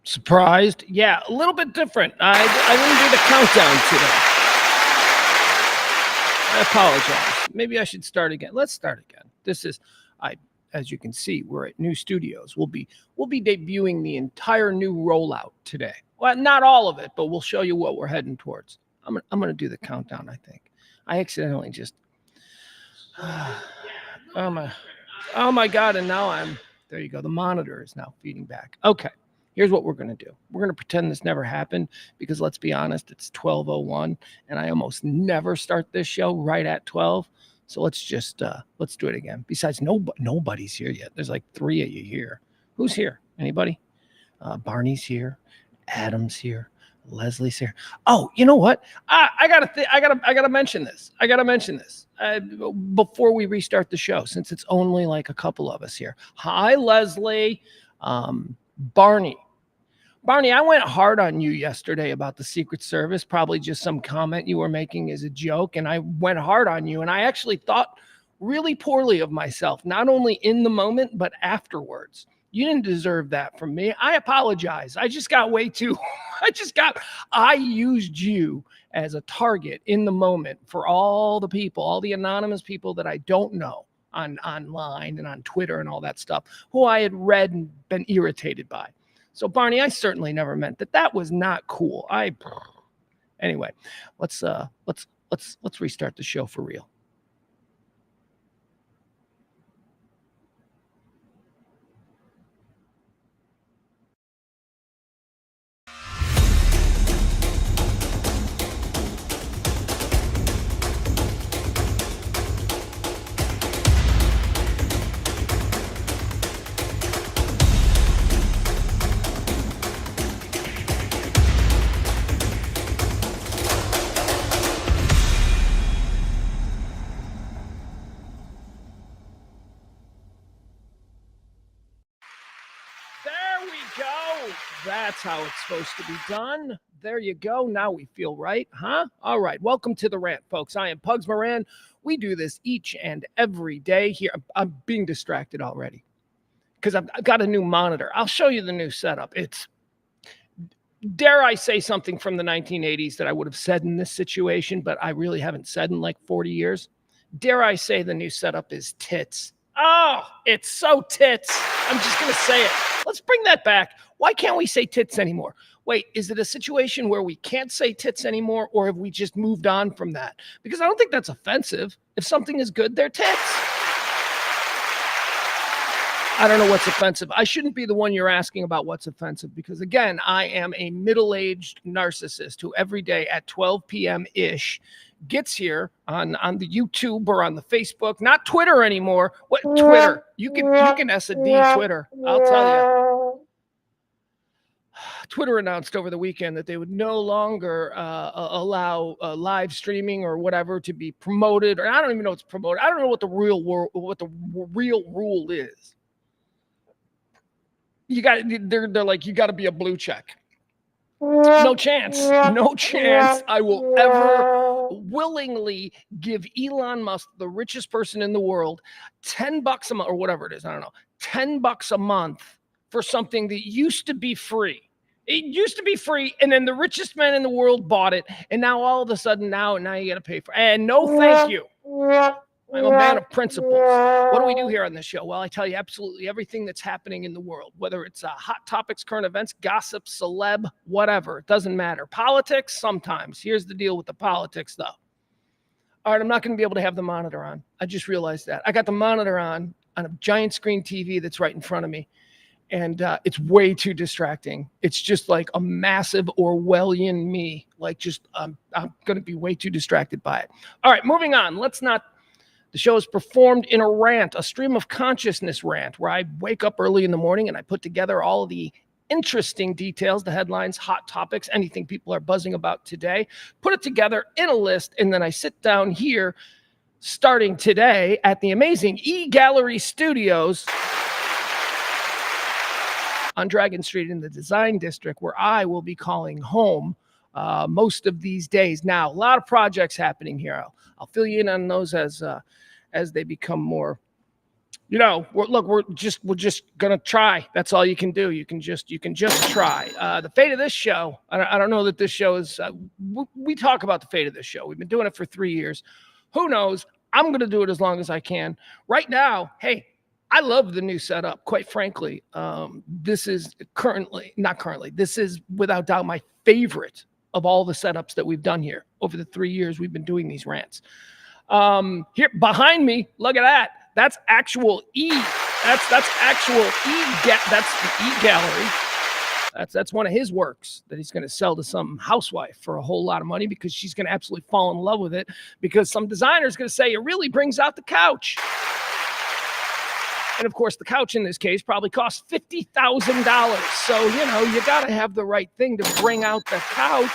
Surprised? Yeah, a little bit different. I didn't do the countdown today. I apologize. Maybe I should start again. Let's start again. As you can see, we're at new studios. We'll be debuting the entire new rollout today. Well, not all of it, but we'll show you what we're heading towards. I'm gonna do the countdown. I think I accidentally just. Oh my God! And now there. You go. The monitor is now feeding back. Okay. Here's what we're going to do. We're going to pretend this never happened because let's be honest, it's 12:01 and I almost never start this show right at 12. So let's do it again. Besides, nobody's here yet. There's like 3 of you here. Who's here? Anybody? Barney's here. Adam's here. Leslie's here. Oh, you know what? I gotta mention this. Before we restart the show, since it's only like a couple of us here. Hi, Leslie. Barney, I went hard on you yesterday about the Secret Service, probably just some comment you were making as a joke. And I went hard on you. And I actually thought really poorly of myself, not only in the moment, but afterwards. You didn't deserve that from me. I apologize. I used you as a target in the moment for all the people, all the anonymous people that I don't know. Online and on Twitter and all that stuff, who I had read and been irritated by. So Barney, I certainly never meant that. That was not cool. Anyway, let's restart the show for real. That's how it's supposed to be done. There you go. Now we feel right, huh? All right. Welcome to the Rant, folks. I am Pugs Moran. We do this each and every day here. I'm being distracted already because I've got a new monitor. I'll show you the new setup. It's, dare I say something from the 1980s that I would have said in this situation, but I really haven't said in like 40 years. Dare I say the new setup is tits. Oh, it's so tits. I'm just going to say it. Let's bring that back. Why can't we say tits anymore? Wait, is it a situation where we can't say tits anymore, or have we just moved on from that? Because I don't think that's offensive. If something is good, they're tits. I don't know what's offensive. I shouldn't be the one you're asking about what's offensive because, again, I am a middle-aged narcissist who every day at 12 p.m.-ish gets here on the YouTube or on the Facebook, not Twitter anymore. What Twitter? You can S&D Twitter. I'll tell you. Twitter announced over the weekend that they would no longer allow live streaming or whatever to be promoted. Or I don't even know what's promoted. I don't know what the real rule is. They're like, you got to be a blue check. No chance I will ever willingly give Elon Musk, the richest person in the world, $10 a month or whatever it is. I don't know, $10 a month for something that used to be free. It used to be free, and then the richest man in the world bought it, and now all of a sudden, now you got to pay for it. And no thank you. I'm a man of principles. What do we do here on this show? Well, I tell you absolutely everything that's happening in the world, whether it's hot topics, current events, gossip, celeb, whatever. It doesn't matter. Politics, sometimes. Here's the deal with the politics, though. All right, I'm not going to be able to have the monitor on. I just realized that. I got the monitor on a giant screen TV that's right in front of me, and it's way too distracting. It's just like a massive Orwellian me. Like just I'm going to be way too distracted by it. All right, moving on. The show is performed in a rant, a stream of consciousness rant, where I wake up early in the morning and I put together all the interesting details, the headlines, hot topics, anything people are buzzing about today, put it together in a list, and then I sit down here starting today at the amazing E-Gallery Studios on Dragon Street in the Design District, where I will be calling home most of these days. Now, a lot of projects happening here. I'll fill you in on those as they become more you know, we're just gonna try. That's all you can do. You can just try. The fate of this show, I don't know that this show is. We talk about the fate of this show. We've been doing it for 3 years. Who knows? I'm gonna do it as long as I can. Right now, hey, I love the new setup. Quite frankly, this is not currently. This is without doubt my favorite of all the setups that we've done here over the 3 years we've been doing these rants. Here behind me, look at that. That's actual E. That's actual E. That's the E gallery. That's one of his works that he's going to sell to some housewife for a whole lot of money because she's going to absolutely fall in love with it because some designer is going to say it really brings out the couch. And of course, the couch in this case probably costs $50,000. So, you know, you got to have the right thing to bring out the couch.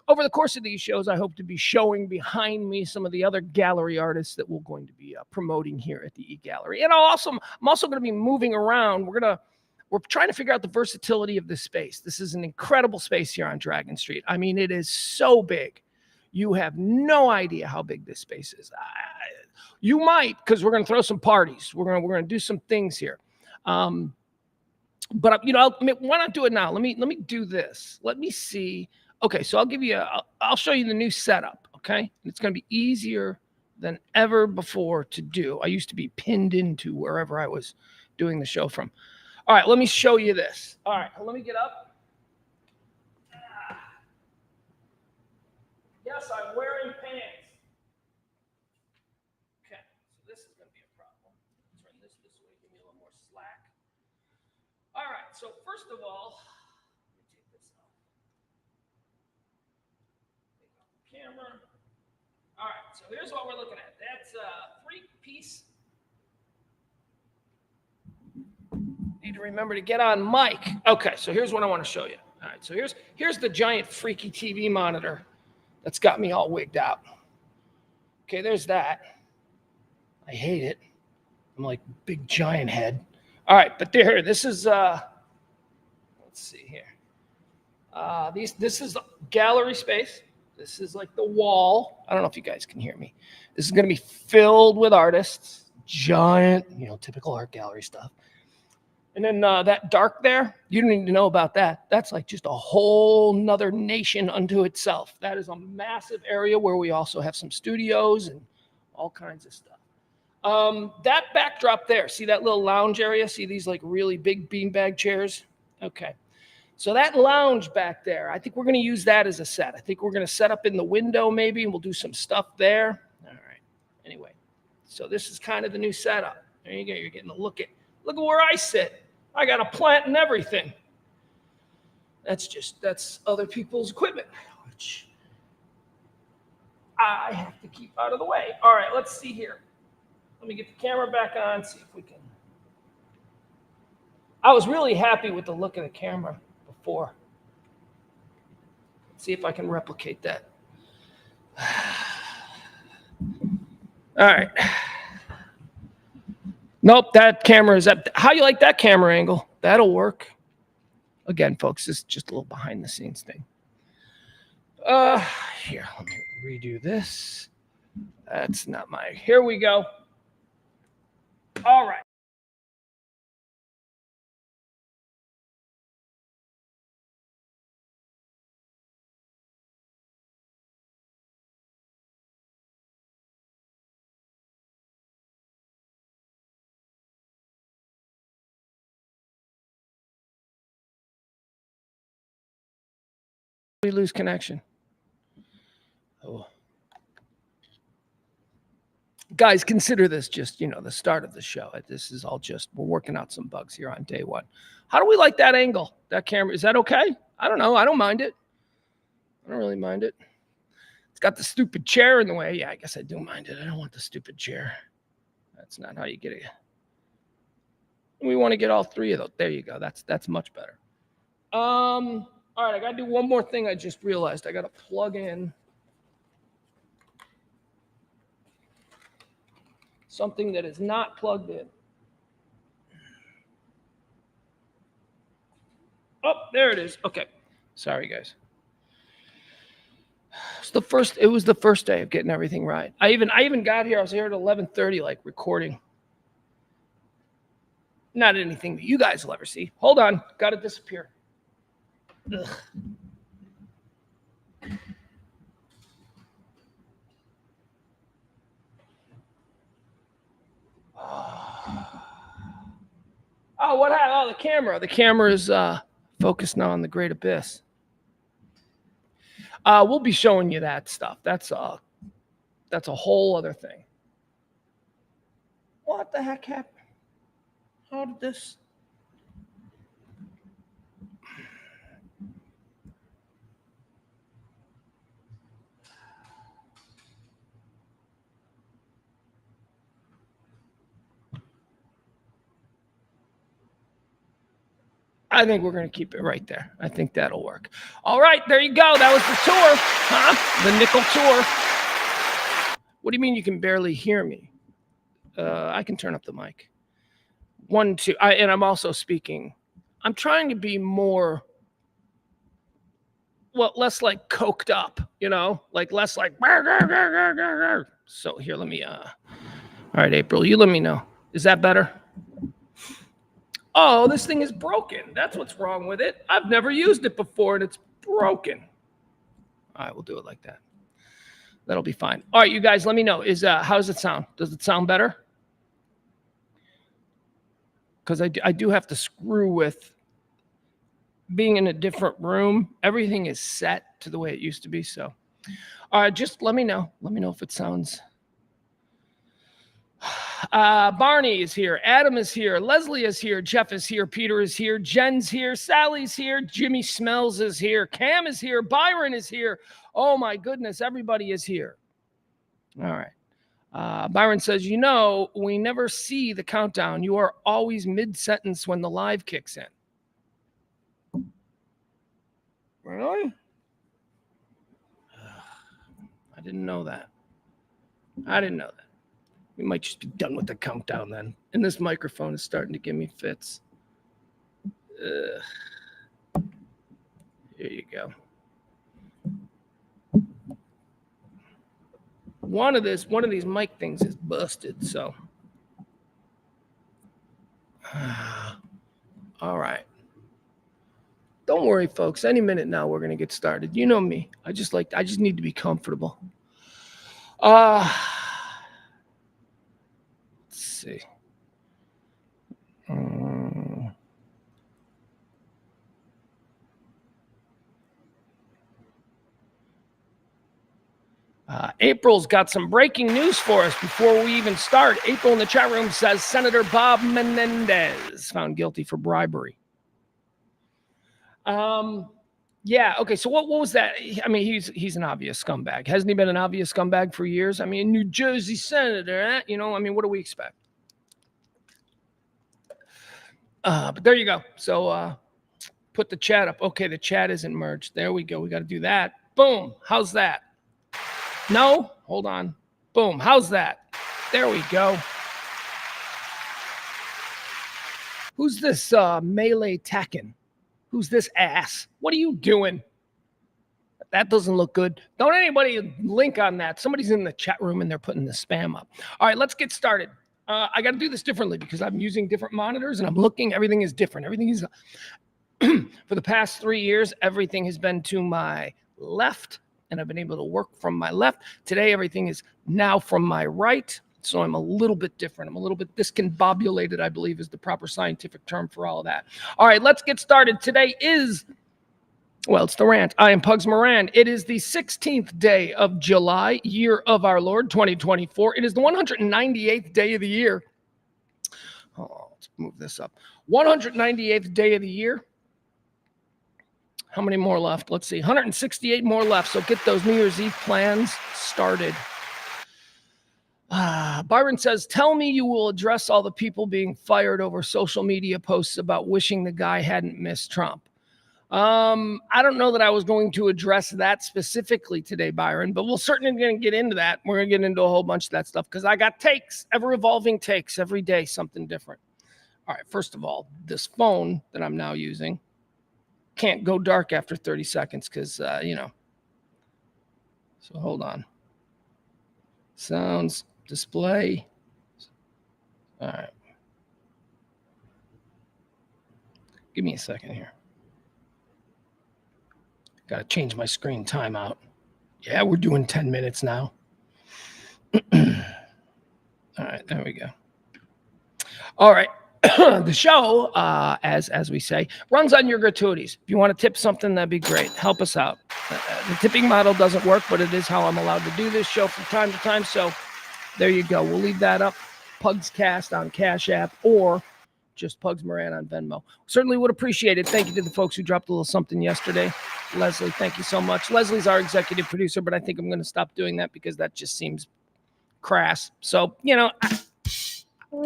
Over the course of these shows, I hope to be showing behind me some of the other gallery artists that we're going to be promoting here at the E-Gallery. And I'm also going to be moving around. We're trying to figure out the versatility of this space. This is an incredible space here on Dragon Street. I mean, it is so big. You have no idea how big this space is. You might, because we're going to throw some parties. We're going to do some things here. But you know, why not do it now? Let me do this. Let me see. Okay, so I'll show you the new setup, okay? It's going to be easier than ever before to do. I used to be pinned into wherever I was doing the show from. All right, let me show you this. All right, let me get up. Yes, I'm wearing pants. Okay, so this is going to be a problem. Turn this way, give me a little more slack. All right, so first of all, camera. All right, so here's what we're looking at. That's a 3-piece. Need to remember to get on mic. Okay, so here's what I want to show you. All right, so here's the giant freaky TV monitor that's got me all wigged out. Okay, there's that. I hate it. I'm like big giant head. All right, but this is let's see here. This is gallery space. This is like the wall. I don't know if you guys can hear me. This is going to be filled with artists, giant, you know, typical art gallery stuff. And then that dark there, you don't need to know about that. That's like just a whole nother nation unto itself. That is a massive area where we also have some studios and all kinds of stuff. That backdrop there, see that little lounge area? See these like really big beanbag chairs? Okay. So that lounge back there, I think we're going to use that as a set. I think we're going to set up in the window maybe, and we'll do some stuff there. All right. Anyway, so this is kind of the new setup. There you go. You're getting a look at where I sit. I got a plant and everything. That's other people's equipment, which I have to keep out of the way. All right, let's see here. Let me get the camera back on, see if we can. I was really happy with the look of the camera before. Let's see if I can replicate that. All right. Nope, that camera is up. How you like that camera angle? That'll work. Again, folks, this is just a little behind the scenes thing. Here, let me redo this. That's not my, here we go. All right. We lose connection. Oh. Guys, consider this just, you know, the start of the show. This is all just, we're working out some bugs here on day one. How do we like that angle? That camera, is that okay? I don't know. I don't mind it. I don't really mind it. It's got the stupid chair in the way. Yeah, I guess I do mind it. I don't want the stupid chair. That's not how you get it. We want to get all three of those. There you go. That's much better. All right, I got to do one more thing I just realized. I got to plug in something that is not plugged in. Oh, there it is. Okay. Sorry, guys. It was the first day of getting everything right. I even got here. I was here at 11:30, like recording. Not anything that you guys will ever see. Hold on, got to disappear. Ugh. Oh, what happened? Oh, the camera. The camera is focused now on the Great Abyss. We'll be showing you that stuff. That's a whole other thing. What the heck happened? How did this? I think we're going to keep it right there. I think that'll work. All right, there you go. That was the tour, huh? The nickel tour. What do you mean you can barely hear me? I can turn up the mic. 1, 2. And I'm also speaking. I'm trying to be more, well, less like coked up, like less like. So here, let me. All right, April, you let me know. Is that better? Oh, this thing is broken. That's what's wrong with it. I've never used it before, and it's broken. All right, we'll do it like that. That'll be fine. All right, you guys, let me know. How does it sound? Does it sound better? Because I do have to screw with being in a different room. Everything is set to the way it used to be. So, just let me know. Let me know if it sounds. Barney is here. Adam is here. Leslie is here. Jeff is here. Peter is here. Jen's here. Sally's here. Jimmy Smells is here. Cam is here. Byron is here. Oh my goodness, everybody is here. All right. Byron says, we never see the countdown. You are always mid-sentence when the live kicks in. Really? I didn't know that. We might just be done with the countdown then. And this microphone is starting to give me fits. Here you go. One of these mic things is busted, so. All right. Don't worry, folks. Any minute now, we're going to get started. You know me. I just need to be comfortable. Let's see. April's got some breaking news for us before we even start. April in the chat room says Senator Bob Menendez found guilty for bribery. Yeah. Okay. So what was that? I mean, he's an obvious scumbag. Hasn't he been an obvious scumbag for years? I mean, New Jersey senator, I mean, what do we expect? But there you go. So put the chat up. Okay, the chat isn't merged. There we go. We got to do that. Boom. How's that? No? Hold on. Boom. How's that? There we go. Who's this melee Tacken? Who's this ass? What are you doing? That doesn't look good. Don't anybody link on that. Somebody's in the chat room and they're putting the spam up. All right, let's get started. I got to do this differently because I'm using different monitors and I'm looking. Everything is different. Everything is for the past 3 years, everything has been to my left and I've been able to work from my left. Today, everything is now from my right. So I'm a little bit different. I'm a little bit discombobulated, I believe is the proper scientific term for all of that. All right, let's get started. Today is, well, it's the rant. I am Pugs Moran. It is the 16th day of July, year of our Lord, 2024. It is the 198th day of the year. Oh, let's move this up. 198th day of the year. How many more left? Let's see. 168 more left. So get those New Year's Eve plans started. Byron says, tell me you will address all the people being fired over social media posts about wishing the guy hadn't missed Trump. I don't know that I was going to address that specifically today, Byron, but we're certainly going to get into that. We're going to get into a whole bunch of that stuff because I got takes, ever-evolving takes every day, something different. All right, first of all, this phone that I'm now using can't go dark after 30 seconds because, So hold on. Sounds, display. All right. Give me a second here. Got to change my screen timeout. Yeah, we're doing 10 minutes now. All right, there we go. All right. The show, as we say, runs on your gratuities. If you want to tip something, that'd be great. Help us out. The tipping model doesn't work, but it is how I'm allowed to do this show from time to time. So there you go. We'll leave that up. Pugs Cast on Cash App or just Pugs Moran on Venmo. Certainly would appreciate it. Thank you to the folks who dropped a little something yesterday. Leslie, thank you so much. Leslie's our executive producer, but I think I'm going to stop doing that because that just seems crass. So,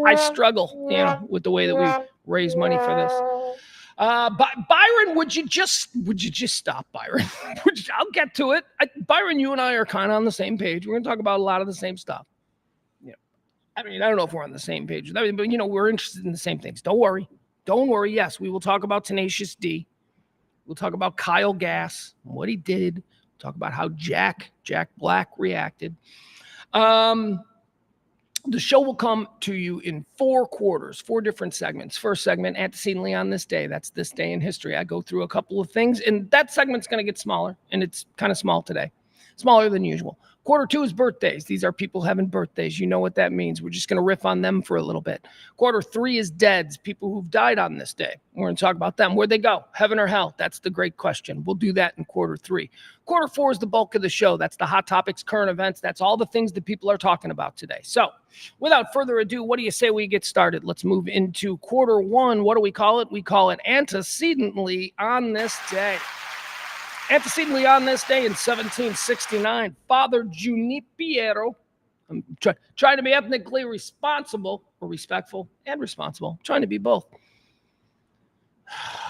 I struggle, with the way that we raise money for this. Byron, would you just stop, Byron? I'll get to it. Byron, you and I are kind of on the same page. We're going to talk about a lot of the same stuff. I don't know if we're on the same page, but we're interested in the same things. Don't worry. Yes, we will talk about Tenacious D. We'll talk about Kyle Gass, what he did. We'll talk about how Jack Black reacted. The show will come to you in 4 quarters, 4 different segments. First segment, antecedently on this day. That's this day in history. I go through a couple of things, and that segment's going to get smaller, and it's kind of small today. Smaller than usual. Quarter 2 is birthdays. These are people having birthdays. You know what that means. We're just going to riff on them for a little bit. Quarter 3 is deads, people who've died on this day. We're going to talk about them. Where'd they go? Heaven or hell? That's the great question. We'll do that in quarter 3. Quarter 4 is the bulk of the show. That's the hot topics, current events. That's all the things that people are talking about today. So without further ado, what do you say we get started? Let's move into quarter 1. What do we call it? We call it antecedently on this day. Antecedently on this day in 1769, Father Junipiero, I'm trying to be ethnically responsible or respectful and responsible, trying to be both.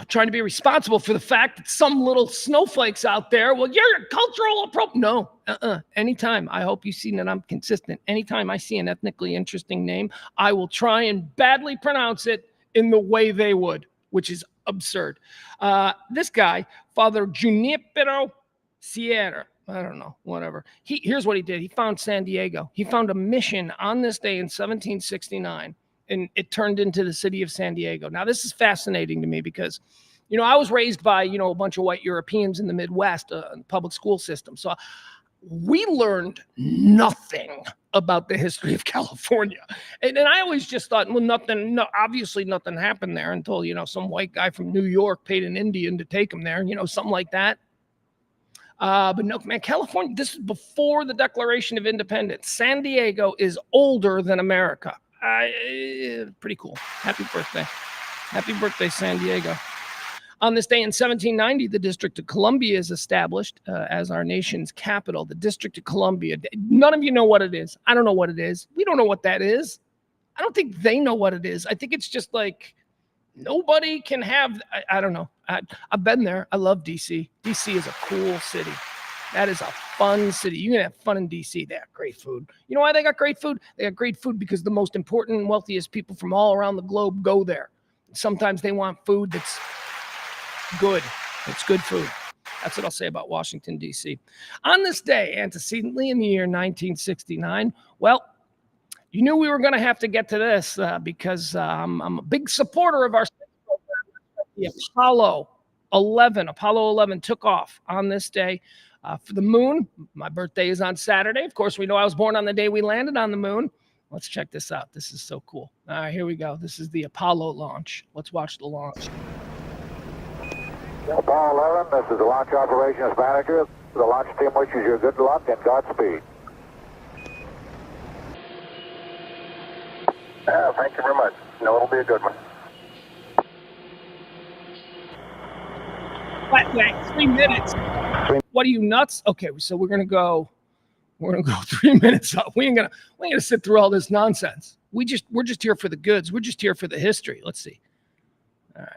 Trying to be responsible for the fact that some little snowflakes out there, well, you're a cultural approach. No, anytime. I hope you've seen that I'm consistent. Anytime I see an ethnically interesting name, I will try and badly pronounce it in the way they would, which is absurd. This guy, Father Junipero Sierra, I don't know, whatever. Here's what he did. He found San Diego. He found a mission on this day in 1769, and it turned into the city of San Diego. Now, this is fascinating to me because, I was raised by, a bunch of white Europeans in the Midwest, public school system. So we learned nothing about the history of California. And I always just thought, well, obviously nothing happened there until, some white guy from New York paid an Indian to take him there, something like that. But no, man, California, this is before the Declaration of Independence. San Diego is older than America. Pretty cool. Happy birthday. Happy birthday, San Diego. On this day in 1790, the District of Columbia is established as our nation's capital. The District of Columbia. None of you know what it is. I don't know what it is. We don't know what that is. I don't think they know what it is. I think it's just like nobody can have. I don't know. I've been there. I love D.C. D.C. is a cool city. That is a fun city. You can have fun in D.C. They have great food. You know why they got great food? They got great food because the most important and wealthiest people from all around the globe go there. Sometimes they want food that's good. It's good food. That's what I'll say about Washington, D.C. On this day, antecedently in the year 1969, well, you knew we were going to have to get to this because I'm a big supporter of our program. The Apollo 11 took off on this day for the moon. My birthday is on Saturday. Of course, we know I was born on the day we landed on the moon. Let's check this out. This is so cool. All right, here we go. This is the Apollo launch. Let's watch the launch. Apollo 11, this is the launch operations manager. The launch team wishes you good luck and Godspeed. Thank you very much. No, it'll be a good one. Flat blank, 3 minutes. What are you, nuts? Okay, so we're gonna go 3 minutes up. We ain't gonna sit through all this nonsense. We're just here for the goods. We're just here for the history. Let's see. All right.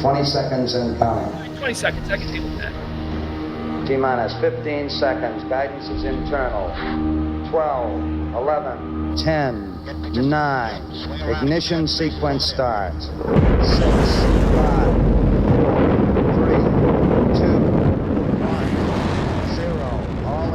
20 seconds and counting. 20 seconds, I can deal with that. T-minus 15 seconds. Guidance is internal. 12, 11, 10, 9. Ignition sequence starts. 6, 5, 4, 3, 2, 1, 0. All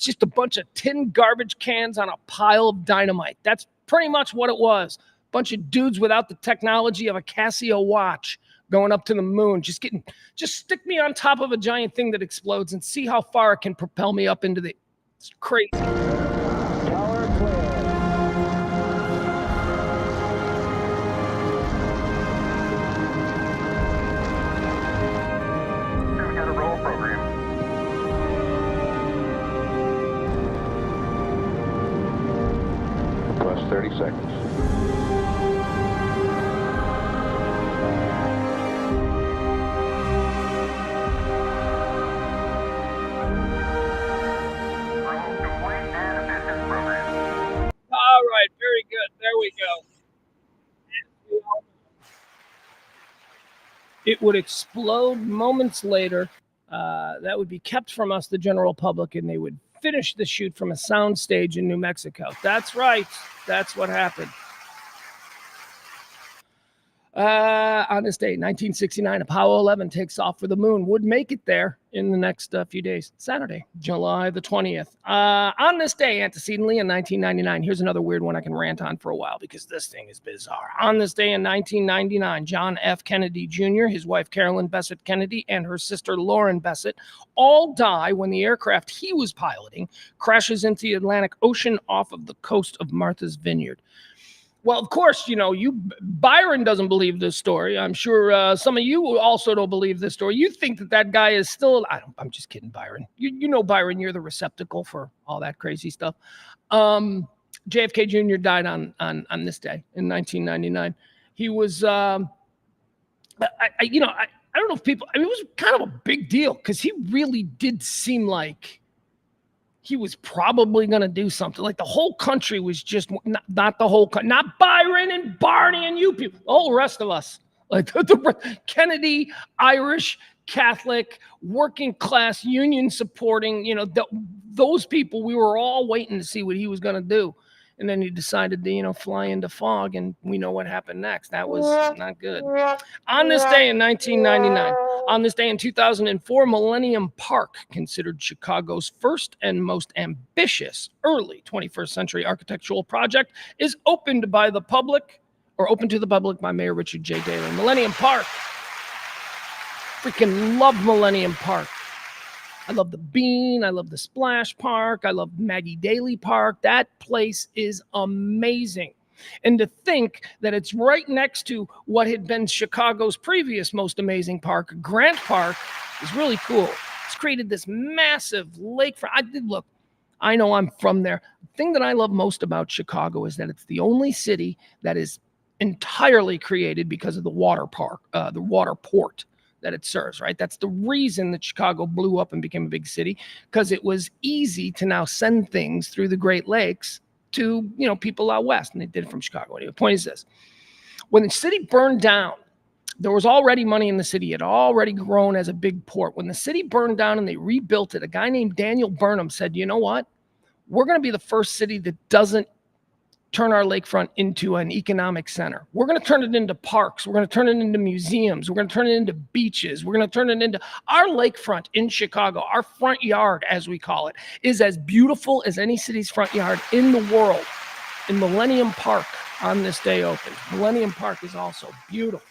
It's just a bunch of tin garbage cans on a pile of dynamite. That's pretty much what it was. Bunch of dudes without the technology of a Casio watch going up to the moon. Just stick me on top of a giant thing that explodes and see how far it can propel me up into the... It's crazy. Tower clear. We got a roll program. Plus 30 seconds. All right, very good. There we go. It would explode moments later. That would be kept from us, the general public, and they would finish the shoot from a sound stage in New Mexico. That's right. That's what happened. On this day, 1969, Apollo 11 takes off for the moon. Would make it there in the next few days. Saturday, July the 20th. On this day, antecedently in 1999, here's another weird one I can rant on for a while because this thing is bizarre. On this day in 1999, John F. Kennedy Jr., his wife Carolyn Bessette Kennedy, and her sister Lauren Bessette all die when the aircraft he was piloting crashes into the Atlantic Ocean off of the coast of Martha's Vineyard. Well, of course, Byron doesn't believe this story. I'm sure some of you also don't believe this story. You think that guy is still... I'm just kidding, Byron. You know, Byron, you're the receptacle for all that crazy stuff. JFK Jr. died on this day in 1999. He was, I don't know if people... it was kind of a big deal because he really did seem like he was probably going to do something. Like the whole country was just not the whole country, not Byron and Barney and you people, the whole rest of us, like the Kennedy, Irish, Catholic, working class, union supporting, those people, we were all waiting to see what he was going to do. And then he decided to, fly into fog, and we know what happened next. That was not good. On this day in 1999, on this day in 2004, Millennium Park, considered Chicago's first and most ambitious early 21st century architectural project, is opened to the public by Mayor Richard J. Daley. Millennium Park. Freaking love Millennium Park. I love the Bean. I love the Splash Park. I love Maggie Daley Park. That place is amazing. And to think that it's right next to what had been Chicago's previous most amazing park, Grant Park, is really cool. It's created this massive lakefront. I know I'm from there. The thing that I love most about Chicago is that it's the only city that is entirely created because of the water park, the water port that it serves, right? That's the reason that Chicago blew up and became a big city, because it was easy to now send things through the Great Lakes to, people out west, and they did it from Chicago. Anyway, the point is this. When the city burned down, there was already money in the city. It had already grown as a big port. When the city burned down and they rebuilt it, a guy named Daniel Burnham said, you know what? We're going to be the first city that doesn't turn our lakefront into an economic center. We're going to turn it into parks. We're going to turn it into museums. We're going to turn it into beaches. We're going to turn it into our lakefront in Chicago. Our front yard, as we call it, is as beautiful as any city's front yard in the world. And Millennium Park on this day opened. Millennium Park is also beautiful.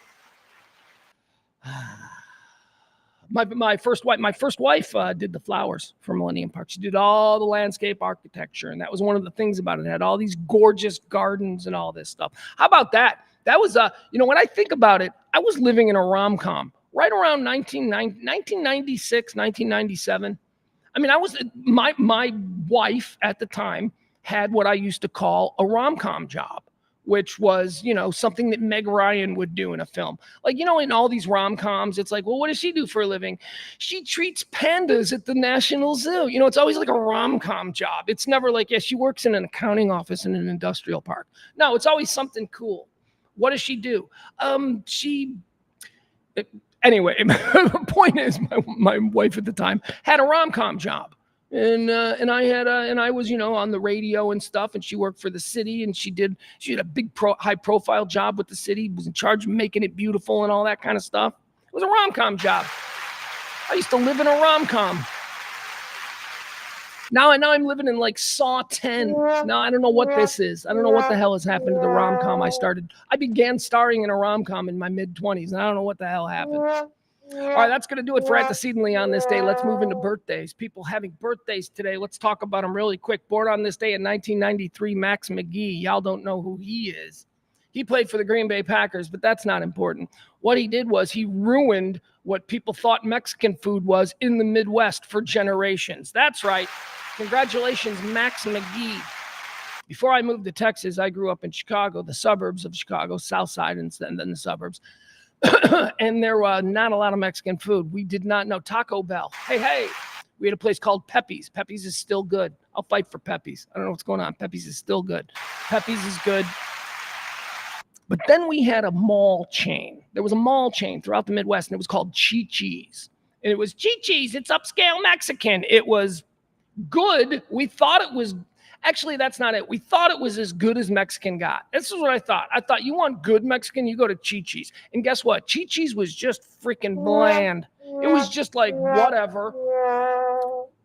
My first wife did the flowers for Millennium Park. She did all the landscape architecture, and that was one of the things about it. It had all these gorgeous gardens and all this stuff. How about that? That was, when I think about it, I was living in a rom-com right around 1996, 1997. I mean, my wife at the time had what I used to call a rom-com job, which was, something that Meg Ryan would do in a film. Like, in all these rom-coms, it's like, well, what does she do for a living? She treats pandas at the National Zoo. It's always like a rom-com job. It's never like, yeah, she works in an accounting office in an industrial park. No, it's always something cool. What does she do? Anyway, the point is, my wife at the time had a rom-com job. And I was, on the radio and stuff, and she worked for the city, and she had a big high profile job with the city, was in charge of making it beautiful and all that kind of stuff. It was a rom-com job. I used to live in a rom-com. Now I'm living in like Saw 10. Now I don't know what this is. I don't know what the hell has happened to the rom-com I began starring in a rom-com in my mid-20s, and I don't know what the hell happened. All right, that's going to do it for Antecedently on this day. Let's move into birthdays. People having birthdays today. Let's talk about them really quick. Born on this day in 1993, Max McGee. Y'all don't know who he is. He played for the Green Bay Packers, but that's not important. What he did was he ruined what people thought Mexican food was in the Midwest for generations. That's right. Congratulations, Max McGee. Before I moved to Texas, I grew up in Chicago, the suburbs of Chicago, South Side, and then the suburbs. And there was not a lot of Mexican food. We did not know Taco Bell. Hey, we had a place called Pepe's. Pepe's is still good. I'll fight for Pepe's. I don't know what's going on. Pepe's is still good. Pepe's is good. But then we had a mall chain. There was a mall chain throughout the Midwest, and it was called Chi-Chi's. And it was Chi-Chi's. It's upscale Mexican. It was good. We thought it was... Actually, that's not it. We thought it was as good as Mexican got. This is what I thought. I thought you want good Mexican, you go to Chi-Chi's. And guess what? Chi-Chi's was just freaking bland. It was just like whatever.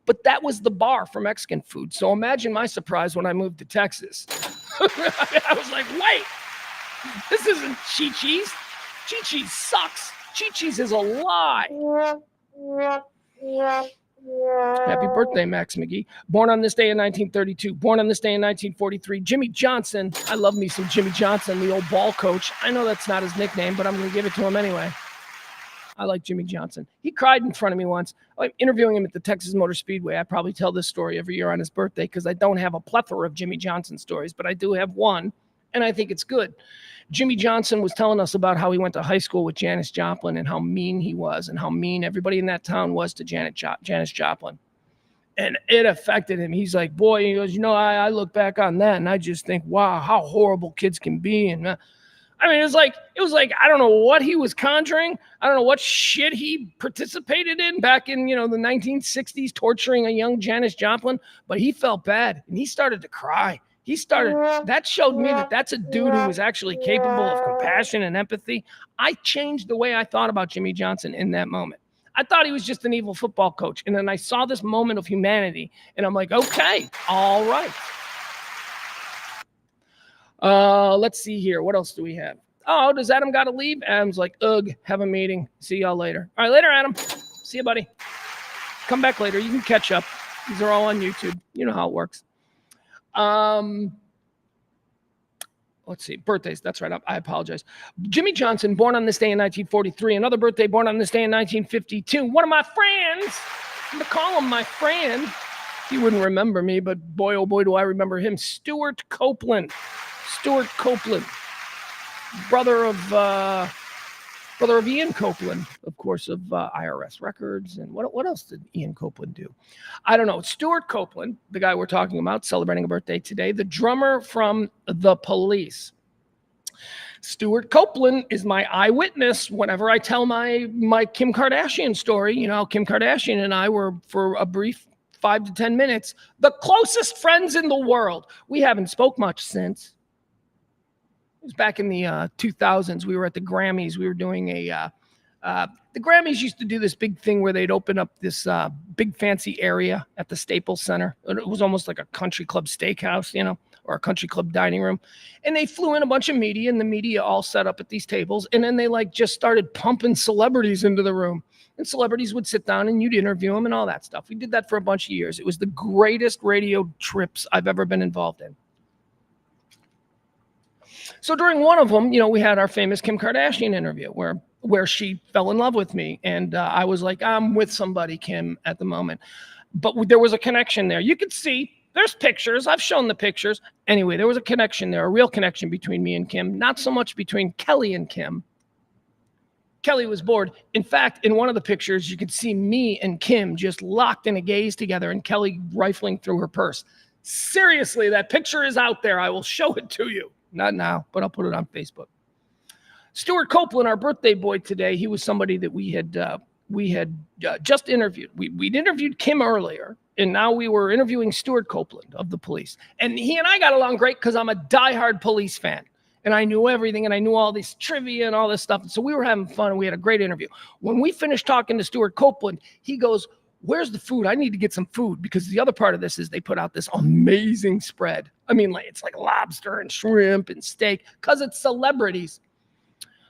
But that was the bar for Mexican food. So imagine my surprise when I moved to Texas. I was like, wait, this isn't Chi-Chi's. Chi-Chi's sucks. Chi-Chi's is a lie. Happy birthday, Max McGee. Born on this day in 1932. Born on this day in 1943. Jimmy Johnson. I love me some Jimmy Johnson, the old ball coach. I know that's not his nickname, but I'm going to give it to him anyway. I like Jimmy Johnson. He cried in front of me once. I'm interviewing him at the Texas Motor Speedway. I probably tell this story every year on his birthday because I don't have a plethora of Jimmy Johnson stories, but I do have one, and I think it's good. Jimmy Johnson was telling us about how he went to high school with Janis Joplin and how mean he was and how mean everybody in that town was to Janis Joplin. And it affected him. He's like, boy, he goes, I look back on that and I just think, wow, how horrible kids can be. And it was like, I don't know what he was conjuring. I don't know what shit he participated in back in, the 1960s, torturing a young Janis Joplin, but he felt bad and he started to cry. That showed me that that's a dude who was actually capable of compassion and empathy. I changed the way I thought about Jimmy Johnson in that moment. I thought he was just an evil football coach. And then I saw this moment of humanity and I'm like, okay, all right. Let's see here. What else do we have? Oh, does Adam got to leave? Adam's like, ugh, have a meeting. See y'all later. All right, later, Adam. See you, buddy. Come back later. You can catch up. These are all on YouTube. You know how it works. Let's see, birthdays. That's right. I apologize. Jimmy Johnson, born on this day in 1943. Another birthday, born on this day in 1952. One of my friends, I'm going to call him my friend. He wouldn't remember me, but boy, oh boy, do I remember him. Stuart Copeland. Brother of Ian Copeland, of course, of IRS records. And what else did Ian Copeland do? I don't know. Stuart Copeland, the guy we're talking about, celebrating a birthday today, the drummer from The Police. Stuart Copeland is my eyewitness whenever I tell my Kim Kardashian story. Kim Kardashian and I were, for a brief 5 to 10 minutes, the closest friends in the world. We haven't spoke much since. It was back in the 2000s. We were at the Grammys. We were doing the Grammys used to do this big thing where they'd open up this big fancy area at the Staples Center. It was almost like a country club steakhouse, or a country club dining room. And they flew in a bunch of media, and the media all set up at these tables. And then they just started pumping celebrities into the room. And celebrities would sit down and you'd interview them and all that stuff. We did that for a bunch of years. It was the greatest radio trips I've ever been involved in. So during one of them, we had our famous Kim Kardashian interview where she fell in love with me. And I was like, I'm with somebody, Kim, at the moment. But there was a connection there. You could see, there's pictures. I've shown the pictures. Anyway, there was a connection there, a real connection between me and Kim. Not so much between Kelly and Kim. Kelly was bored. In fact, in one of the pictures, you could see me and Kim just locked in a gaze together and Kelly rifling through her purse. Seriously, that picture is out there. I will show it to you. Not now, but I'll put it on Facebook. Stuart Copeland, our birthday boy today, he was somebody that we had just interviewed. We'd interviewed Kim earlier, and now we were interviewing Stuart Copeland of The Police. And he and I got along great because I'm a diehard Police fan. And I knew everything, and I knew all this trivia and all this stuff. And so we were having fun, and we had a great interview. When we finished talking to Stuart Copeland, he goes, where's the food? I need to get some food, because the other part of this is they put out this amazing spread. I mean, like, it's like lobster and shrimp and steak, because it's celebrities.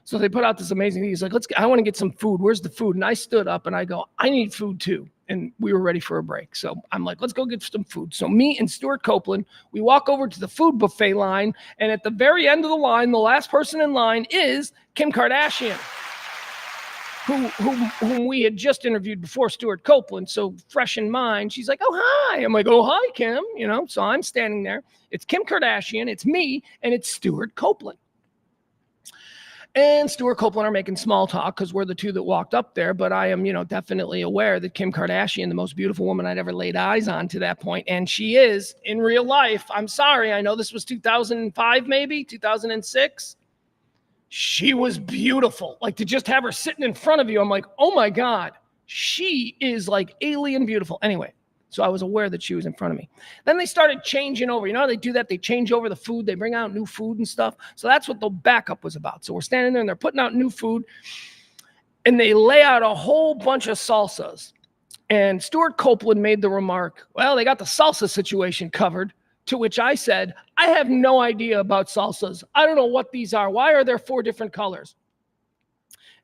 So they put out this amazing thing. He's like, I want to get some food. Where's the food? And I stood up and I go, I need food too. And we were ready for a break. So I'm like, let's go get some food. So me and Stuart Copeland, we walk over to the food buffet line. And at the very end of the line, the last person in line is Kim Kardashian, whom we had just interviewed before, Stuart Copeland. So fresh in mind, she's like, oh, hi. I'm like, oh, hi, Kim. You know, so I'm standing there. It's Kim Kardashian, it's me, and it's Stuart Copeland. And Stuart Copeland are making small talk because we're the two that walked up there. But I am, definitely aware that Kim Kardashian, the most beautiful woman I'd ever laid eyes on to that point, and she is in real life. I'm sorry. I know this was 2005, maybe 2006. She was beautiful. Like, to just have her sitting in front of you, I'm like, oh my God, she is like alien beautiful. Anyway, so I was aware that she was in front of me. Then they started changing over. You know how they do that? They change over the food. They bring out new food and stuff. So that's what the backup was about. So we're standing there and they're putting out new food. And they lay out a whole bunch of salsas. And Stuart Copeland made the remark, well, they got the salsa situation covered. To which I said, I have no idea about salsas. I don't know what these are. Why are there 4 different colors?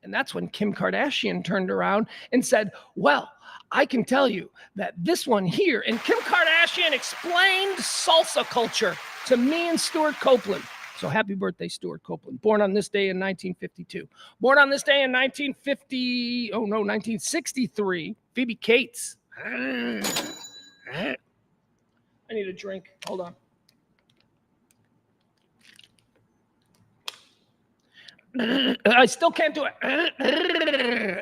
And that's when Kim Kardashian turned around and said, well, I can tell you that this one here, and Kim Kardashian explained salsa culture to me and Stuart Copeland. So happy birthday, Stuart Copeland. Born on this day in 1952. Born on this day in 1963, Phoebe Cates. I need a drink. Hold on. I still can't do it.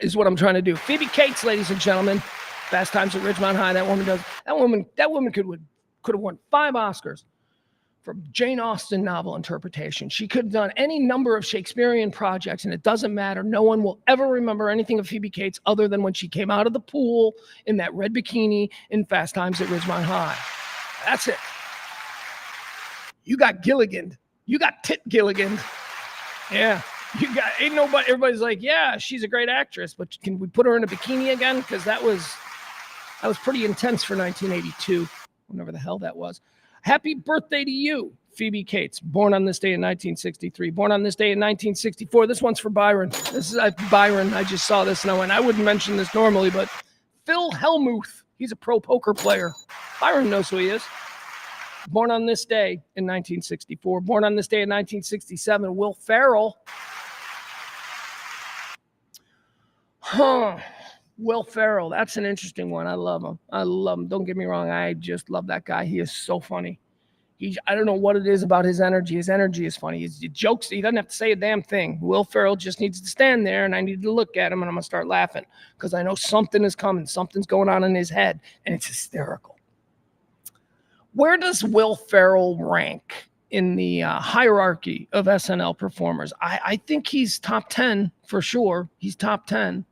Is what I'm trying to do. Phoebe Cates, ladies and gentlemen. Fast Times at Ridgemont High. That woman could have won 5 Oscars for Jane Austen novel interpretation. She could have done any number of Shakespearean projects, and it doesn't matter. No one will ever remember anything of Phoebe Cates other than when she came out of the pool in that red bikini in Fast Times at Ridgemont High. That's it. You got Gilligan. You got Tit Gilligan. Yeah. You got, ain't nobody, everybody's like, yeah, she's a great actress, but can we put her in a bikini again? Because that was pretty intense for 1982, whenever the hell that was. Happy birthday to you, Phoebe Cates. Born on this day in 1963. Born on this day in 1964. This one's for Byron. This is Byron. I just saw this and I went, I wouldn't mention this normally, but Phil Hellmuth. He's a pro poker player. Byron knows who he is. Born on this day in 1964. Born on this day in 1967, Will Ferrell. Will Ferrell. That's an interesting one. I love him. Don't get me wrong. I just love that guy. He is so funny. I don't know what it is about his energy. His energy is funny. He jokes. He doesn't have to say a damn thing. Will Ferrell just needs to stand there, and I need to look at him, and I'm going to start laughing because I know something is coming. Something's going on in his head, and it's hysterical. Where does Will Ferrell rank in the hierarchy of SNL performers? I think he's top 10 for sure. He's top 10.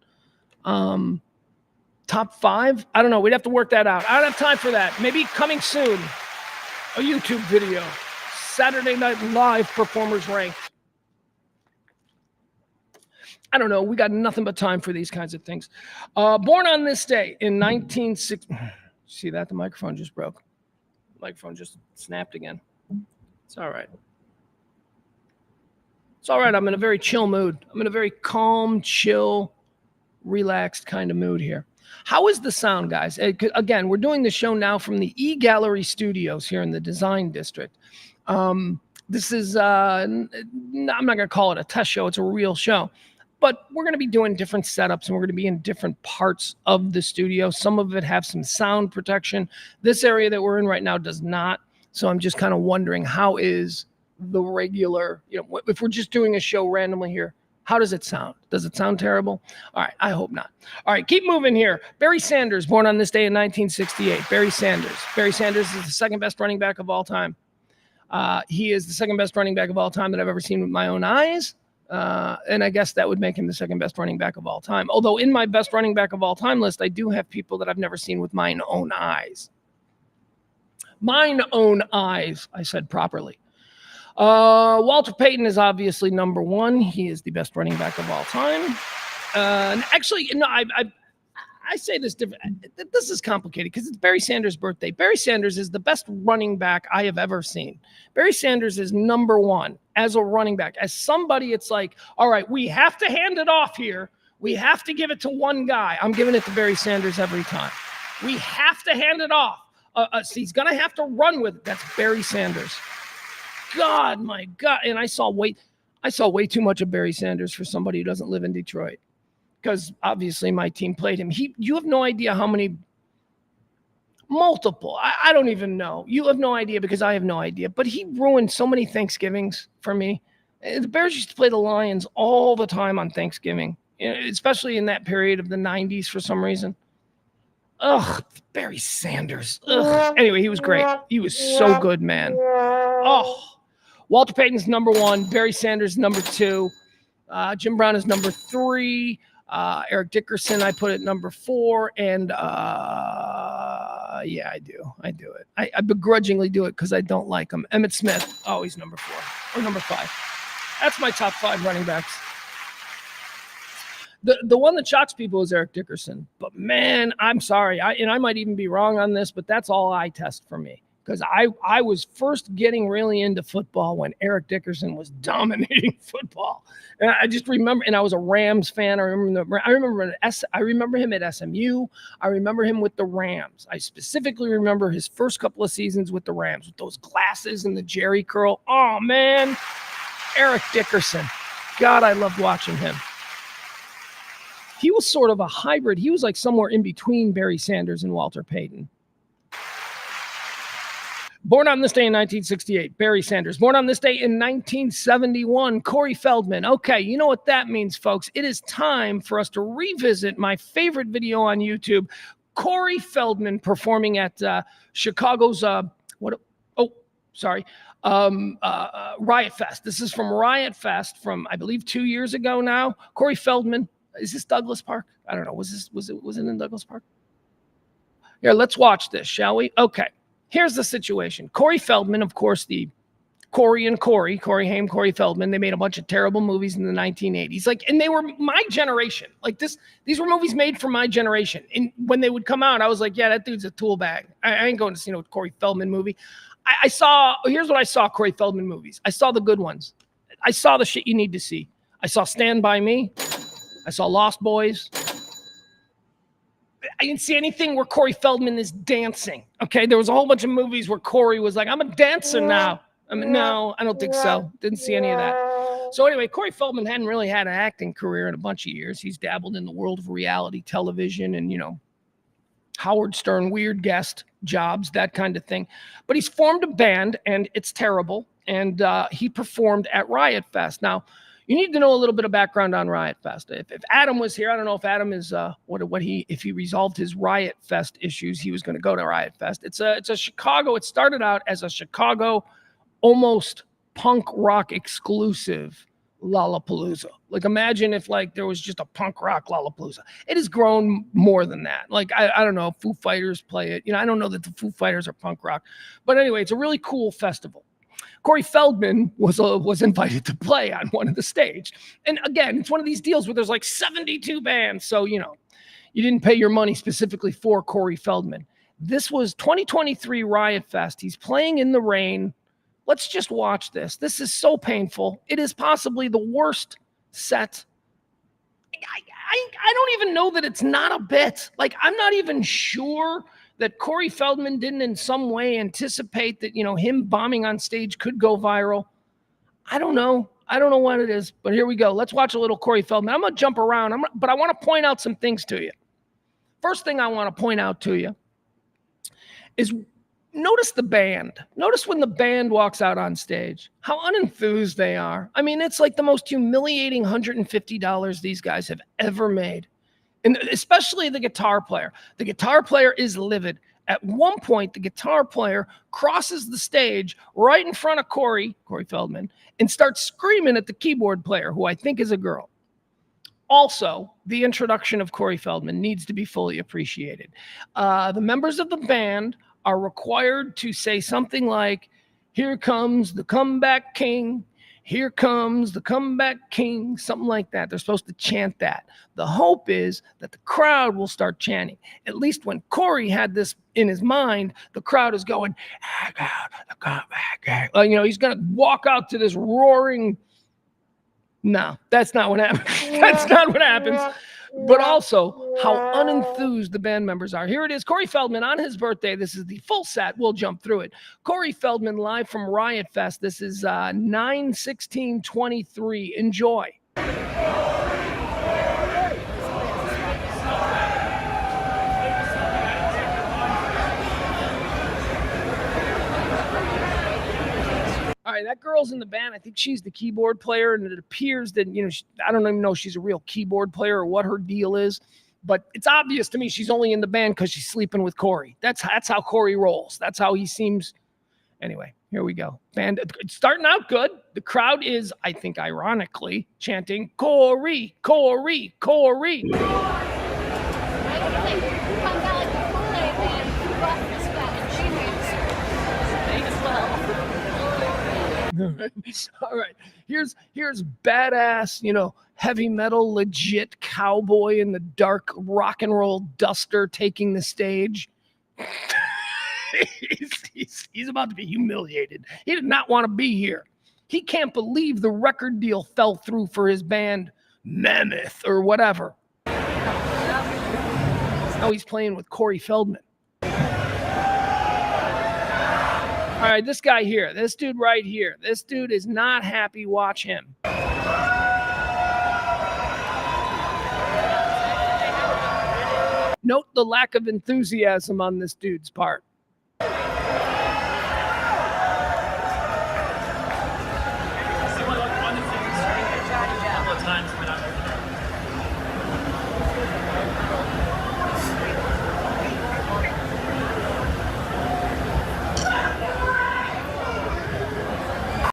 Top 5? I don't know. We'd have to work that out. I don't have time for that. Maybe coming soon. A YouTube video. Saturday Night Live performers ranked. I don't know. We got nothing but time for these kinds of things. Born on this day in 1960. See that? The microphone just broke. The microphone just snapped again. It's all right. It's all right. I'm in a very chill mood. I'm in a very calm, chill, relaxed kind of mood here. How is the sound, guys? Again, we're doing the show now from the E-Gallery Studios here in the Design District. This is, I'm not going to call it a test show. It's a real show. But we're going to be doing different setups, and we're going to be in different parts of the studio. Some of it have some sound protection. This area that we're in right now does not. So I'm just kind of wondering, how is the regular, if we're just doing a show randomly here, how does it sound? Does it sound terrible? All right, I hope not. All right, keep moving here. Barry Sanders, born on this day in 1968. Barry Sanders. Barry Sanders is the second best running back of all time. He is the second best running back of all time that I've ever seen with my own eyes. And I guess that would make him the second best running back of all time. Although in my best running back of all time list, I do have people that I've never seen with mine own eyes. Mine own eyes, I said properly. Walter Payton is obviously number 1. He is the best running back of all time. And actually, no, I I say this different. This is complicated because it's Barry Sanders' birthday. Barry Sanders is the best running back I have ever seen. Barry Sanders is number one as a running back. As somebody, it's like, all right, we have to hand it off here. We have to give it to one guy. I'm giving it to Barry Sanders every time. We have to hand it off. So he's going to have to run with it. That's Barry Sanders. God, my God. And I saw way too much of Barry Sanders for somebody who doesn't live in Detroit. Because obviously my team played him. You have no idea how many multiple. I don't even know. You have no idea because I have no idea. But he ruined so many Thanksgivings for me. The Bears used to play the Lions all the time on Thanksgiving, especially in that period of the 90s for some reason. Ugh, Barry Sanders. Ugh. Anyway, he was great. He was so good, man. Oh, Walter Payton's number one. Barry Sanders number two. Jim Brown is number three. Eric Dickerson, I put at number four. And yeah, I do it. I begrudgingly do it because I don't like him. Emmitt Smith, he's number four or number five. That's my top five running backs. The one that shocks people is Eric Dickerson. But man, I'm sorry. I might even be wrong on this, but that's all eye test for me. Because I was first getting really into football when Eric Dickerson was dominating football. And I just remember, and I was a Rams fan. I remember him at SMU. I remember him with the Rams. I specifically remember his first couple of seasons with the Rams with those glasses and the Jerry curl. Oh, man. Eric Dickerson. God, I loved watching him. He was sort of a hybrid. He was like somewhere in between Barry Sanders and Walter Payton. Born on this day in 1968, Barry Sanders. Born on this day in 1971, Corey Feldman. Okay, you know what that means, folks. It is time for us to revisit my favorite video on YouTube, Corey Feldman performing at Chicago's, Riot Fest. This is from Riot Fest from, I believe, 2 years ago now. Corey Feldman. Is this Douglas Park? I don't know. Was it in Douglas Park? Here, let's watch this, shall we? Okay. Here's the situation. Corey Feldman, of course, the Corey Haim, Corey Feldman, they made a bunch of terrible movies in the 1980s. And they were my generation. These were movies made for my generation. And when they would come out, I was like, yeah, that dude's a tool bag. I ain't going to see no Corey Feldman movie. Here's what I saw Corey Feldman movies. I saw the good ones. I saw the shit you need to see. I saw Stand By Me. I saw Lost Boys. I didn't see anything where Corey Feldman is dancing. Okay, there was a whole bunch of movies where Corey was like, I'm a dancer now. No, I don't think so. Didn't see any of that. So anyway, Corey Feldman hadn't really had an acting career in a bunch of years. He's dabbled in the world of reality television and, Howard Stern, weird guest jobs, that kind of thing. But he's formed a band, and it's terrible. And he performed at Riot Fest. Now, you need to know a little bit of background on Riot Fest. If Adam was here, I don't know if Adam is if he resolved his Riot Fest issues, he was going to go to Riot Fest. It's a Chicago. It started out as a Chicago, almost punk rock exclusive Lollapalooza. Imagine if there was just a punk rock Lollapalooza. It has grown more than that. I don't know, Foo Fighters play it. I don't know that the Foo Fighters are punk rock, but anyway, it's a really cool festival. Corey Feldman was invited to play on one of the stage. And again, it's one of these deals where there's 72 bands. So, you didn't pay your money specifically for Corey Feldman. This was 2023 Riot Fest. He's playing in the rain. Let's just watch this. This is so painful. It is possibly the worst set. I don't even know that it's not a bit. I'm not even sure that Corey Feldman didn't in some way anticipate that, him bombing on stage could go viral. I don't know what it is, but here we go. Let's watch a little Corey Feldman. I'm going to jump around, but I want to point out some things to you. First thing I want to point out to you is notice the band. Notice when the band walks out on stage, how unenthused they are. I mean, it's the most humiliating $150 these guys have ever made. And especially the guitar player. The guitar player is livid. At one point, the guitar player crosses the stage right in front of Corey Feldman, and starts screaming at the keyboard player, who I think is a girl. Also, the introduction of Corey Feldman needs to be fully appreciated. The members of the band are required to say something like, "Here comes the comeback king. Here comes the comeback king, something like that. They're supposed to chant that. The hope is that the crowd will start chanting. At least when Corey had this in his mind, the crowd is going, the comeback king. He's going to walk out to this roaring. No, that's not what happens. That's not what happens. But also how unenthused the band members are. Here it is, Corey Feldman on his birthday. This is the full set. We'll jump through it. Corey Feldman live from Riot Fest. This is 9/16/23. Enjoy. All right, that girl's in the band. I think she's the keyboard player, and it appears that, I don't even know if she's a real keyboard player or what her deal is, but it's obvious to me she's only in the band because she's sleeping with Corey. That's how Corey rolls. That's how he seems. Anyway, here we go. Band starting out good. The crowd is, I think, ironically, chanting, Corey, Corey, Corey. All right. Here's badass, heavy metal, legit cowboy in the dark rock and roll duster taking the stage. he's about to be humiliated. He did not want to be here. He can't believe the record deal fell through for his band Mammoth or whatever. Now he's playing with Corey Feldman. All right, this guy here, this dude right here, this dude is not happy. Watch him. Note the lack of enthusiasm on this dude's part.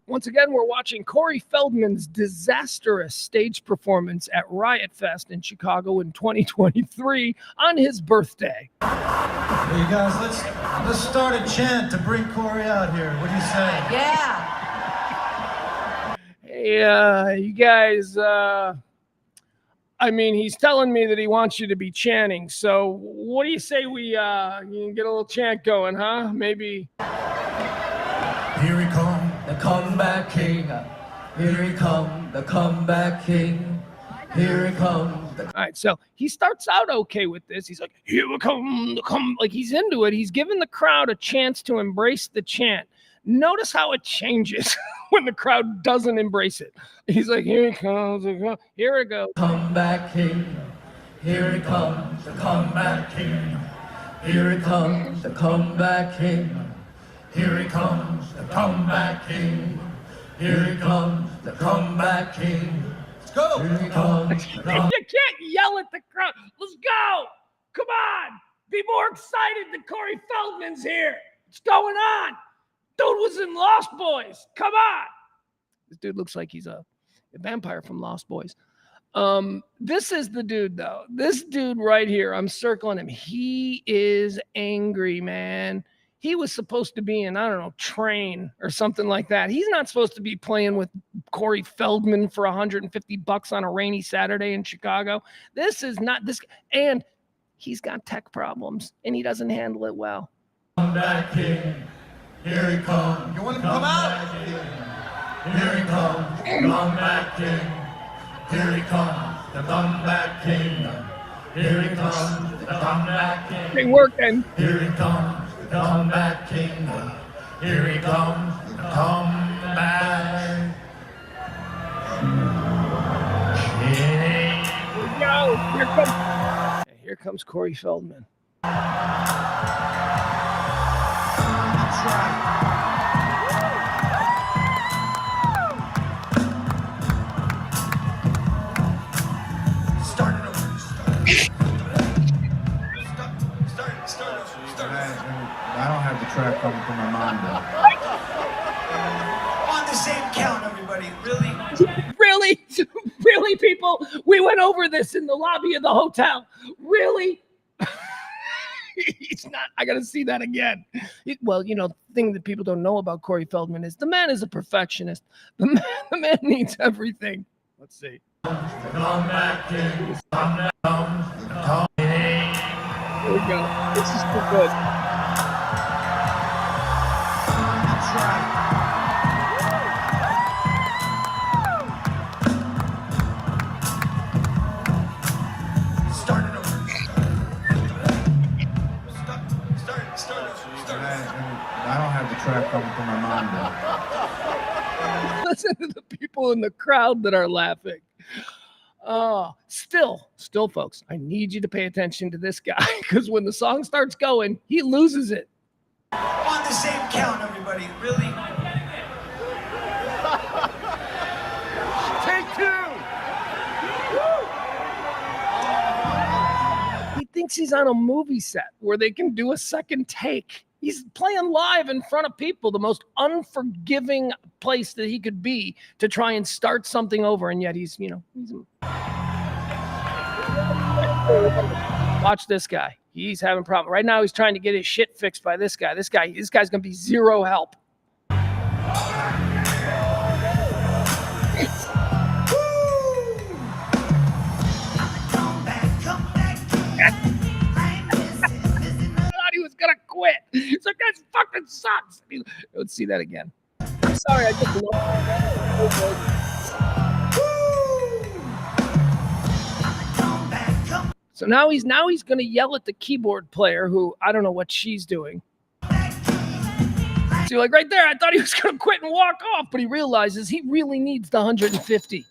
Once again, we're watching Corey Feldman's disastrous stage performance at Riot Fest in Chicago in 2023 on his birthday. Hey, you guys, let's start a chant to bring Corey out here. What do you say? Yeah. Hey, you guys, he's telling me that he wants you to be chanting. So what do you say we you can get a little chant going, huh? Maybe. Here he comes. The comeback king. Here he comes. The comeback king. Here he comes. All right, so he starts out okay with this. He's like, here we come, like he's into it. He's giving the crowd a chance to embrace the chant. Notice how it changes when the crowd doesn't embrace it. He's like, here he comes, here it goes. Comeback king. Here he comes. The comeback king. Here he comes. The comeback king. Here he comes, the comeback king. Here he comes, the comeback king. Let's go. Here he comes. You can't yell at the crowd. Let's go. Come on. Be more excited that Corey Feldman's here. What's going on? Dude was in Lost Boys. Come on. This dude looks like he's a vampire from Lost Boys. This is the dude, though. This dude right here, I'm circling him. He is angry, man. He was supposed to be in, I don't know, Train or something like that. He's not supposed to be playing with Corey Feldman for $150 on a rainy Saturday in Chicago. This is not this. And he's got tech problems, and he doesn't handle it well. Comeback king. Here he comes. You want him to come out? Here he comes. Comeback king. Here he comes. The comeback king. Here he comes. The comeback king. They work then. Here he comes. Comeback king, here he comes, comeback king. No, here comes Corey Feldman. That's right. Start it over. I don't have the track coming from my mind though. On the same count, everybody. Really? Really? Really, people? We went over this in the lobby of the hotel. Really? He's not. I got to see that again. Well, the thing that people don't know about Corey Feldman is the man is a perfectionist. The man needs everything. Let's see. Here we go. This is too good. That's right. Start it over. I don't have the track coming from my mind now. Listen to the people in the crowd that are laughing. Still, folks, I need you to pay attention to this guy because when the song starts going, he loses it. On the same count, everybody. Really? Take two. He thinks he's on a movie set where they can do a second take. He's playing live in front of people, the most unforgiving place that he could be to try and start something over. And yet he's. Watch this guy. He's having a problem. Right now he's trying to get his shit fixed by this guy. This guy's going to be zero help. He was gonna quit. So that fucking sucks. Let's see that again. I'm sorry, I just So now he's gonna yell at the keyboard player, who I don't know what she's doing. So like right there, I thought he was gonna quit and walk off, but he realizes he really needs the 150.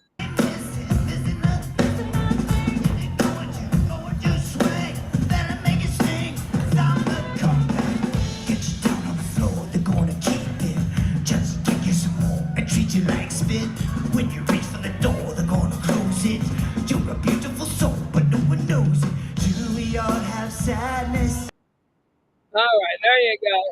When you reach for the door, they're gonna close it. You're a beautiful soul, but no one knows it. Do we all have sadness? All right, there you go.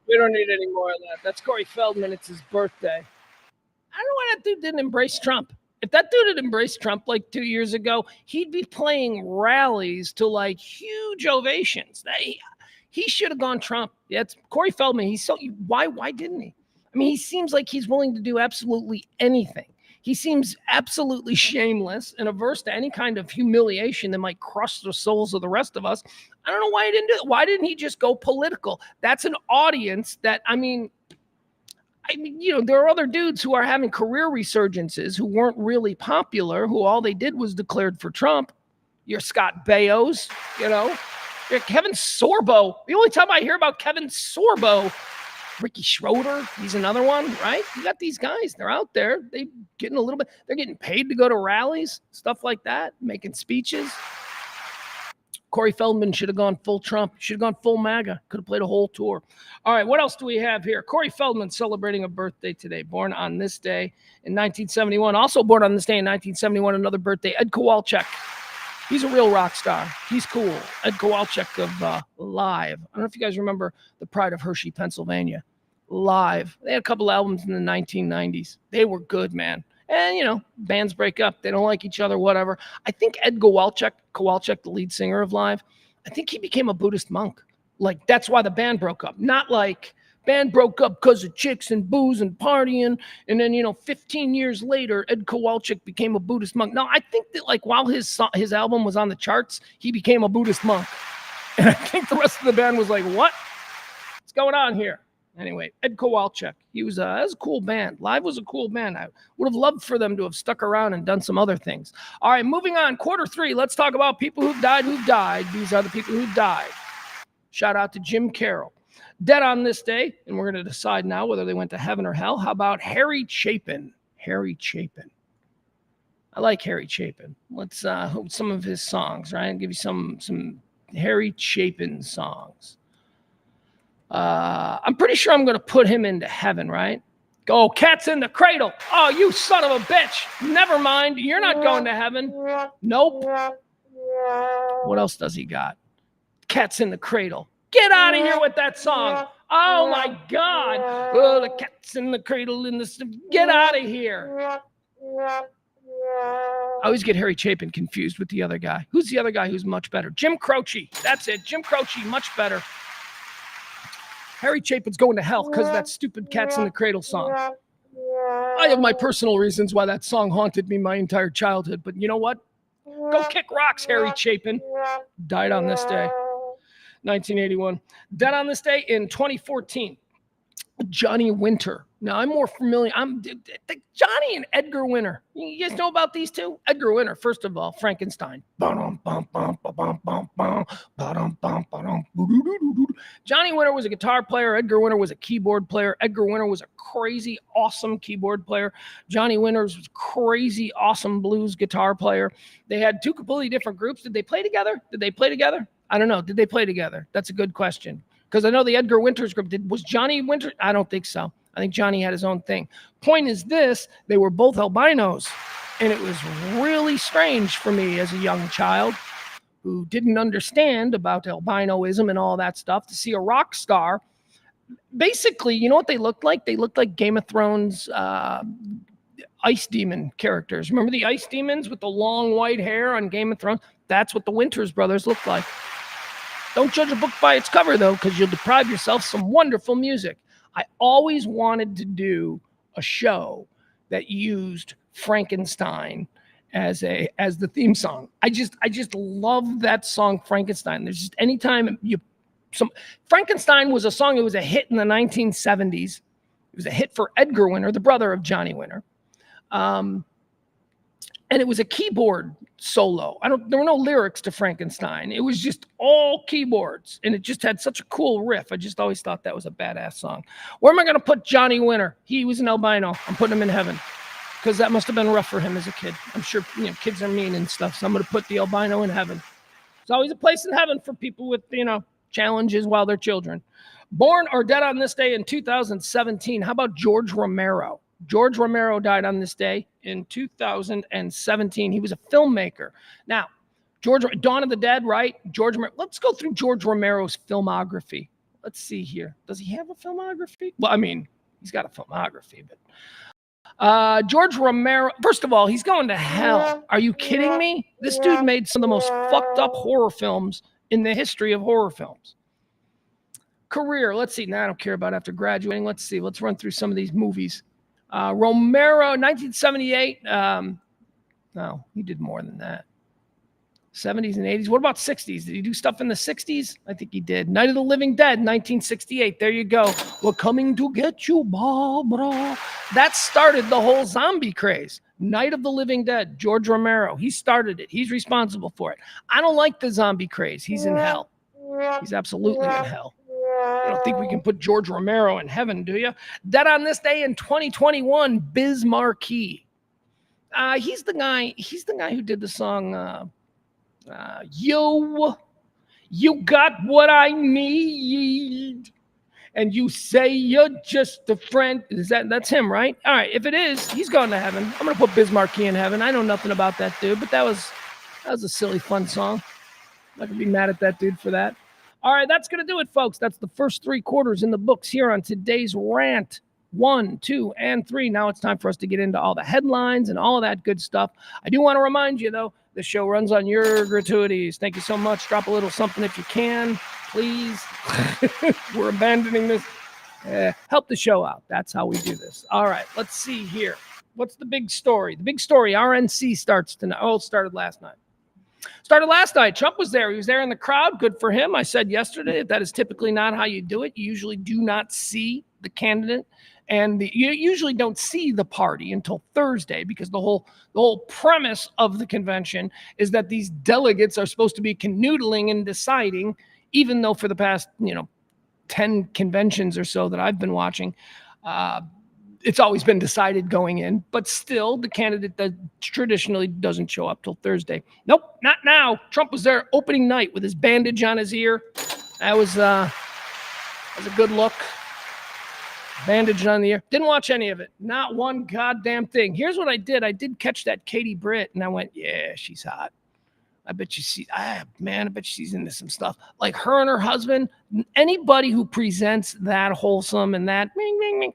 We don't need any more of that. That's Corey Feldman. It's his birthday. I don't know why that dude didn't embrace Trump. If that dude had embraced Trump like 2 years ago, he'd be playing rallies to like huge ovations. He should have gone Trump. Yeah, it's Corey Feldman. He's so why didn't he? I mean, he seems like he's willing to do absolutely anything. He seems absolutely shameless and averse to any kind of humiliation that might crush the souls of the rest of us. I don't know why he didn't do it. Why didn't he just go political? That's an audience that, I mean, there are other dudes who are having career resurgences who weren't really popular, who all they did was declared for Trump. You're Scott Bayos, You're Kevin Sorbo. The only time I hear about Kevin Sorbo, Ricky Schroeder, he's another one, right? You got these guys, they're out there. They're getting paid to go to rallies, stuff like that, making speeches. Corey Feldman should have gone full Trump, should have gone full MAGA, could have played a whole tour. All right, what else do we have here? Corey Feldman celebrating a birthday today, born on this day in 1971. Also born on this day in 1971, another birthday, Ed Kowalczyk. He's a real rock star. He's cool. Ed Kowalczyk of Live. I don't know if you guys remember The Pride of Hershey, Pennsylvania. Live. They had a couple albums in the 1990s. They were good, man. And, bands break up. They don't like each other, whatever. I think Ed Kowalczyk, the lead singer of Live, I think he became a Buddhist monk. Like, that's why the band broke up. Not like band broke up because of chicks and booze and partying. And then, 15 years later, Ed Kowalczyk became a Buddhist monk. No, I think that, like, while his album was on the charts, he became a Buddhist monk. And I think the rest of the band was like, what? What's going on here? Anyway, Ed Kowalczyk, that was a cool band. Live was a cool band. I would have loved for them to have stuck around and done some other things. All right, moving on, quarter three. Let's talk about people who've died. These are the people who died. Shout out to Jim Carroll. Dead on this day, and we're going to decide now whether they went to heaven or hell. How about Harry Chapin? Harry Chapin. I like Harry Chapin. Let's some of his songs, right? I'll give you some Harry Chapin songs. I'm pretty sure I'm going to put him into heaven, right? Go, Cat's in the Cradle. Oh, you son of a bitch. Never mind. You're not going to heaven. Nope. What else does he got? Cat's in the Cradle. Get out of here with that song. Oh, my God. Oh, the cat's in the cradle in the... Get out of here. I always get Harry Chapin confused with the other guy. Who's the other guy who's much better? Jim Croce. That's it. Jim Croce, much better. Harry Chapin's going to hell because of that stupid Cats in the Cradle song. I have my personal reasons why that song haunted me my entire childhood, but you know what? Go kick rocks, Harry Chapin. Died on this day, 1981. Dead on this day in 2014. Johnny Winter. Now I'm more familiar. Johnny and Edgar Winter. You guys know about these two? Edgar Winter, first of all, Frankenstein. Johnny Winter was a guitar player. Edgar Winter was a keyboard player. Edgar Winter was a crazy, awesome keyboard player. Johnny Winter was a crazy, awesome blues guitar player. They had two completely different groups. Did they play together? I don't know. Did they play together? That's a good question. Because I know the Edgar Winters group was Johnny Winter. I don't think so. I think Johnny had his own thing. Point is this, they were both albinos. And it was really strange for me as a young child who didn't understand about albinoism and all that stuff to see a rock star. Basically, you know what they looked like? They looked like Game of Thrones ice demon characters. Remember the ice demons with the long white hair on Game of Thrones? That's what the Winters brothers looked like. Don't judge a book by its cover, though, because you'll deprive yourself some wonderful music. I always wanted to do a show that used Frankenstein as the theme song. I just love that song, Frankenstein. There's just anytime Frankenstein was a song. It was a hit in the 1970s. It was a hit for Edgar Winter, the brother of Johnny Winter. And it was a keyboard solo. There were no lyrics to Frankenstein. It was just all keyboards. And it just had such a cool riff. I just always thought that was a badass song. Where am I going to put Johnny Winter? He was an albino. I'm putting him in heaven. Because that must have been rough for him as a kid. I'm sure kids are mean and stuff. So I'm going to put the albino in heaven. There's always a place in heaven for people with, challenges while they're children. Born or dead on this day in 2017. How about George Romero? George Romero died on this day in 2017. He was a filmmaker. Now, Dawn of the Dead, right? Let's go through George Romero's filmography. Let's see here. Does he have a filmography? Well, I mean, he's got a filmography, but George Romero, first of all, he's going to hell. Are you kidding me? This dude made some of the most fucked up horror films in the history of horror films. Career, let's see. Now I don't care about after graduating. Let's see. Let's run through some of these movies. Romero, 1978. No, he did more than that. 70s and 80s. What about 60s? Did he do stuff in the 60s? I think he did. Night of the Living Dead, 1968. There you go. We're coming to get you, Barbara. That started the whole zombie craze. Night of the Living Dead, George Romero. He started it. He's responsible for it. I don't like the zombie craze. He's in hell. He's absolutely in hell. You don't think we can put George Romero in heaven, do you? Dead on this day in 2021, Biz Markie. He's the guy who did the song You got what I need. And you say you're just a friend. That's him, right? All right, if it is, he's going to heaven. I'm gonna put Biz Markie in heaven. I know nothing about that dude, but that was a silly, fun song. I'm not gonna be mad at that dude for that. All right, that's going to do it, folks. That's the first 3 quarters in the books here on today's Rant 1, 2, and 3. Now it's time for us to get into all the headlines and all of that good stuff. I do want to remind you, though, the show runs on your gratuities. Thank you so much. Drop a little something if you can, please. We're abandoning this. Help the show out. That's how we do this. All right, let's see here. What's the big story? The big story, RNC starts tonight. Oh, it started last night. Trump was there. He was there in the crowd. Good for him. I said yesterday that is typically not how you do it. You usually do not see the candidate, and you usually don't see the party until Thursday, because the whole premise of the convention is that these delegates are supposed to be canoodling and deciding, even though for the past 10 conventions or so that I've been watching, it's always been decided going in, but still the candidate that traditionally doesn't show up till Thursday. Nope, not now. Trump was there opening night with his bandage on his ear. That was a good look. Bandage on the ear. Didn't watch any of it. Not one goddamn thing. Here's what I did. I did catch that Katie Britt, and I went, yeah, she's hot. I bet she's into some stuff. Like her and her husband, anybody who presents that wholesome and that,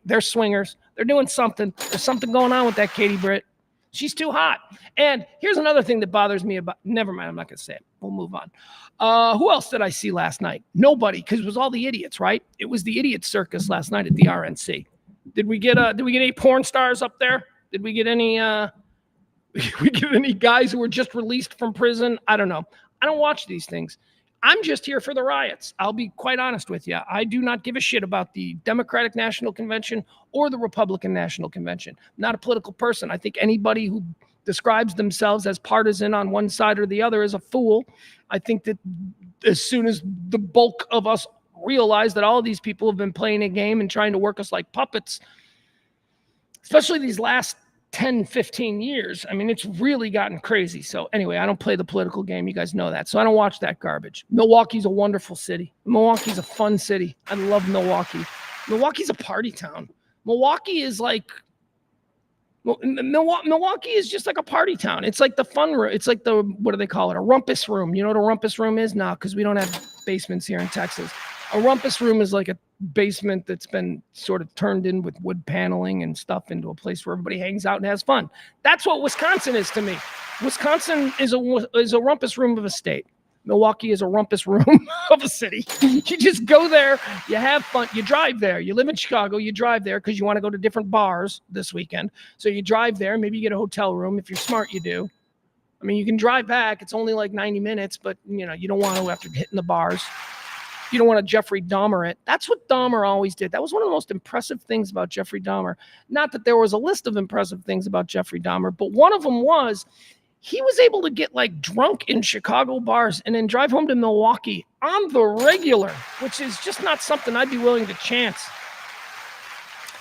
they're swingers. They're doing something. There's something going on with that Katie Britt. She's too hot. And here's another thing that bothers me about, never mind, I'm not going to say it. We'll move on. Who else did I see last night? Nobody, because it was all the idiots, right? It was the idiot circus last night at the RNC. Did we get any porn stars up there? Did we get any guys who were just released from prison? I don't know. I don't watch these things. I'm just here for the riots. I'll be quite honest with you. I do not give a shit about the Democratic National Convention or the Republican National Convention. I'm not a political person. I think anybody who describes themselves as partisan on one side or the other is a fool. I think that as soon as the bulk of us realize that all of these people have been playing a game and trying to work us like puppets, especially these last 10, 15 years. I mean, it's really gotten crazy. So anyway, I don't play the political game. You guys know that. So I don't watch that garbage. Milwaukee's a wonderful city. Milwaukee's a fun city. I love Milwaukee. Milwaukee's a party town. Milwaukee is like, Milwaukee is just like a party town. It's like the fun room. It's like the, what do they call it? A rumpus room. You know what a rumpus room is? No, because we don't have basements here in Texas. A rumpus room is like a basement that's been sort of turned in with wood paneling and stuff into a place where everybody hangs out and has fun. That's what Wisconsin is to me. Wisconsin is a rumpus room of a state. Milwaukee is a rumpus room of a city. You just go there, you have fun, you drive there. You live in Chicago, you drive there because you want to go to different bars this weekend. So you drive there, maybe you get a hotel room. If you're smart, you do. I mean, you can drive back. It's only like 90 minutes, but you know, you don't want to after hitting the bars. You don't want to Jeffrey Dahmer it. That's what Dahmer always did. That was one of the most impressive things about Jeffrey Dahmer. Not that there was a list of impressive things about Jeffrey Dahmer, but one of them was he was able to get like drunk in Chicago bars and then drive home to Milwaukee on the regular, which is just not something I'd be willing to chance.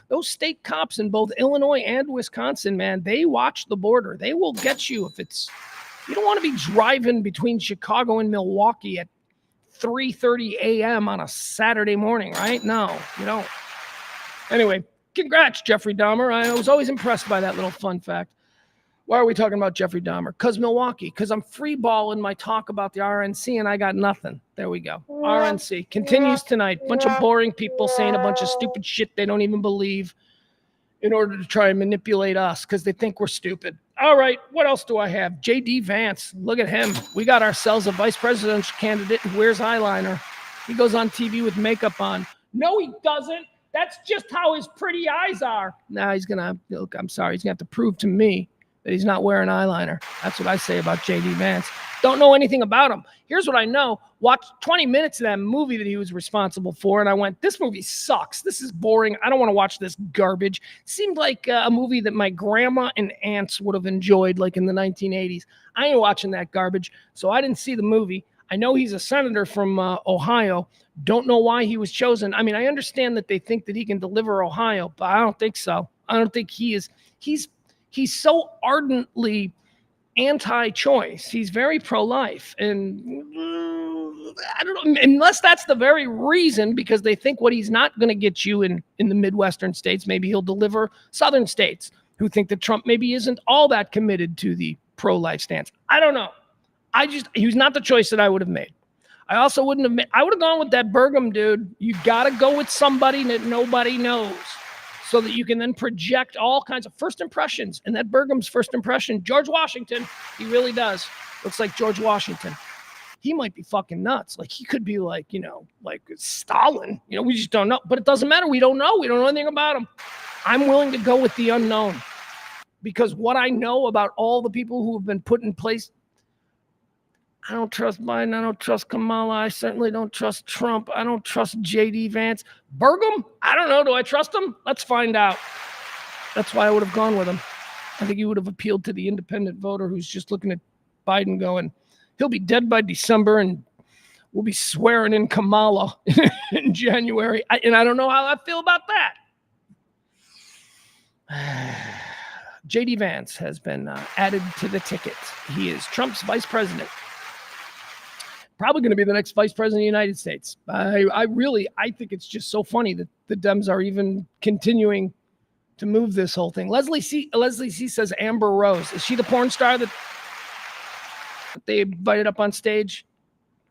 Those state cops in both Illinois and Wisconsin, man, they watch the border. They will get you if it's, you don't want to be driving between Chicago and Milwaukee at 3:30 a.m. on a Saturday morning, right? No, you don't. Anyway, congrats, Jeffrey Dahmer. I was always impressed by that little fun fact. Why are we talking about Jeffrey Dahmer? Because Milwaukee. Because I'm free balling my talk about the RNC and I got nothing. There we go. RNC continues tonight. Bunch of boring people saying a bunch of stupid shit they don't even believe in order to try and manipulate us because they think we're stupid. All right, what else do I have? J.D. Vance, look at him. We got ourselves a vice presidential candidate who wears eyeliner. He goes on TV with makeup on. No, he doesn't. That's just how his pretty eyes are. Now he's going to, look, I'm sorry, he's going to have to prove to me that he's not wearing eyeliner. That's what I say about J.D. Vance. Don't know anything about him. Here's what I know. Watched 20 minutes of that movie that he was responsible for, and I went, this movie sucks. This is boring. I don't want to watch this garbage. Seemed like a movie that my grandma and aunts would have enjoyed, like in the 1980s. I ain't watching that garbage, so I didn't see the movie. I know he's a senator from Ohio. Don't know why he was chosen. I mean, I understand that they think that he can deliver Ohio, but I don't think so. I don't think he is. He's so ardently anti-choice. He's very pro-life. And I don't know, unless that's the very reason, because they think what he's not going to get you in the Midwestern states, maybe he'll deliver Southern states who think that Trump maybe isn't all that committed to the pro-life stance. I don't know. He was not the choice that I would have made. I also wouldn't have I would have gone with that Burgum dude. You got to go with somebody that nobody knows, so that you can then project all kinds of first impressions. And that Burgum's first impression, George Washington, he really does. Looks like George Washington. He might be fucking nuts. Like, he could be like, you know, like Stalin. You know, we just don't know. But it doesn't matter. We don't know. We don't know anything about him. I'm willing to go with the unknown. Because what I know about all the people who have been put in place, I don't trust Biden. I don't trust Kamala. I certainly don't trust Trump. I don't trust J.D. Vance. Burgum? I don't know. Do I trust him? Let's find out. That's why I would have gone with him. I think he would have appealed to the independent voter who's just looking at Biden going, he'll be dead by December and we'll be swearing in Kamala in January. And I don't know how I feel about that. J.D. Vance has been added to the ticket. He is Trump's vice president. Probably going to be the next vice president of the United States. I think it's just so funny that the Dems are even continuing to move this whole thing. Leslie C says Amber Rose. Is she the porn star that they invited up on stage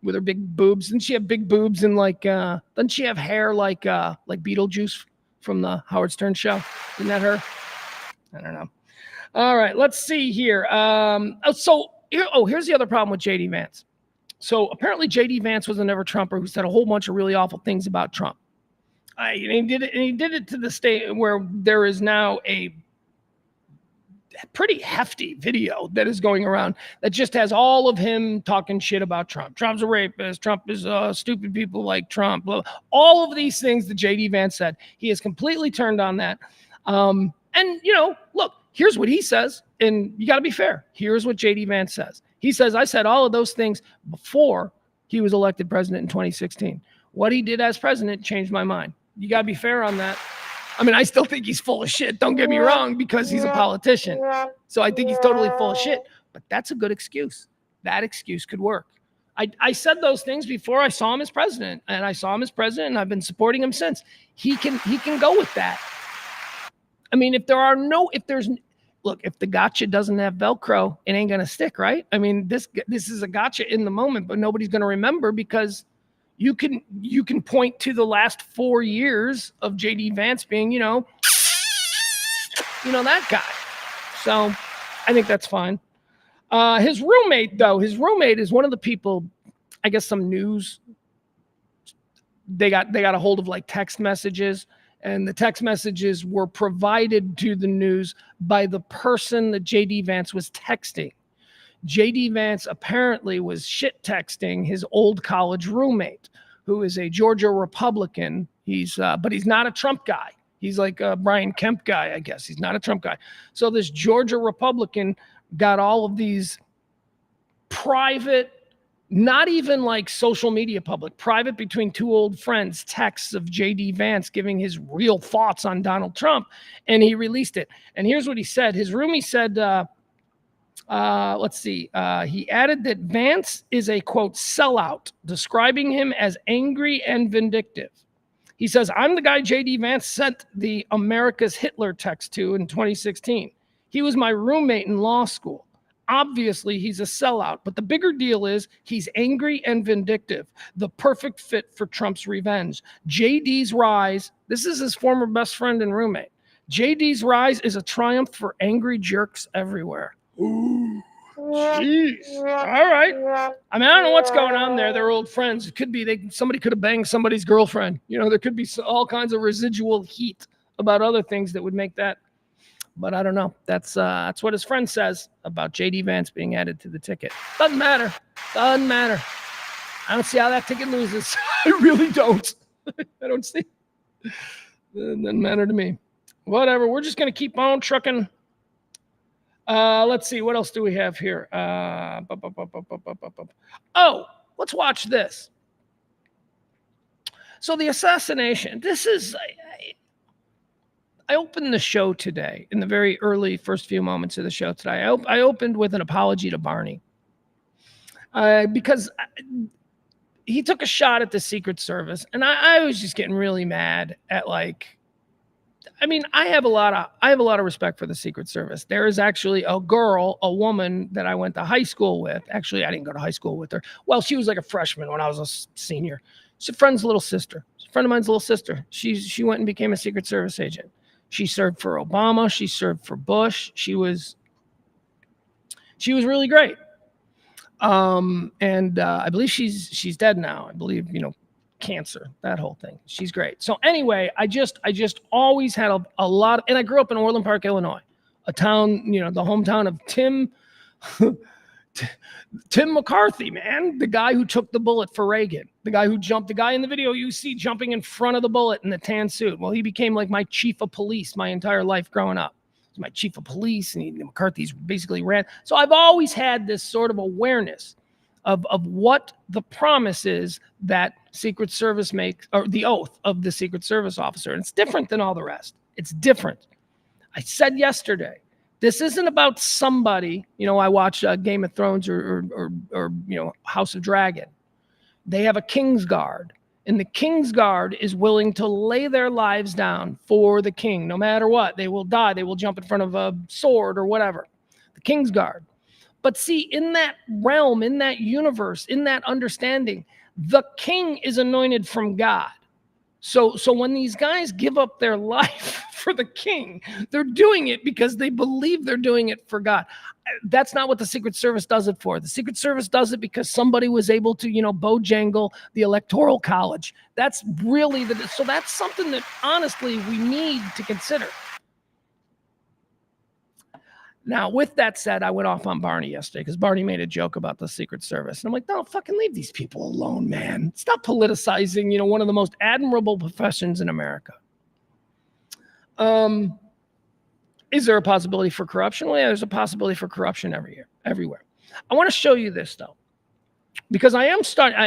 with her big boobs? Didn't she have big boobs and doesn't she have hair like Beetlejuice from the Howard Stern show? Isn't that her? I don't know. All right, let's see here. Here's the other problem with J.D. Vance. So apparently J.D. Vance was a never Trumper who said a whole bunch of really awful things about Trump. And he did it to the state where there is now a pretty hefty video that is going around that just has all of him talking shit about Trump. Trump's a rapist. Trump is stupid people like Trump. All of these things that J.D. Vance said. He has completely turned on that. And, look, here's what he says. And you got to be fair. Here's what J.D. Vance says. He says, I said all of those things before he was elected president in 2016. What he did as president changed my mind. You got to be fair on that. I mean, I still think he's full of shit. Don't get me wrong, because he's a politician. So I think he's totally full of shit. But that's a good excuse. That excuse could work. I said those things before I saw him as president. And I saw him as president, and I've been supporting him since. He can go with that. I mean, if the gotcha doesn't have Velcro, it ain't going to stick, right? I mean, this is a gotcha in the moment, but nobody's going to remember because you can point to the last 4 years of J.D. Vance being, that guy. So I think that's fine. His roommate is one of the people, I guess some news, they got a hold of like text messages. And the text messages were provided to the news by the person that J.D. Vance was texting. J.D. Vance apparently was shit texting his old college roommate, who is a Georgia Republican. But he's not a Trump guy. He's like a Brian Kemp guy, I guess. He's not a Trump guy. So this Georgia Republican got all of these private, not even like social media public, private between two old friends, texts of J.D. Vance giving his real thoughts on Donald Trump, and he released it. And here's what he said. His roomie said, he added that Vance is a, quote, sellout, describing him as angry and vindictive. He says, I'm the guy J.D. Vance sent the America's Hitler text to in 2016. He was my roommate in law school. Obviously, he's a sellout, but the bigger deal is he's angry and vindictive, the perfect fit for Trump's revenge. JD's rise, this is his former best friend and roommate. JD's rise is a triumph for angry jerks everywhere. Ooh, jeez. All right. I mean, I don't know what's going on there. They're old friends. It could be somebody could have banged somebody's girlfriend. There could be all kinds of residual heat about other things that would make that. But I don't know. That's what his friend says about J.D. Vance being added to the ticket. Doesn't matter. I don't see how that ticket loses. I really don't. I don't see. It doesn't matter to me. Whatever. We're just going to keep on trucking. Let's see. What else do we have here? Let's watch this. So the assassination. This is... I opened the show today in the very early first few moments of the show today. I opened with an apology to Barney because he took a shot at the Secret Service, and I was just getting really mad at I have a lot of respect for the Secret Service. There is actually a woman that I went to high school with. Actually, I didn't go to high school with her. Well, she was like a freshman when I was a senior. She's a friend's little sister. She's a friend of mine's little sister. She went and became a Secret Service agent. She served for Obama. She served for Bush. She was really great. I believe she's dead now. I believe, cancer, that whole thing. She's great. So anyway, I just always had a lot of, and I grew up in Orland Park, Illinois, a town, the hometown of Tim McCarthy, man, the guy who took the bullet for Reagan, the guy in the video you see jumping in front of the bullet in the tan suit. Well, he became like my chief of police my entire life growing up. He was my chief of police, and McCarthy's basically ran. So I've always had this sort of awareness of what the promise is that Secret Service makes, or the oath of the Secret Service officer. And it's different than all the rest. It's different. I said yesterday, this isn't about somebody, I watch Game of Thrones or House of Dragon. They have a King's Guard, and the King's Guard is willing to lay their lives down for the king. No matter what, they will die. They will jump in front of a sword or whatever. The King's Guard. But see, in that realm, in that universe, in that understanding, the king is anointed from God. So when these guys give up their life for the king. They're doing it because they believe they're doing it for God. That's not what the Secret Service does it for. The Secret Service does it because somebody was able to, bojangle the Electoral College. That's really so that's something that honestly we need to consider. Now, with that said, I went off on Barney yesterday because Barney made a joke about the Secret Service. And I'm like, no, fucking leave these people alone, man. Stop politicizing, one of the most admirable professions in America. Is there a possibility for corruption? Well, yeah, there's a possibility for corruption everywhere. I want to show you this, though, because I am starting,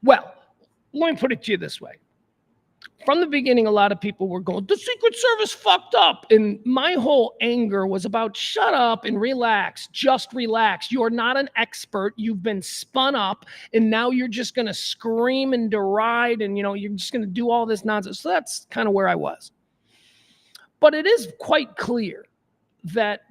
well, let me put it to you this way. From the beginning, a lot of people were going, the Secret Service fucked up. And my whole anger was about shut up and relax. Just relax. You're not an expert. You've been spun up. And now you're just going to scream and deride. And, you're just going to do all this nonsense. So that's kind of where I was. But it is quite clear that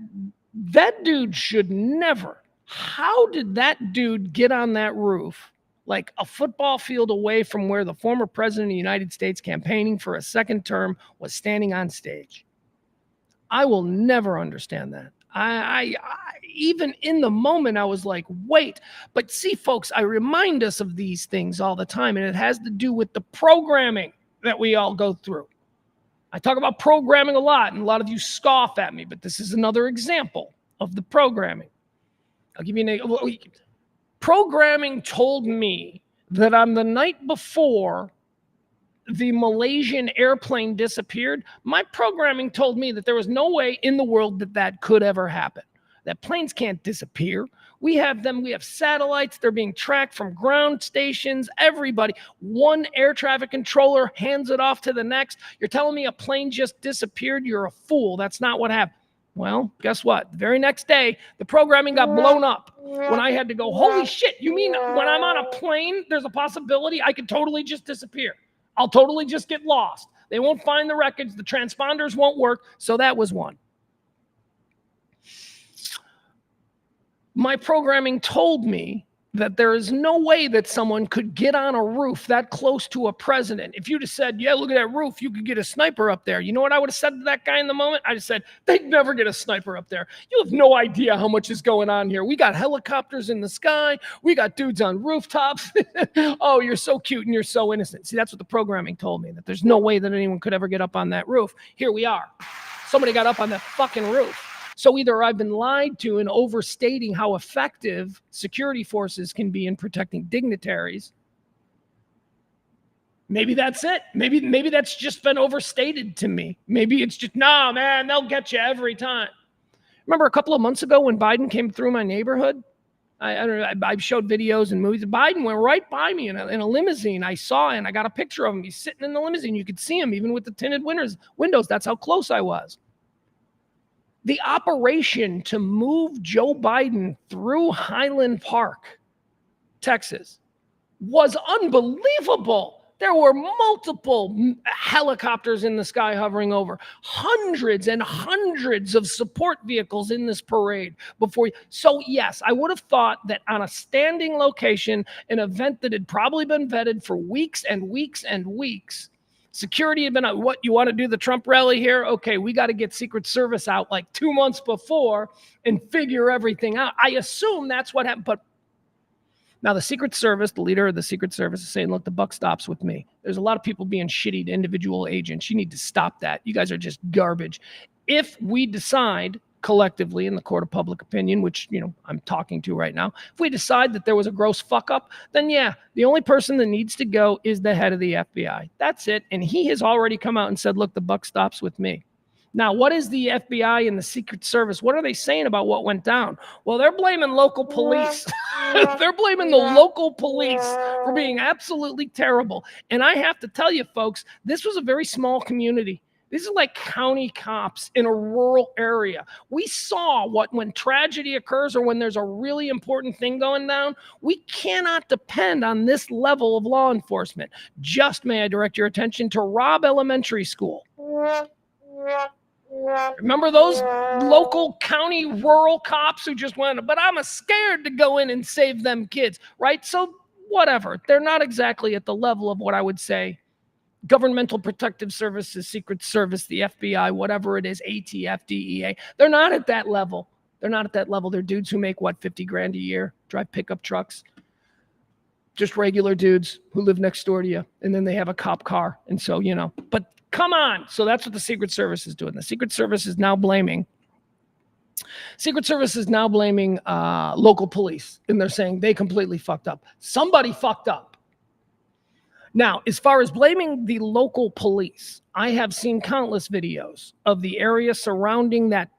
that dude should never. How did that dude get on that roof? Like a football field away from where the former president of the United States campaigning for a second term was standing on stage. I will never understand that. I even in the moment, I was like, wait. But see, folks, I remind us of these things all the time, and it has to do with the programming that we all go through. I talk about programming a lot, and a lot of you scoff at me, but this is another example of the programming. I'll give you an programming told me that on the night before the Malaysian airplane disappeared, my programming told me that there was no way in the world that could ever happen. That planes can't disappear. We have them. We have satellites. They're being tracked from ground stations. Everybody. One air traffic controller hands it off to the next. You're telling me a plane just disappeared? You're a fool. That's not what happened. Well, guess what? The very next day, the programming got blown up when I had to go, holy shit, you mean when I'm on a plane, there's a possibility I could totally just disappear? I'll totally just get lost. They won't find the records. The transponders won't work. So that was one. My programming told me that there is no way that someone could get on a roof that close to a president. If you'd have said, yeah, look at that roof, you could get a sniper up there. You know what I would have said to that guy in the moment? I'd have said, they'd never get a sniper up there. You have no idea how much is going on here. We got helicopters in the sky. We got dudes on rooftops. Oh, you're so cute and you're so innocent. See, that's what the programming told me, that there's no way that anyone could ever get up on that roof. Here we are. Somebody got up on that fucking roof. So either I've been lied to in overstating how effective security forces can be in protecting dignitaries. Maybe that's it. Maybe that's just been overstated to me. Maybe it's just, no, man, they'll get you every time. Remember a couple of months ago when Biden came through my neighborhood? I showed videos and movies. Biden went right by me in a limousine. I saw it, and I got a picture of him. He's sitting in the limousine. You could see him even with the tinted windows. That's how close I was. The operation to move Joe Biden through Highland Park, Texas, was unbelievable. There were multiple helicopters in the sky hovering over, hundreds and hundreds of support vehicles in this parade before. So yes, I would have thought that on a standing location, an event that had probably been vetted for weeks and weeks and weeks, security had been, what, you want to do the Trump rally here? Okay, we got to get Secret Service out like 2 months before and figure everything out. I assume that's what happened. But now the Secret Service, the leader of the Secret Service is saying, look, the buck stops with me. There's a lot of people being shitty to individual agents. You need to stop that. You guys are just garbage. If we decide collectively in the court of public opinion, which, I'm talking to right now, if we decide that there was a gross fuck up, then yeah, the only person that needs to go is the head of the FBI. That's it. And he has already come out and said, look, the buck stops with me. Now, what is the FBI and the Secret Service? What are they saying about what went down? Well, they're blaming local police. They're blaming the local police for being absolutely terrible. And I have to tell you, folks, this was a very small community. This is like county cops in a rural area. We saw when tragedy occurs or when there's a really important thing going down, we cannot depend on this level of law enforcement. Just may I direct your attention to Robb Elementary School. Remember those local county rural cops who just went, but I'm scared to go in and save them kids, right? So whatever. They're not exactly at the level of what I would say governmental protective services, Secret Service, the FBI, whatever it is, ATF, DEA. They're not at that level. They're not at that level. They're dudes who make, what, 50 grand a year, drive pickup trucks. Just regular dudes who live next door to you. And then they have a cop car. And so, you know, but come on. So that's what the Secret Service is doing. The Secret Service is now blaming local police. And they're saying they completely fucked up. Somebody fucked up. Now, as far as blaming the local police, I have seen countless videos of the area surrounding that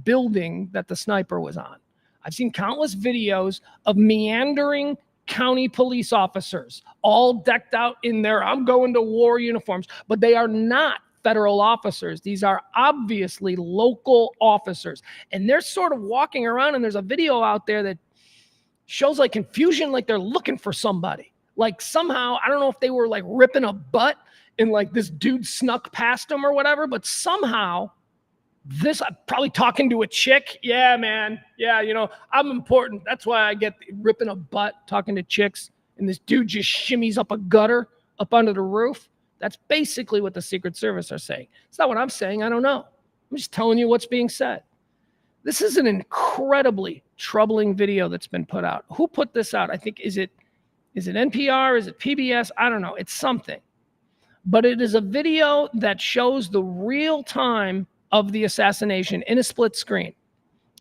building that the sniper was on. I've seen countless videos of meandering county police officers, all decked out in their I'm going to war uniforms, but they are not federal officers. These are obviously local officers. And they're sort of walking around, and there's a video out there that shows like confusion, like they're looking for somebody. Like somehow, I don't know if they were like ripping a butt and like this dude snuck past them or whatever, but somehow this, probably talking to a chick. Yeah, man. Yeah, you know, I'm important. That's why I get ripping a butt, talking to chicks. And this dude just shimmies up a gutter up under the roof. That's basically what the Secret Service are saying. It's not what I'm saying. I don't know. I'm just telling you what's being said. This is an incredibly troubling video that's been put out. Who put this out? I think, is it NPR? Is it PBS? I don't know. It's something. But it is a video that shows the real time of the assassination in a split screen.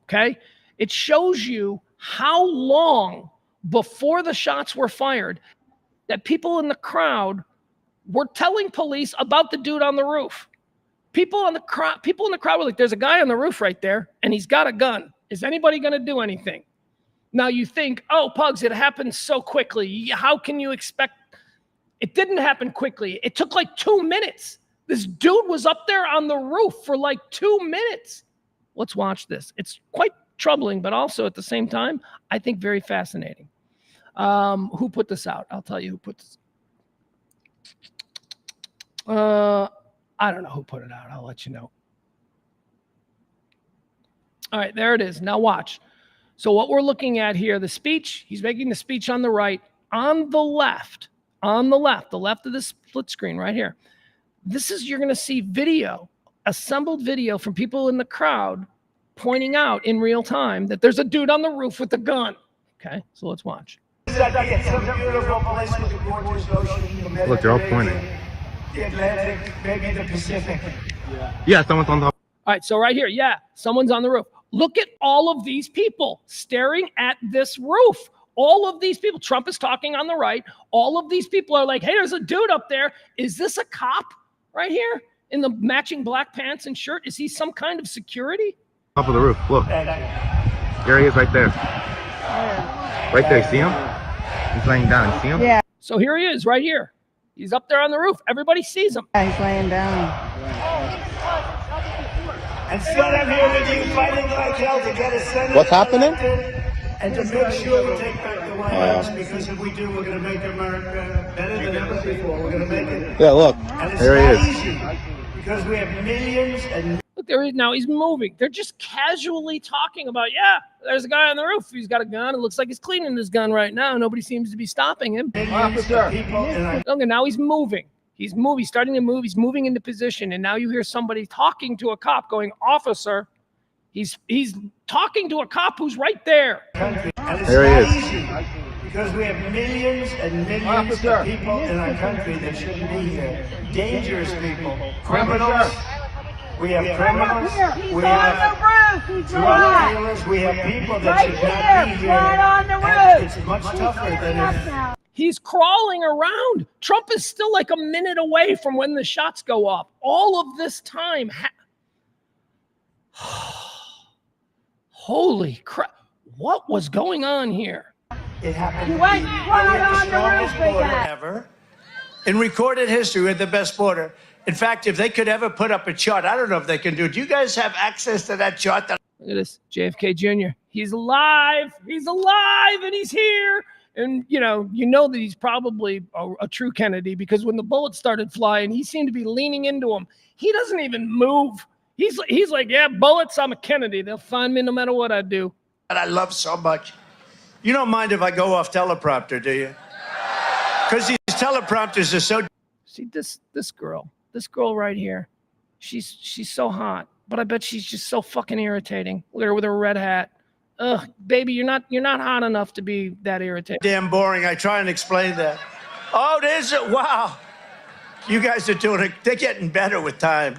Okay? It shows you how long before the shots were fired that people in the crowd were telling police about the dude on the roof. People in the crowd were like, there's a guy on the roof right there, and he's got a gun. Is anybody going to do anything? Now you think, oh, Pugs, it happened so quickly. How can you expect? It didn't happen quickly. It took like 2 minutes. This dude was up there on the roof for like 2 minutes. Let's watch this. It's quite troubling, but also at the same time, I think very fascinating. Who put this out? I'll tell you who put this. I don't know who put it out. I'll let you know. All right, there it is. Now watch. So what we're looking at here, the speech, he's making the speech on the right, on the left, the left of the split screen right here. This is, you're going to see video, assembled video from people in the crowd pointing out in real time that there's a dude on the roof with a gun. Okay, so let's watch. Look, they're all pointing. The Atlantic, maybe the Pacific. Yeah, someone's on top. All right, so right here, yeah, someone's on the roof. Look at all of these people staring at this roof. All of these people, Trump is talking on the right. All of these people are like, hey, there's a dude up there. Is this a cop right here in the matching black pants and shirt? Is he some kind of security? Top of the roof, look. There he is right there. Right there, see him? He's laying down, see him? Yeah. So here he is right here. He's up there on the roof. Everybody sees him. Yeah, he's laying down. And still I'm here with you fighting like hell to get a senator. What's happening? And to make sure we take back the White House, because if we do, we're going to make America better than ever before. We're going to make it. Yeah, look. And it's There not he is. easy because we have millions and Look, there he is now. He's moving. They're just casually talking about, yeah, there's a guy on the roof. He's got a gun. It looks like he's cleaning his gun right now. Nobody seems to be stopping him. millions of people. And Look, and now he's moving. He's moving. He's starting to move. He's moving into position. And now you hear somebody talking to a cop going, officer. He's talking to a cop who's right there. And it's There he not is. easy because we have millions and millions of people in our country that shouldn't be here. Dangerous people, criminals. We have criminals. We have drug dealers. We have people that should not be here. And it's much tougher than if. He's crawling around. Trump is still like a minute away from when the shots go off. All of this time. Holy crap. What was going on here? It happened. He went right on the roof again. Ever. In recorded history, we're the best border. In fact, if they could ever put up a chart, I don't know if they can do it. Do you guys have access to that chart? Look at this, JFK Jr. He's alive. He's alive and he's here. And, you know that he's probably a true Kennedy because when the bullets started flying, he seemed to be leaning into them. He doesn't even move. He's like, yeah, bullets, I'm a Kennedy. They'll find me no matter what I do. That I love so much. You don't mind if I go off teleprompter, do you? Because these teleprompters are so. See this girl right here. She's so hot, but I bet she's just so fucking irritating. Look at her with her red hat. Ugh, baby, you're not hot enough to be that irritating. Damn boring. I try and explain that. Oh, there's it. Wow. You guys are doing it. They're getting better with time.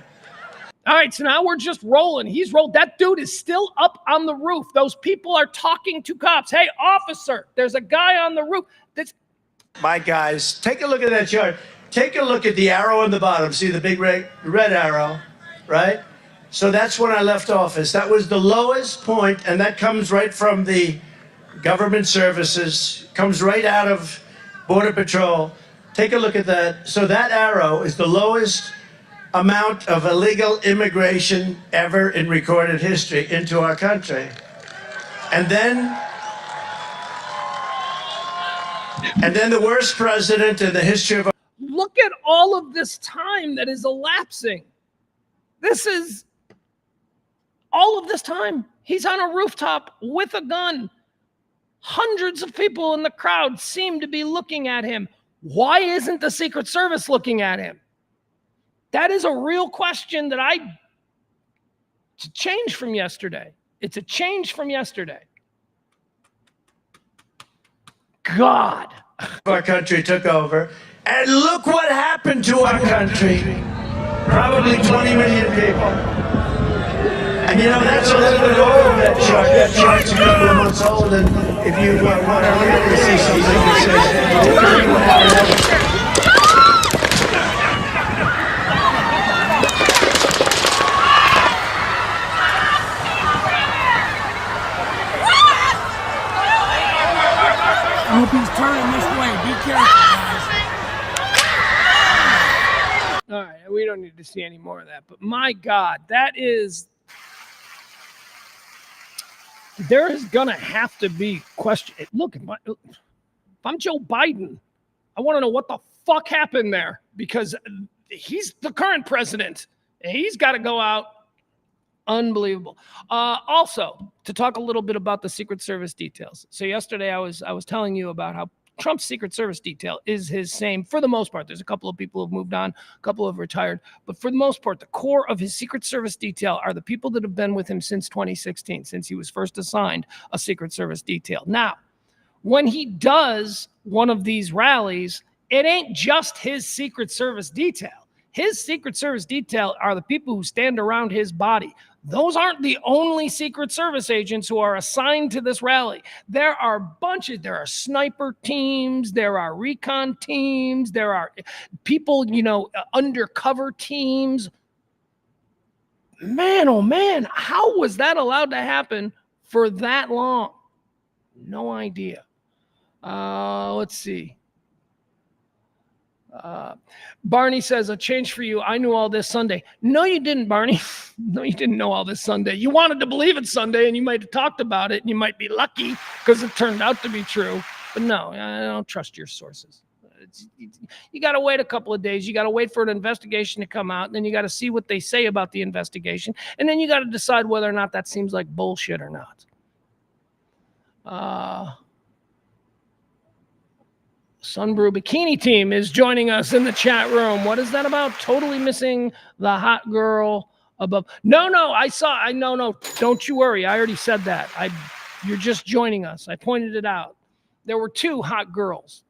All right, so now we're just rolling. He's rolled. That dude is still up on the roof. Those people are talking to cops. Hey, officer, there's a guy on the roof. My guys, take a look at that chart. Take a look at the arrow on the bottom. See the big red arrow, right? So that's when I left office. That was the lowest point, and that comes right from the government services, comes right out of Border Patrol. Take a look at that. So that arrow is the lowest amount of illegal immigration ever in recorded history into our country. And then the worst president in the history of... Look at all of this time that is elapsing. This is all of this time. He's on a rooftop with a gun. Hundreds of people in the crowd seem to be looking at him. Why isn't the Secret Service looking at him? That is a real question that it's a change from yesterday. It's a change from yesterday. God. Our country took over. And look what happened to our country. Probably 20 million people. And you know, that's a little bit over that chart. That chart's a couple of months old. And if you want to really see something that says... I hope he's turning this way. Be careful, guys. All right, we don't need to see any more of that. But my God, there is going to have to be question. Look, if I'm Joe Biden, I want to know what the fuck happened there, because he's the current president. He's got to go out. Unbelievable. Also, to talk a little bit about the Secret Service details. So yesterday I was telling you about how Trump's Secret Service detail is his same for the most part. There's a couple of people who have moved on, a couple have retired, but for the most part, the core of his Secret Service detail are the people that have been with him since 2016, since he was first assigned a Secret Service detail. Now, when he does one of these rallies, it ain't just his Secret Service detail. His Secret Service detail are the people who stand around his body. Those aren't the only Secret Service agents who are assigned to this rally. There are bunches. There are sniper teams. There are recon teams. There are people, undercover teams. Man, oh man, how was that allowed to happen for that long? No idea. Let's see. Barney says, a change for you. I knew all this Sunday. No, you didn't, Barney. No, you didn't know all this Sunday. You wanted to believe it Sunday, and you might have talked about it, and you might be lucky because it turned out to be true. But no, I don't trust your sources. You got to wait a couple of days. You got to wait for an investigation to come out, and then you got to see what they say about the investigation, and then you got to decide whether or not that seems like bullshit or not. Sunbrew Bikini Team is joining us in the chat room. What is that about? Totally missing the hot girl above. No, don't you worry. I already said that. You're just joining us. I pointed it out. There were two hot girls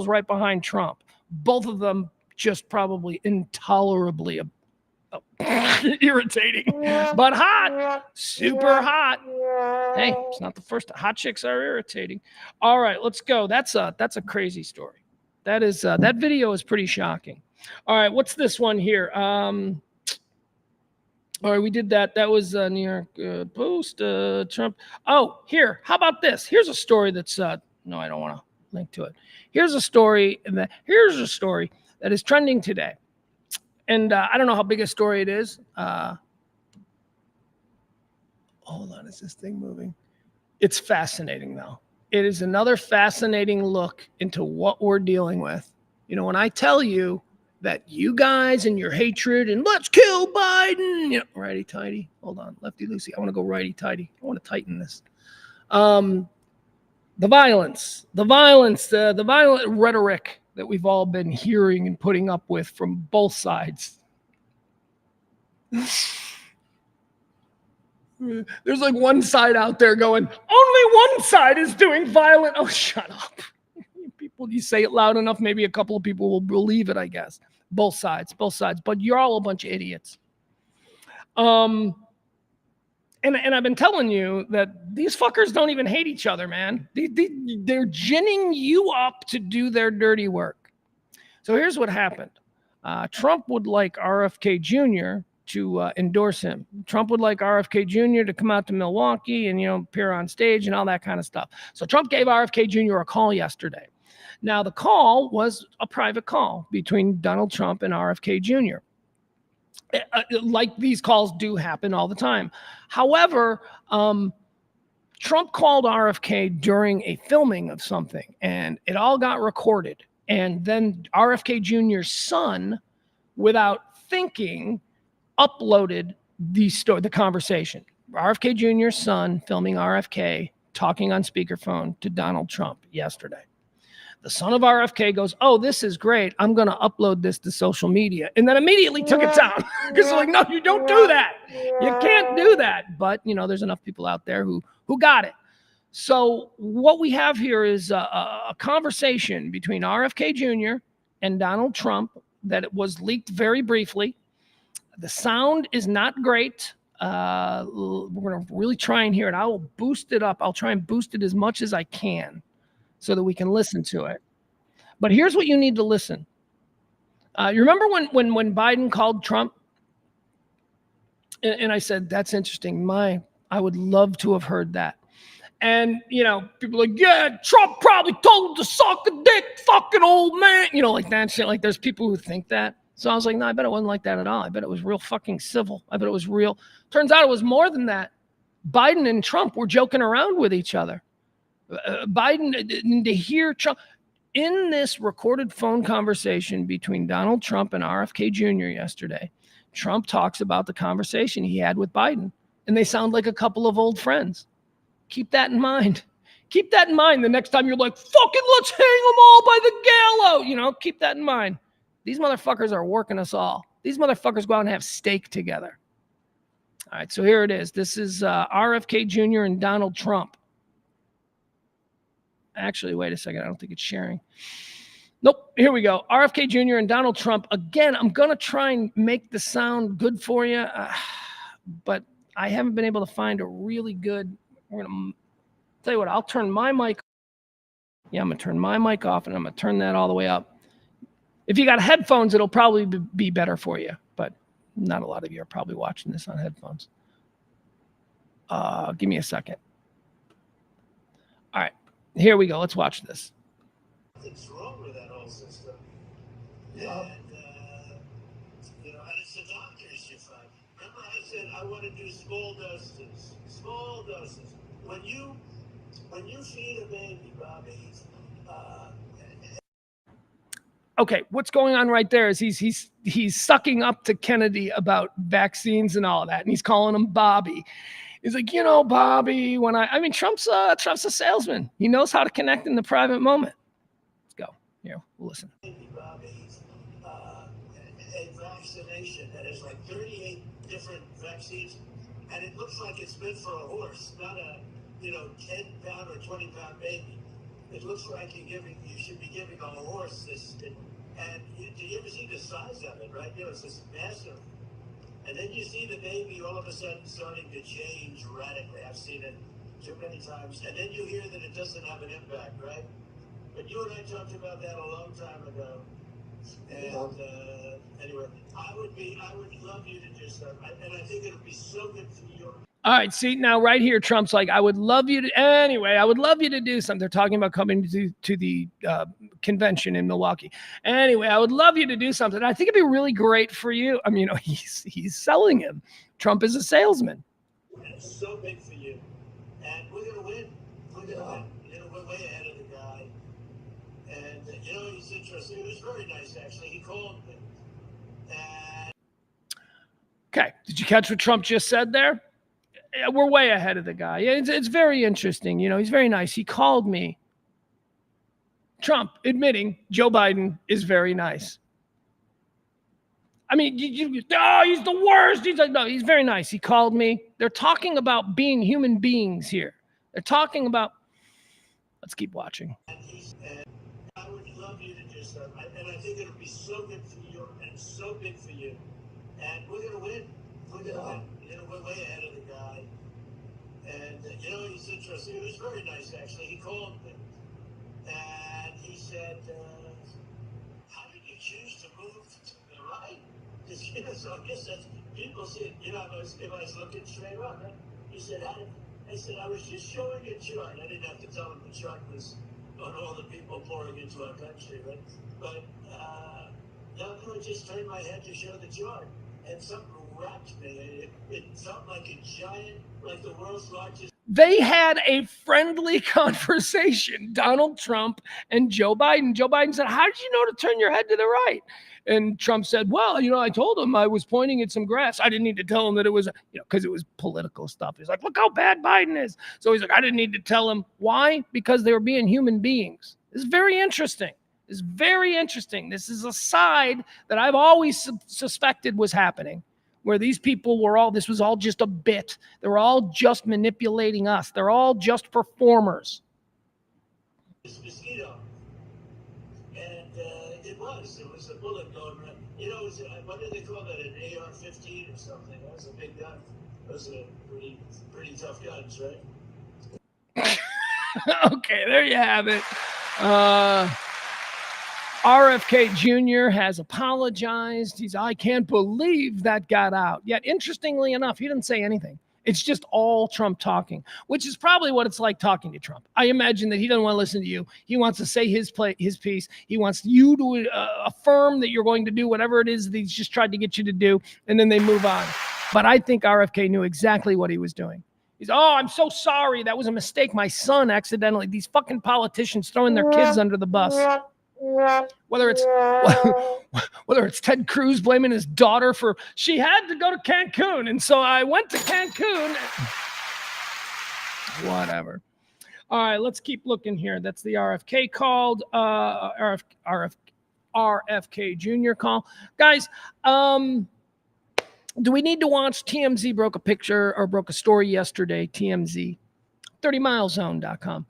right behind Trump. Both of them just probably intolerably irritating, but hot, super hot. Hey, it's not the first. Hot chicks are irritating. All right, let's go. That's a crazy story. That is that video is pretty shocking. All right, what's this one here? All right, we did that. That was New York Post. Trump. Oh, here. How about this? Here's a story that's no, I don't want to link to it. Here's a story that is trending today. And I don't know how big a story it is. Hold on, is this thing moving? It's fascinating, though. It is another fascinating look into what we're dealing with. When I tell you that you guys and your hatred and let's kill Biden, righty-tighty. Hold on, lefty-loosey. I want to go righty-tighty. I want to tighten this. The violent rhetoric that we've all been hearing and putting up with from both sides. There's like one side out there going, only one side is doing violent. Oh, shut up. People, you say it loud enough, maybe a couple of people will believe it, I guess. Both sides. But you're all a bunch of idiots. And I've been telling you that these fuckers don't even hate each other, man. They're ginning you up to do their dirty work. So here's what happened. Trump would like RFK Jr. to endorse him. Trump would like RFK Jr. to come out to Milwaukee and, appear on stage and all that kind of stuff. So Trump gave RFK Jr. a call yesterday. Now, the call was a private call between Donald Trump and RFK Jr. Like these calls do happen all the time. However, Trump called RFK during a filming of something, and it all got recorded. And then RFK Jr.'s son, without thinking, uploaded the conversation. RFK Jr.'s son filming RFK talking on speakerphone to Donald Trump yesterday. The son of RFK goes, oh, this is great. I'm going to upload this to social media. And then immediately took it down. Because they're like, no, you don't do that. You can't do that. But, there's enough people out there who got it. So what we have here is a conversation between RFK Jr. and Donald Trump that was leaked very briefly. The sound is not great. We're going to really try and hear it. I will boost it up. I'll try and boost it as much as I can so that we can listen to it. But here's what you need to listen. You remember when Biden called Trump? And I said, that's interesting. I would love to have heard that. And, people are like, yeah, Trump probably told him to suck a dick, fucking old man. Like that shit. Like there's people who think that. So I was like, no, I bet it wasn't like that at all. I bet it was real fucking civil. I bet it was real. Turns out it was more than that. Biden and Trump were joking around with each other. Biden, to hear Trump in this recorded phone conversation between Donald Trump and RFK Jr. yesterday, Trump talks about the conversation he had with Biden, and they sound like a couple of old friends. Keep that in mind. Keep that in mind the next time you're like, fucking let's hang them all by the gallows. Keep that in mind. These motherfuckers are working us all. These motherfuckers go out and have steak together. All right, so here it is. This is RFK Jr. and Donald Trump. Actually, wait a second. I don't think it's sharing. Nope. Here we go. RFK Jr. and Donald Trump. Again, I'm going to try and make the sound good for you, but I haven't been able to find a really good. We're going to tell you what. I'll turn my mic. Yeah, I'm going to turn my mic off, and I'm going to turn that all the way up. If you got headphones, it'll probably be better for you, but not a lot of you are probably watching this on headphones. Give me a second. All right. Here we go. Let's watch this. What's wrong with that whole system? And, and it's the doctors you find. Remember I said I want to do small doses. Small doses. When you feed a baby, Bobby, okay, what's going on right there is he's sucking up to Kennedy about vaccines and all that, and he's calling him Bobby. He's like, Bobby, Trump's a salesman. He knows how to connect in the private moment. Let's go. Here, we'll listen. Bobby, a vaccination that has like 38 different vaccines, and it looks like it's meant for a horse, not a 10-pound or 20-pound baby. It looks like you should be giving a horse this. And do you ever see the size of it, right? It's this massive. And then you see the baby all of a sudden starting to change radically. I've seen it too many times. And then you hear that it doesn't have an impact, right? But you and I talked about that a long time ago. And anyway, I would love you to do something. And I think it would be so good for you. All right, see, now right here, Trump's like, I would love you to do something. They're talking about coming to the convention in Milwaukee. Anyway, I would love you to do something. I think it'd be really great for you. He's selling him. Trump is a salesman. It's so big for you. And we're going to win. We're going to win. We're way ahead of the guy. And, he's interesting. It was very nice, actually. He called me. And... Okay, did you catch what Trump just said there? We're way ahead of the guy. It's very interesting. He's very nice. He called me. Trump admitting Joe Biden is very nice. I mean, he's the worst. He's like, no, he's very nice. He called me. They're talking about being human beings here. They're talking about, let's keep watching. I would love you to do stuff, and I think it'll be so good for you and so big for you. And we're going to win. We're going to win. You know, we're way ahead of the guy. And, you know, he's interesting. He was very nice, actually. He called me, and he said, how did you choose to move to the right? Because, you know, so I guess that's, people see it, you know, if I was looking straight on, right? He said, I said, I was just showing a chart. I didn't have to tell him the chart was on all the people pouring into our country, right? But I just turned my head to show the chart, and something wrapped me. It felt like a giant, like the world's largest. They had a friendly conversation, Donald Trump and Joe Biden. Joe Biden said, how did you know to turn your head to the right? And Trump said, well, you know, I told him I was pointing at some grass. I didn't need to tell him that it was, you know, because it was political stuff. He's like, look how bad Biden is. So he's like, I didn't need to tell him. Why? Because they were being human beings. It's very interesting. It's very interesting. This is a side that I've always suspected was happening, where these people were all, this was all just a bit. They were all just manipulating us. They're all just performers. This mosquito. And it was a bullet going around. You know, what did they call that, an AR-15 or something? That was a big gun. Those are pretty tough guns, right? Okay, there you have it. RFK Jr. has apologized. I can't believe that got out. Yet, interestingly enough, he didn't say anything. It's just all Trump talking, which is probably what it's like talking to Trump. I imagine that he doesn't want to listen to you. He wants to say his piece. He wants you to affirm that you're going to do whatever it is that he's just tried to get you to do, and then they move on. But I think RFK knew exactly what he was doing. He's, oh, I'm so sorry. That was a mistake. My son accidentally, these fucking politicians throwing their kids under the bus. Whether it's Ted Cruz blaming his daughter for she had to go to Cancun, and so I went to Cancun. Whatever. All right, let's keep looking here. That's the RFK called. RFK Jr. call. Guys, do we need to watch TMZ broke a story yesterday? TMZ, 30milezone.com.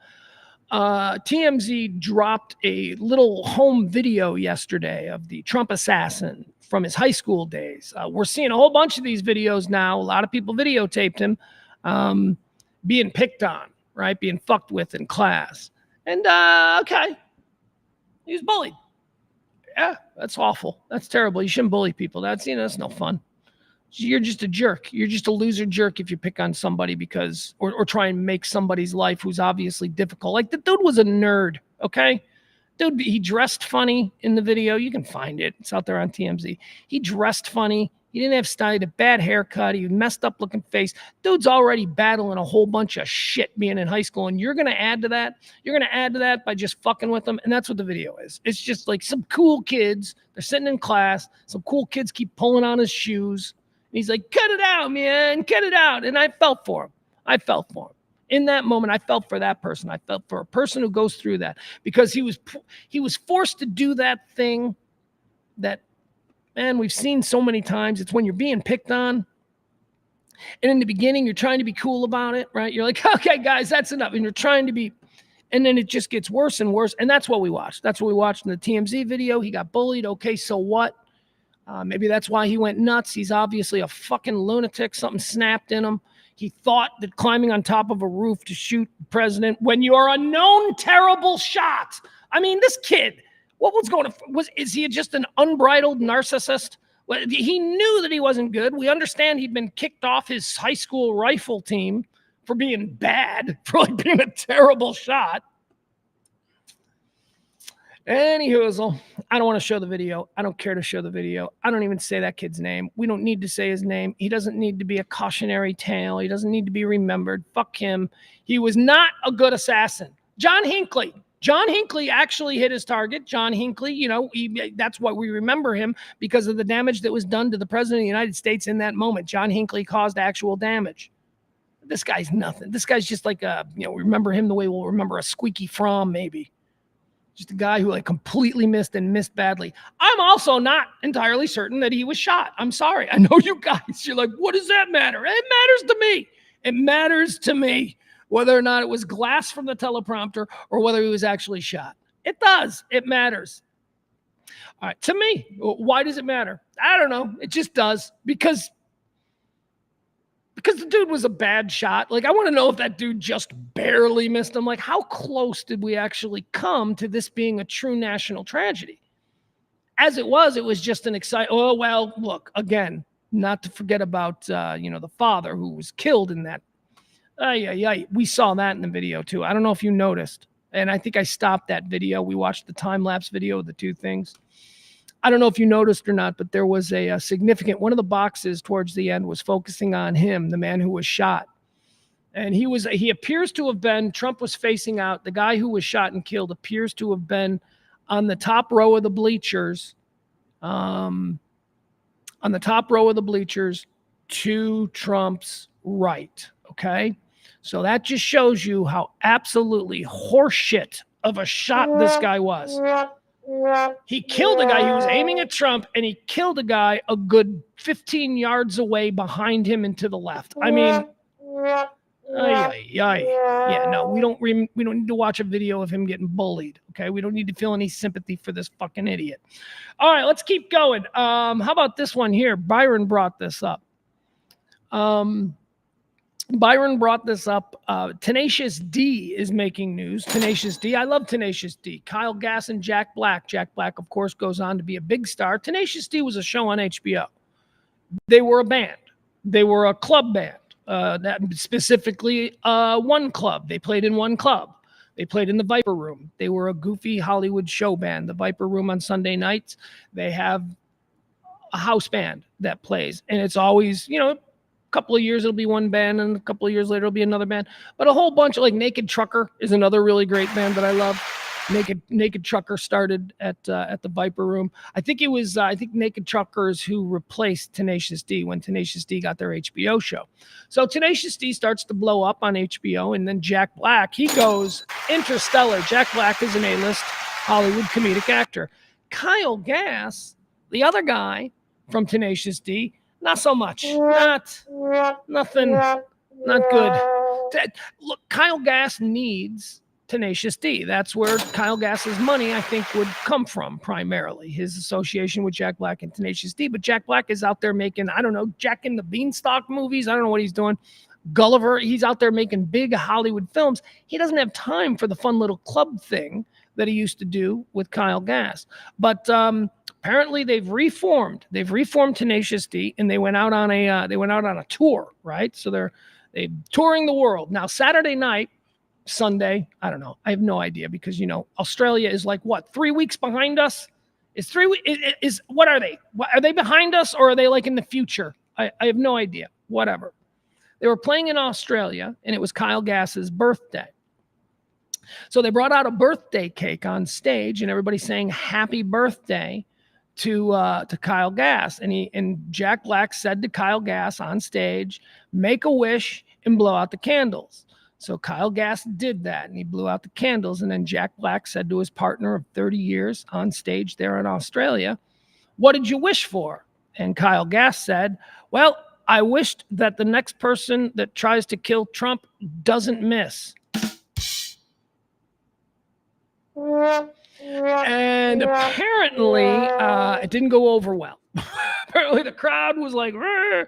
TMZ dropped a little home video yesterday of the Trump assassin from his high school days. We're seeing a whole bunch of these videos now. A lot of people videotaped him being picked on, right? Being fucked with in class. And, okay, he was bullied. Yeah, that's awful. That's terrible. You shouldn't bully people. That's no fun. You're just a jerk. You're just a loser jerk if you pick on somebody because, or try and make somebody's life who's obviously difficult. Like the dude was a nerd, okay? Dude, he dressed funny in the video. You can find it. It's out there on TMZ. He dressed funny. He didn't have style. He had a bad haircut. He had a messed up looking face. Dude's already battling a whole bunch of shit being in high school. And you're going to add to that? You're going to add to that by just fucking with them? And that's what the video is. It's just like some cool kids. They're sitting in class. Some cool kids keep pulling on his shoes. And he's like, cut it out, man, cut it out. And I felt for him. In that moment, I felt for that person. I felt for a person who goes through that because he was forced to do that thing that, man, we've seen so many times. It's when you're being picked on. And in the beginning, you're trying to be cool about it, right? You're like, okay, guys, that's enough. And you're trying to be, and then it just gets worse and worse. And that's what we watched. That's what we watched in the TMZ video. He got bullied. Okay, so what? Maybe that's why he went nuts. He's obviously a fucking lunatic. Something snapped in him. He thought that climbing on top of a roof to shoot the president when you're a known terrible shot. I mean, this kid, what was going on? Is he just an unbridled narcissist? Well, he knew that he wasn't good. We understand he'd been kicked off his high school rifle team for being bad, for like being a terrible shot. Anywho, I don't want to show the video. I don't care to show the video. I don't even say that kid's name. We don't need to say his name. He doesn't need to be a cautionary tale. He doesn't need to be remembered. Fuck him. He was not a good assassin. John Hinckley actually hit his target. John Hinckley, that's why we remember him, because of the damage that was done to the president of the United States in that moment. John Hinckley caused actual damage. This guy's nothing. This guy's just like we remember him the way we'll remember a squeaky Fromm, maybe. Just a guy who like completely missed and missed badly. I'm also not entirely certain that he was shot. I'm sorry. I know you guys, you're like, what does that matter? It matters to me. It matters to me whether or not it was glass from the teleprompter or whether he was actually shot. It does. It matters. All right. To me, why does it matter? I don't know. It just does because the dude was a bad shot. Like, I want to know if that dude just barely missed him. Like, how close did we actually come to this being a true national tragedy? As it was just an exciting, oh, well, look, again, not to forget about, the father who was killed in that. We saw that in the video too. I don't know if you noticed. And I think I stopped that video. We watched the time-lapse video of the two things. I don't know if you noticed or not, but there was a significant, one of the boxes towards the end was focusing on him, the man who was shot. And he appears to have been, Trump was facing out, the guy who was shot and killed appears to have been on the top row of the bleachers, to Trump's right, okay? So that just shows you how absolutely horseshit of a shot this guy was. He killed a guy. He was aiming at Trump, and he killed a guy a good 15 yards away behind him and to the left. I mean, yeah, no, we don't need to watch a video of him getting bullied. Okay, we don't need to feel any sympathy for this fucking idiot. All right, let's keep going. How about this one here? Byron brought this up. Tenacious D is making news. Tenacious D. I love Tenacious D. Kyle Gass and Jack Black. Jack Black, of course, goes on to be a big star. Tenacious D was a show on HBO. They were a band. They were a club band. That specifically one club. They played in one club. They played in the Viper Room. They were a goofy Hollywood show band. The Viper Room on Sunday nights, they have a house band that plays. And it's always, couple of years it'll be one band, and a couple of years later it'll be another band. But a whole bunch of, like, Naked Trucker is another really great band that I love. Naked Trucker started at the Viper Room. I think Naked Truckers who replaced Tenacious D when Tenacious D got their HBO show. So Tenacious D starts to blow up on HBO, and then Jack Black, he goes interstellar. Jack Black is an A-list Hollywood comedic actor. Kyle Gass, the other guy from Tenacious D, not so much. Nothing. Not good. Look, Kyle Gass needs Tenacious D. That's where Kyle Gass's money, I think, would come from primarily. His association with Jack Black and Tenacious D. But Jack Black is out there making, I don't know, Jack and the Beanstalk movies. I don't know what he's doing. Gulliver, he's out there making big Hollywood films. He doesn't have time for the fun little club thing that he used to do with Kyle Gass. But apparently they've reformed Tenacious D, and they went out on a tour, right? So they're touring the world. Now Saturday night, Sunday, I don't know. I have no idea because Australia is like what, 3 weeks behind us? What are they? Are they behind us, or are they like in the future? I have no idea. Whatever. They were playing in Australia, and it was Kyle Gass's birthday. So they brought out a birthday cake on stage, and everybody sang happy birthday to Kyle Gass. And Jack Black said to Kyle Gass on stage, make a wish and blow out the candles. So Kyle Gass did that, and he blew out the candles. And then Jack Black said to his partner of 30 years on stage there in Australia, what did you wish for? And Kyle Gass said, well, I wished that the next person that tries to kill Trump doesn't miss. And apparently it didn't go over well. Apparently the crowd was like, rrr.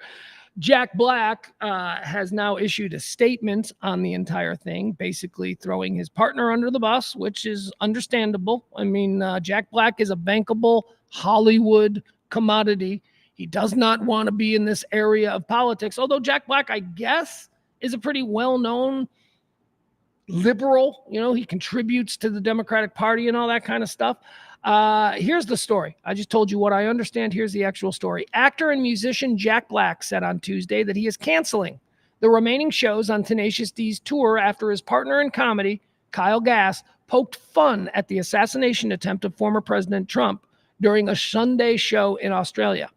Jack Black has now issued a statement on the entire thing, basically throwing his partner under the bus, which is understandable. I mean, Jack Black is a bankable Hollywood commodity. He does not want to be in this area of politics, although Jack Black, I guess, is a pretty well-known liberal. He contributes to the Democratic Party and all that kind of stuff. Here's the story. I just told you what I understand. Here's the actual story. Actor and musician Jack Black said on Tuesday that he is canceling the remaining shows on Tenacious D's tour after his partner in comedy, Kyle Gass, poked fun at the assassination attempt of former President Trump during a Sunday show in Australia.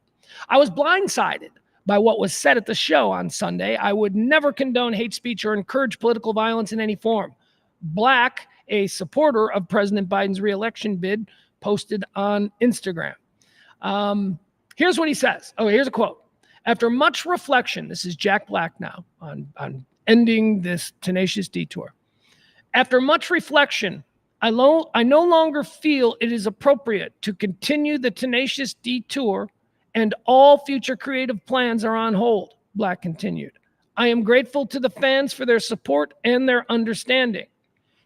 I was blindsided by what was said at the show on Sunday. I would never condone hate speech or encourage political violence in any form. Black, a supporter of President Biden's reelection bid, posted on Instagram. Here's what he says. Oh, here's a quote. After much reflection, this is Jack Black now on ending this tenacious detour. After much reflection, I no longer feel it is appropriate to continue the tenacious detour, and all future creative plans are on hold, Black continued. I am grateful to the fans for their support and their understanding.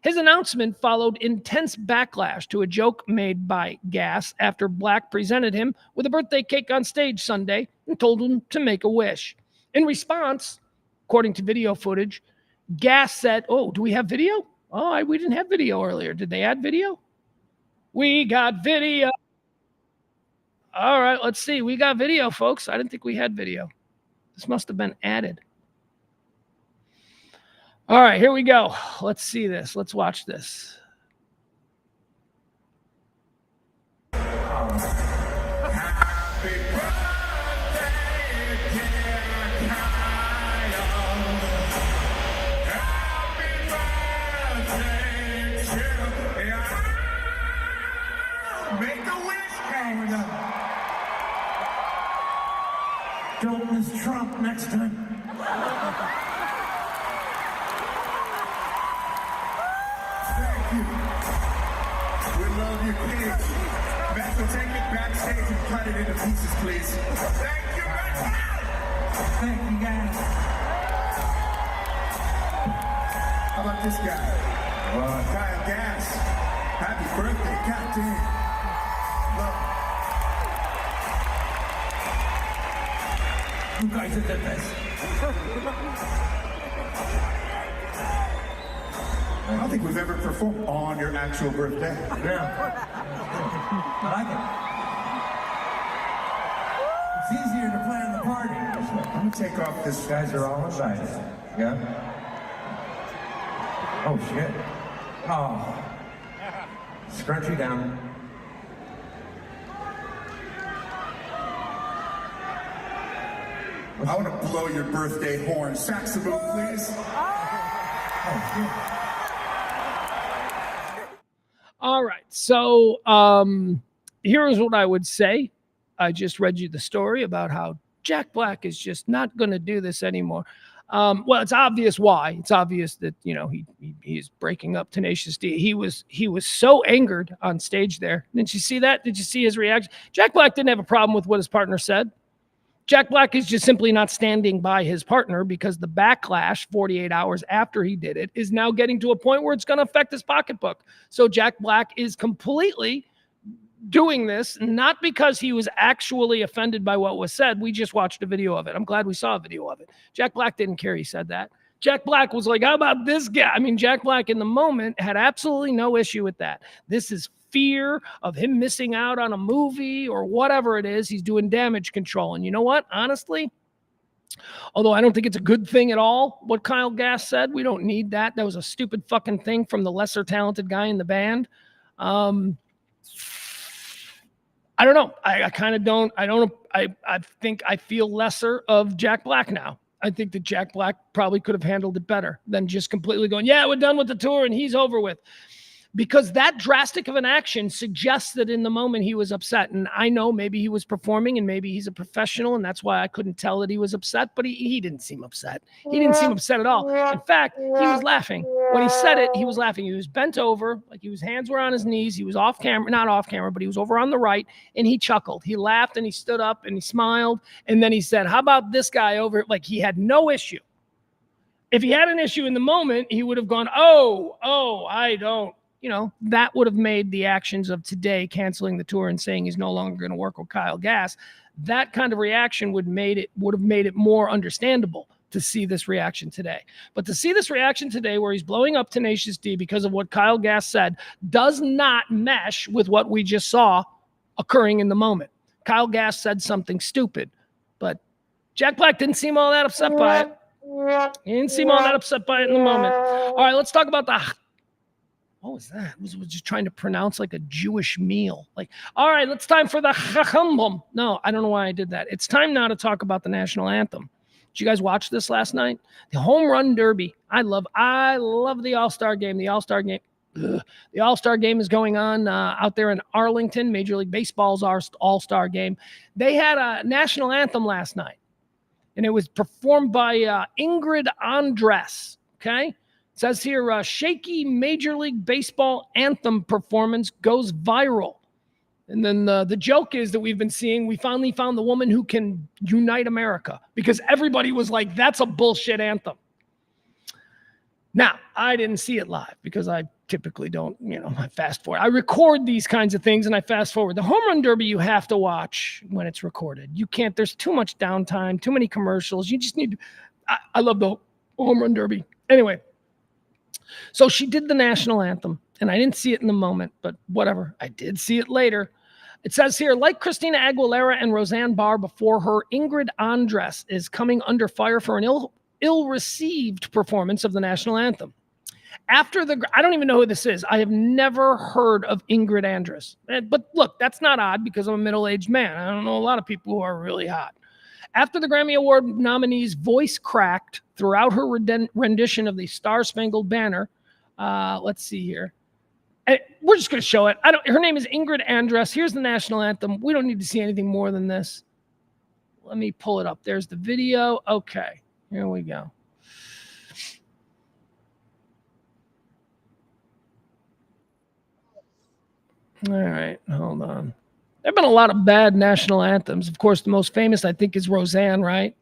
His announcement followed intense backlash to a joke made by Gas after Black presented him with a birthday cake on stage Sunday and told him to make a wish. In response, according to video footage, Gas said, oh, do we have video? Oh, we didn't have video earlier. Did they add video? We got video. All right, let's see. We got video, folks. I didn't think we had video. This must have been added. All right, here we go. Let's see this. Let's watch this. Make a wish, Canada. Don't miss Trump next time. Thank you. We love you, kids. Max will take it backstage and cut it into pieces, please. Thank you, Max. Thank you, guys. How about this guy? Kyle Gass. Happy birthday, Captain. You guys are the best. I don't think we've ever performed on your actual birthday. Yeah. I like it. It's easier to plan the party. I'm gonna take off this. Guys are all invited. Yeah? Oh, shit. Oh. Scrunchie down. I want to blow your birthday horn. Saxophone, please. All right. So here's what I would say. I just read you the story about how Jack Black is just not going to do this anymore. Well, it's obvious why. It's obvious that, you know, he's breaking up Tenacious D. He was so angered on stage there. Didn't you see that? Did you see his reaction? Jack Black didn't have a problem with what his partner said. Jack Black is just simply not standing by his partner because the backlash 48 hours after he did it is now getting to a point where it's going to affect his pocketbook. So Jack Black is completely doing this, not because he was actually offended by what was said. We just watched a video of it. I'm glad we saw a video of it. Jack Black didn't care he said that. Jack Black was like, how about this guy? I mean, Jack Black in the moment had absolutely no issue with that. This is fear of him missing out on a movie or whatever it is. He's doing damage control. And you know what? Honestly, although I don't think it's a good thing at all, what Kyle Gass said, we don't need that. That was a stupid fucking thing from the lesser talented guy in the band. I don't know. I kind of don't. I think I feel lesser of Jack Black now. I think that Jack Black probably could have handled it better than just completely going, yeah, we're done with the tour and he's over with. Because that drastic of an action suggests that in the moment he was upset. And I know maybe he was performing and maybe he's a professional and that's why I couldn't tell that he was upset, but he didn't seem upset. He didn't seem upset at all. In fact, he was laughing. When he said it, he was laughing. He was bent over, like his hands were on his knees. He was off camera, not off camera, but he was over on the right and he chuckled. He laughed and he stood up and he smiled. And then he said, how about this guy over? Like he had no issue. If he had an issue in the moment, he would have gone, oh, I don't. You know, that would have made the actions of today, canceling the tour and saying he's no longer going to work with Kyle Gass. That kind of reaction would have made it more understandable to see this reaction today. But to see this reaction today where he's blowing up Tenacious D because of what Kyle Gass said does not mesh with what we just saw occurring in the moment. Kyle Gass said something stupid, but Jack Black didn't seem all that upset by it. He didn't seem all that upset by it in the moment. All right, let's talk about what was that? Was just trying to pronounce like a Jewish meal. Like, all right, it's time for the chachumbum. No, I don't know why I did that. It's time now to talk about the national anthem. Did you guys watch this last night? The home run derby. I love the All-Star game. The All-Star game. The All-Star game is going on out there in Arlington. Major League Baseball's All-Star game. They had a national anthem last night, and it was performed by Ingrid Andress. Okay? It says here, shaky Major League Baseball anthem performance goes viral. And then the joke is that we finally found the woman who can unite America, because everybody was like, that's a bullshit anthem. Now, I didn't see it live because I typically don't, I fast forward. I record these kinds of things and I fast forward. The home run derby you have to watch when it's recorded. You can't, there's too much downtime, too many commercials. You just need, I love the home run derby. Anyway, so she did the national anthem and I didn't see it in the moment, but whatever. I did see it later. It says here, like Christina Aguilera and Roseanne Barr before her, Ingrid Andress is coming under fire for an ill-received performance of the national anthem. I don't even know who this is. I have never heard of Ingrid Andress. But look, that's not odd because I'm a middle-aged man. I don't know a lot of people who are really hot. After the Grammy Award nominee's voice cracked throughout her rendition of the Star-Spangled Banner, let's see here. We're just going to show it. Her name is Ingrid Andress. Here's the national anthem. We don't need to see anything more than this. Let me pull it up. There's the video. Okay, here we go. All right, hold on. There have been a lot of bad national anthems. Of course, the most famous, I think, is Roseanne, right?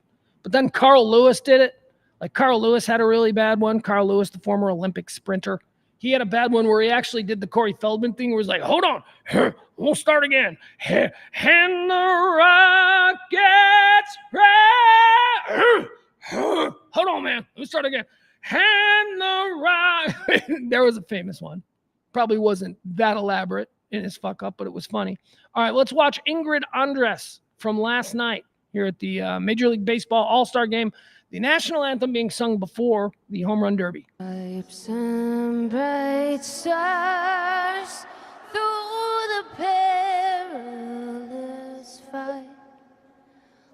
But then Carl Lewis did it. Like Carl Lewis had a really bad one. Carl Lewis, the former Olympic sprinter. He had a bad one where he actually did the Corey Feldman thing where he's like, hold on, we'll start again. And the Rockets, hold on, man. Let me start again. And the Rock. There was a famous one. Probably wasn't that elaborate in his fuck up, but it was funny. All right, let's watch Ingrid Andress from last night here at the Major League Baseball All-Star Game. The national anthem being sung before the home run derby. Pipes and bright stars through the perilous fight,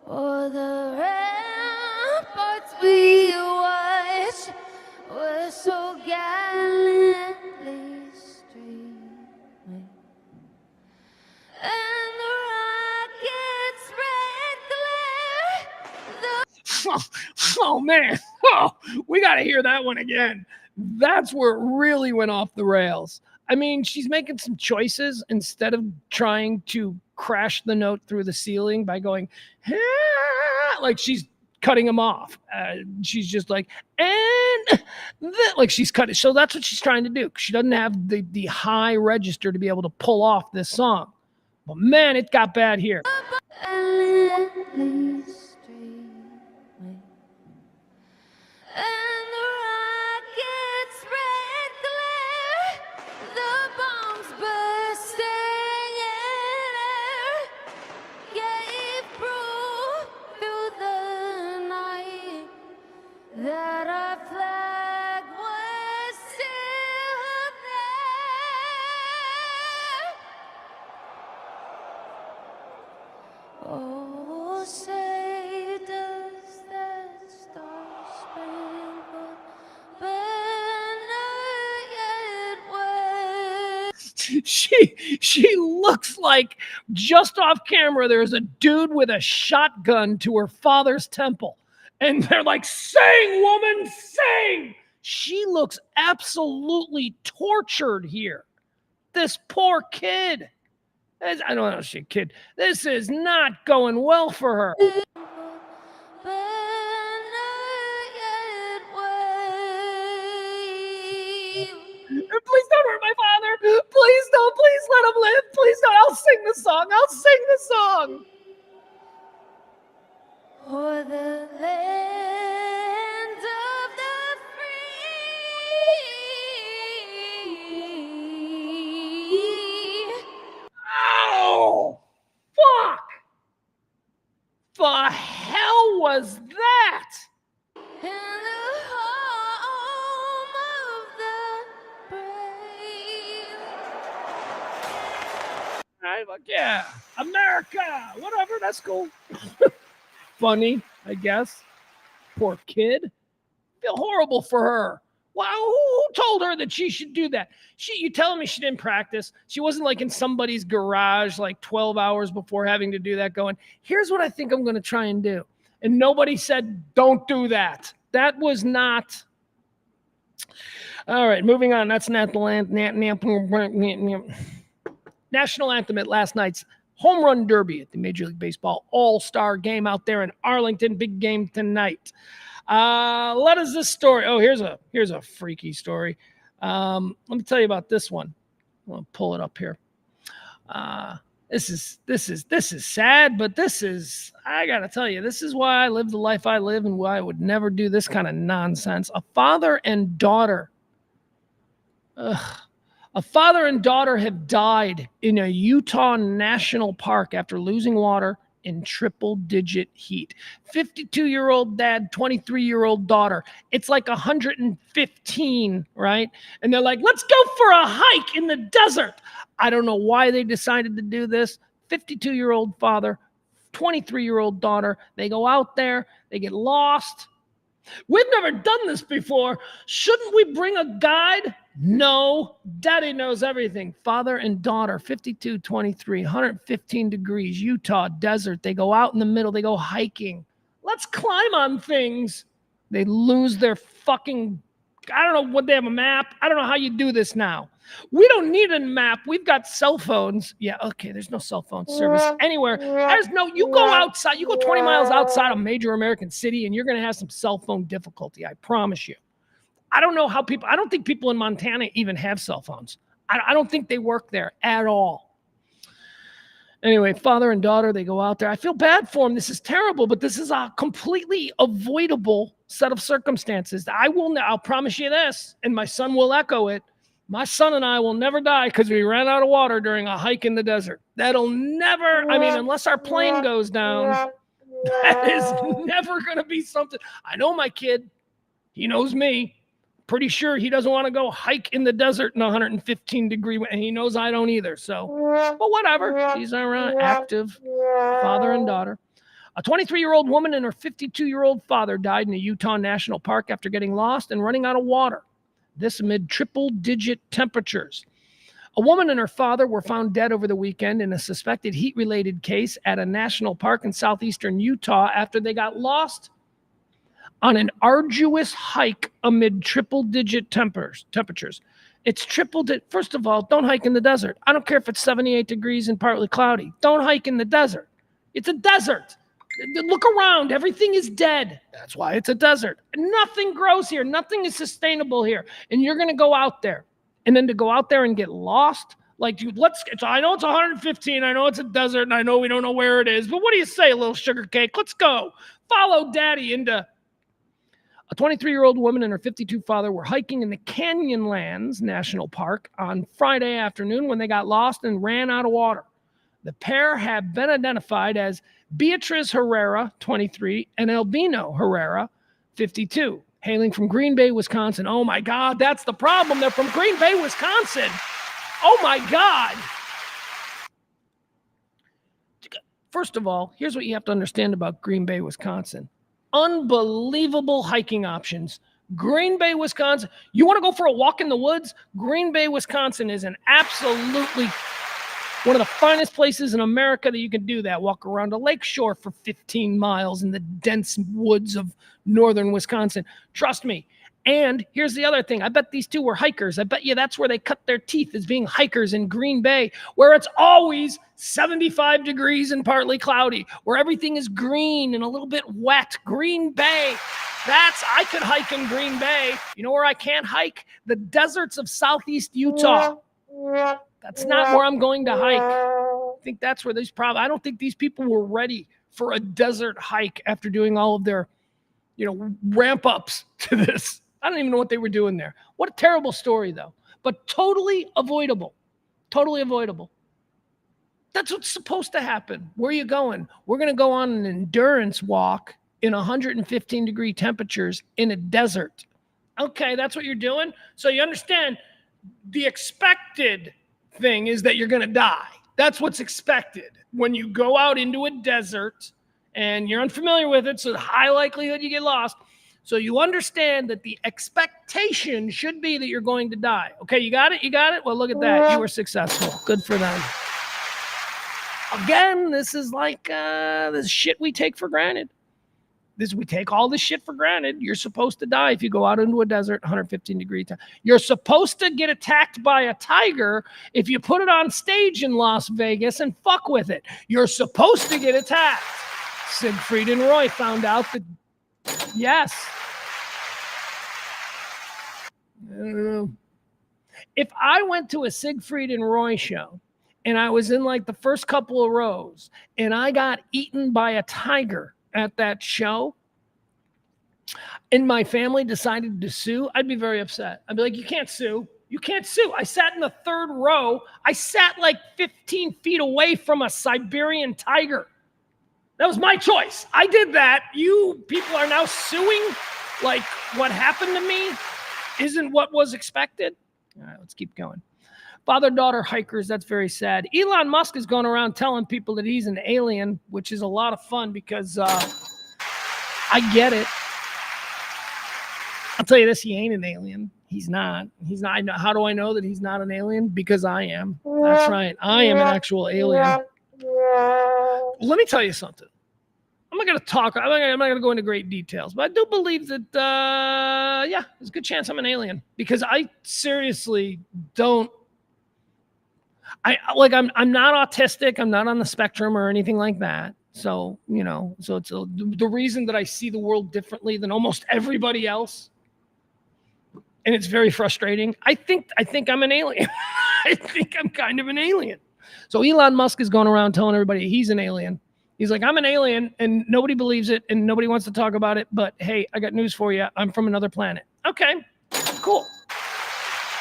o'er the ramparts we watched were so gallantly streaming, and the rockets' red glare. Oh, man. Oh, we got to hear that one again. That's where it really went off the rails. I mean, she's making some choices instead of trying to crash the note through the ceiling by going, like she's cutting him off. She's just like, and like she's cutting. So that's what she's trying to do. She doesn't have the high register to be able to pull off this song. But man, it got bad here. And the rockets' red glare, the bombs bursting in air, gave proof through the night that our flag was still there. Oh, say does that star-spangled banner yet wave? She looks like just off camera there's a dude with a shotgun to her father's temple. And they're like, sing, woman, sing. She looks absolutely tortured here. This poor kid. I don't know, she's a kid. This is not going well for her. Please don't hurt my father. Please don't. Please let him live. Please don't. I'll sing the song. I'll sing the song. For the land of the free. Oh, fuck. The hell was that? In the home of the brave. I'm like, yeah, America, whatever, that's cool. Funny, I guess. Poor kid. Feel horrible for her. Wow, who told her that she should do that? You telling me she didn't practice? She wasn't like in somebody's garage like 12 hours before having to do that going, here's what I think I'm going to try and do. And nobody said, don't do that. That was not. All right, moving on. That's not the national anthem at last night's home run derby at the Major League Baseball All-Star game out there in Arlington. Big game tonight. What is this story? Oh, here's a freaky story. Let me tell you about this one. I'm gonna pull it up here. This is sad, but I gotta tell you, this is why I live the life I live and why I would never do this kind of nonsense. A father and daughter have died in a Utah national park after losing water in triple-digit heat. 52-year-old dad, 23-year-old daughter. It's like 115, right? And they're like, let's go for a hike in the desert. I don't know why they decided to do this. 52-year-old father, 23-year-old daughter. They go out there. They get lost. We've never done this before. Shouldn't we bring a guide? No. Daddy knows everything. Father and daughter, 52, 23, 115 degrees, Utah desert. They go out in the middle. They go hiking. Let's climb on things. They lose their fucking, I don't know what they have a map. I don't know how you do this now. We don't need a map. We've got cell phones. Yeah, okay, there's no cell phone service anywhere. You go outside, you go 20 miles outside a major American city and you're going to have some cell phone difficulty, I promise you. I don't think people in Montana even have cell phones. I don't think they work there at all. Anyway, father and daughter, they go out there. I feel bad for them. This is terrible, but this is a completely avoidable set of circumstances. I'll promise you this, and my son will echo it. My son and I will never die because we ran out of water during a hike in the desert. That'll never, unless our plane goes down, that is never going to be something. I know my kid. He knows me. Pretty sure he doesn't want to go hike in the desert in 115 degree, and he knows I don't either. So, but whatever. These are active father and daughter. A 23-year-old woman and her 52-year-old father died in a Utah National Park after getting lost and running out of water. This amid triple-digit temperatures. A woman and her father were found dead over the weekend in a suspected heat-related case at a national park in southeastern Utah after they got lost on an arduous hike amid triple-digit temperatures. It's triple-digit. First of all, don't hike in the desert. I don't care if it's 78 degrees and partly cloudy. Don't hike in the desert. It's a desert. Look around. Everything is dead. That's why it's a desert. Nothing grows here. Nothing is sustainable here. And you're going to go out there. And then to go out there and get lost? Like, dude, I know it's 115. I know it's a desert. And I know we don't know where it is. But what do you say, little sugar cake? Let's go. Follow daddy into... A 23-year-old woman and her 52 father were hiking in the Canyonlands National Park on Friday afternoon when they got lost and ran out of water. The pair have been identified as Beatriz Herrera, 23, and Albino Herrera, 52, hailing from Green Bay, Wisconsin. Oh, my God, that's the problem. They're from Green Bay, Wisconsin. Oh, my God. First of all, here's what you have to understand about Green Bay, Wisconsin. Unbelievable hiking options. Green Bay, Wisconsin. You want to go for a walk in the woods? Green Bay, Wisconsin is an absolutely one of the finest places in America that you can do that. Walk around a lake shore for 15 miles in the dense woods of northern Wisconsin. Trust me. And here's the other thing. I bet these two were hikers. I bet you that's where they cut their teeth, as being hikers in Green Bay, where it's always 75 degrees and partly cloudy, where everything is green and a little bit wet. Green Bay. I could hike in Green Bay. You know where I can't hike? The deserts of southeast Utah. That's not where I'm going to hike. I think that's where I don't think these people were ready for a desert hike after doing all of their, ramp ups to this. I don't even know what they were doing there. What a terrible story, though. But totally avoidable. Totally avoidable. That's what's supposed to happen. Where are you going? We're going to go on an endurance walk in 115-degree temperatures in a desert. Okay, that's what you're doing? So you understand the expected thing is that you're going to die. That's what's expected. When you go out into a desert and you're unfamiliar with it, so high likelihood you get lost, So you understand that the expectation should be that you're going to die. Okay, you got it? You got it? Well, look at that. You were successful. Good for them. Again, this is like this shit we take for granted. We take all this shit for granted. You're supposed to die if you go out into a desert, 115 degree time. You're supposed to get attacked by a tiger if you put it on stage in Las Vegas and fuck with it. You're supposed to get attacked. Siegfried and Roy found out that, yes. If I went to a Siegfried and Roy show and I was in like the first couple of rows and I got eaten by a tiger at that show and my family decided to sue, I'd be very upset. I'd be like, you can't sue. You can't sue. I sat in the third row. I sat like 15 feet away from a Siberian tiger. That was my choice. I did that. You people are now suing like what happened to me isn't what was expected. All right, let's keep going. Father-daughter hikers, that's very sad. Elon Musk is going around telling people that he's an alien, which is a lot of fun because I get it. I'll tell you this, he ain't an alien. He's not. He's not. How do I know that he's not an alien? Because I am. That's right. I am an actual alien. Let me tell you something. I'm not going to talk. I'm not going to go into great details, but I do believe that, yeah, there's a good chance I'm an alien because I seriously don't. I'm not autistic. I'm not on the spectrum or anything like that. So, you know, so it's the reason that I see the world differently than almost everybody else. And it's very frustrating. I think I'm an alien. I think I'm kind of an alien. So Elon Musk is going around telling everybody he's an alien. He's like, I'm an alien and nobody believes it and nobody wants to talk about it. But hey, I got news for you. I'm from another planet. Okay, cool.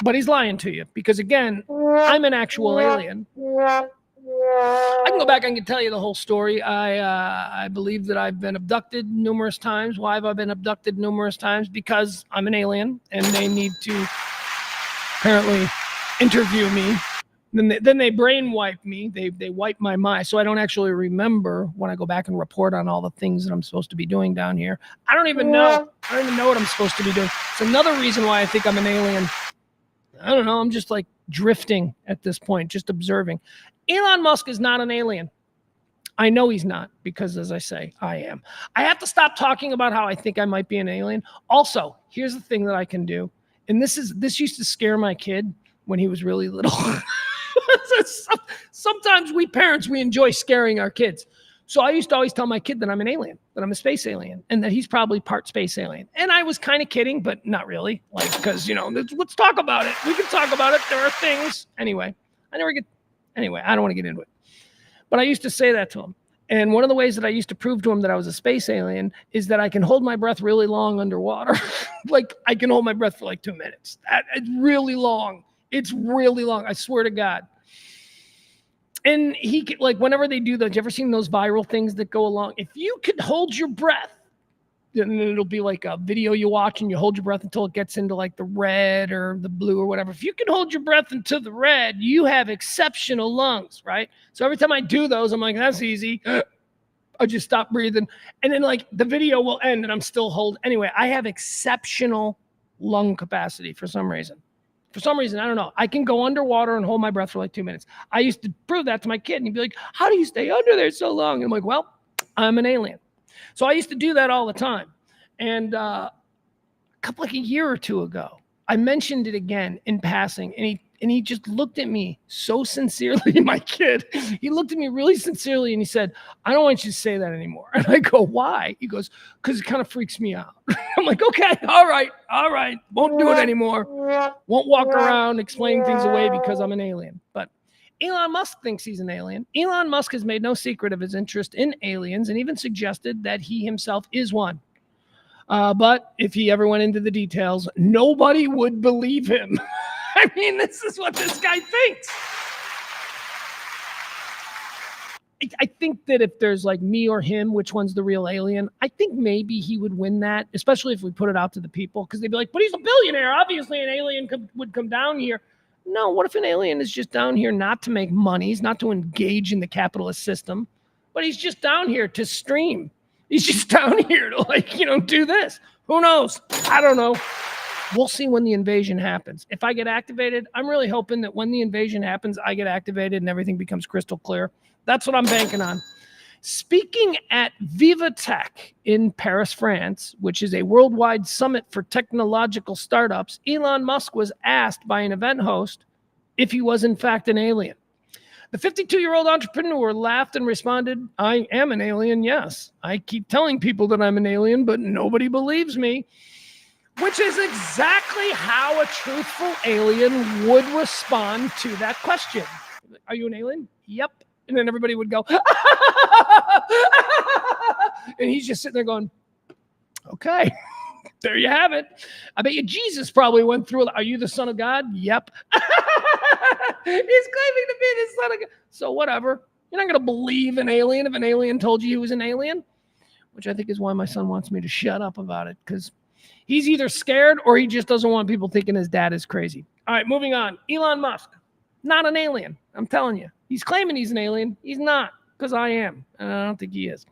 But he's lying to you because, again, I'm an actual alien. I can go back and I can tell you the whole story. I believe that I've been abducted numerous times. Why have I been abducted numerous times? Because I'm an alien and they need to apparently interview me. Then they brain wipe me. They wipe my mind. So I don't actually remember when I go back and report on all the things that I'm supposed to be doing down here. I don't even know. I don't even know what I'm supposed to be doing. It's another reason why I think I'm an alien. I don't know. I'm just like drifting at this point, just observing. Elon Musk is not an alien. I know he's not because, as I say, I am. I have to stop talking about how I think I might be an alien. Also, here's the thing that I can do. And this used to scare my kid when he was really little. Sometimes we parents, we enjoy scaring our kids. So I used to always tell my kid that I'm an alien, that I'm a space alien, and that he's probably part space alien. And I was kind of kidding, but not really. Like, because, you know, let's talk about it. We can talk about it. There are things. Anyway, I don't want to get into it. But I used to say that to him. And one of the ways that I used to prove to him that I was a space alien is that I can hold my breath really long underwater. Like, I can hold my breath for like 2 minutes. It's really long. It's really long. I swear to God. And he could, like, whenever they do those, you ever seen those viral things that go along? If you could hold your breath, then it'll be like a video you watch and you hold your breath until it gets into like the red or the blue or whatever. If you can hold your breath into the red, you have exceptional lungs, right? So every time I do those, I'm like, that's easy. I just stop breathing. And then like the video will end and I'm still holding. Anyway, I have exceptional lung capacity for some reason. For some reason, I don't know. I can go underwater and hold my breath for like 2 minutes. I used to prove that to my kid and he'd be like, how do you stay under there so long? And I'm like, well, I'm an alien. So I used to do that all the time. And a year or two ago, I mentioned it again in passing and he just looked at me so sincerely, my kid. He looked at me really sincerely and he said, I don't want you to say that anymore. And I go, why? He goes, because it kind of freaks me out. I'm like, okay, all right. Won't do it anymore. Won't walk around explaining things away because I'm an alien. But Elon Musk thinks he's an alien. Elon Musk has made no secret of his interest in aliens and even suggested that he himself is one. But if he ever went into the details, nobody would believe him. I mean, this is what this guy thinks. I think that if there's like me or him, which one's the real alien, I think maybe he would win that, especially if we put it out to the people, because they'd be like, but he's a billionaire. Obviously, an alien would come down here. No, what if an alien is just down here not to make money? He's not to engage in the capitalist system, but he's just down here to stream. He's just down here to, like, you know, do this. Who knows? I don't know. We'll see when the invasion happens. If I get activated, I'm really hoping that when the invasion happens, I get activated and everything becomes crystal clear. That's what I'm banking on. Speaking at Viva Tech in Paris, France, which is a worldwide summit for technological startups, Elon Musk was asked by an event host if he was in fact an alien. The 52-year-old entrepreneur laughed and responded, "I am an alien, yes. I keep telling people that I'm an alien, but nobody believes me." Which is exactly how a truthful alien would respond to that question. Are you an alien? Yep. And then everybody would go, and he's just sitting there going, okay, there you have it. I bet you Jesus probably went through, are you the son of God? Yep. He's claiming to be the son of God. So whatever. You're not going to believe an alien if an alien told you he was an alien, which I think is why my son wants me to shut up about it, because he's either scared or he just doesn't want people thinking his dad is crazy. All right, moving on. Elon Musk, not an alien. I'm telling you. He's claiming he's an alien. He's not, because I am. And I don't think he is.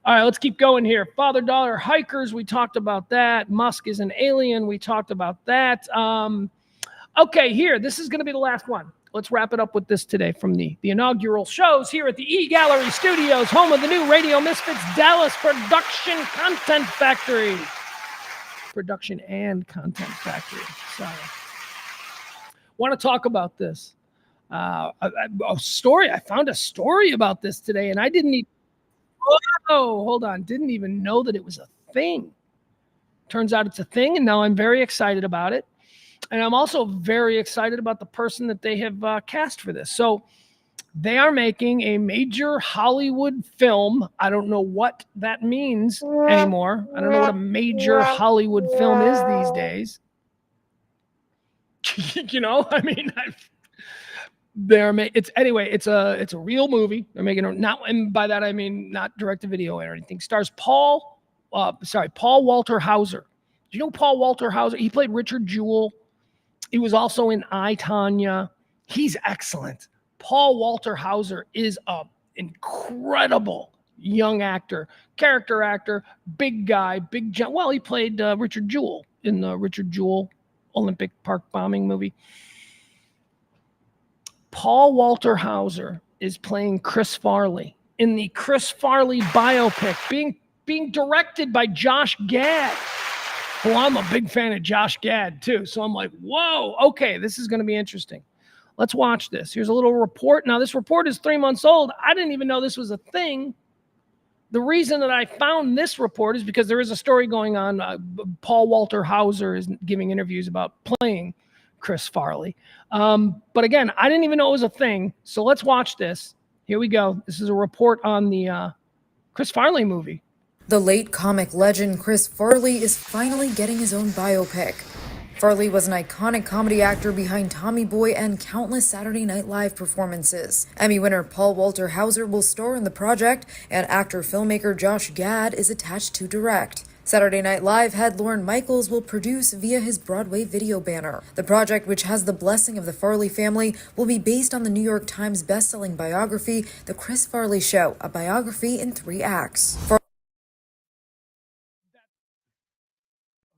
All right, let's keep going here. Father-daughter hikers, we talked about that. Musk is an alien. We talked about that. Okay, here. This is going to be the last one. Let's wrap it up with this today from the inaugural shows here at the E-Gallery Studios, home of the new Radio Misfits Dallas Production Content Factory. Production and Content Factory. Sorry. Want to talk about this. A story. I found a story about this today, and I didn't even, hold on. Didn't even know that it was a thing. Turns out it's a thing, and now I'm very excited about it. And I'm also very excited about the person that they have cast for this. So they are making a major Hollywood film. I don't know what that means anymore. I don't know what a major Hollywood film is these days. You know, I mean, it's a real movie. They're making and by that I mean not direct to video or anything. Stars Paul Walter Hauser. Do you know Paul Walter Hauser? He played Richard Jewell. He was also in I, Tonya. He's excellent. Paul Walter Hauser is an incredible young actor, character actor, big guy, well, he played Richard Jewell in the Richard Jewell Olympic Park bombing movie. Paul Walter Hauser is playing Chris Farley in the Chris Farley biopic, being directed by Josh Gad. Well, I'm a big fan of Josh Gad too. So I'm like, whoa, okay, this is going to be interesting. Let's watch this. Here's a little report. Now, this report is 3 months old. I didn't even know this was a thing. The reason that I found this report is because there is a story going on. Paul Walter Hauser is giving interviews about playing Chris Farley. But again, I didn't even know it was a thing. So let's watch this. Here we go. This is a report on the Chris Farley movie. The late comic legend Chris Farley is finally getting his own biopic. Farley was an iconic comedy actor behind Tommy Boy and countless Saturday Night Live performances. Emmy winner Paul Walter Hauser will star in the project, and actor-filmmaker Josh Gad is attached to direct. Saturday Night Live head Lorne Michaels will produce via his Broadway video banner. The project, which has the blessing of the Farley family, will be based on the New York Times best-selling biography, The Chris Farley Show, a biography in 3 acts.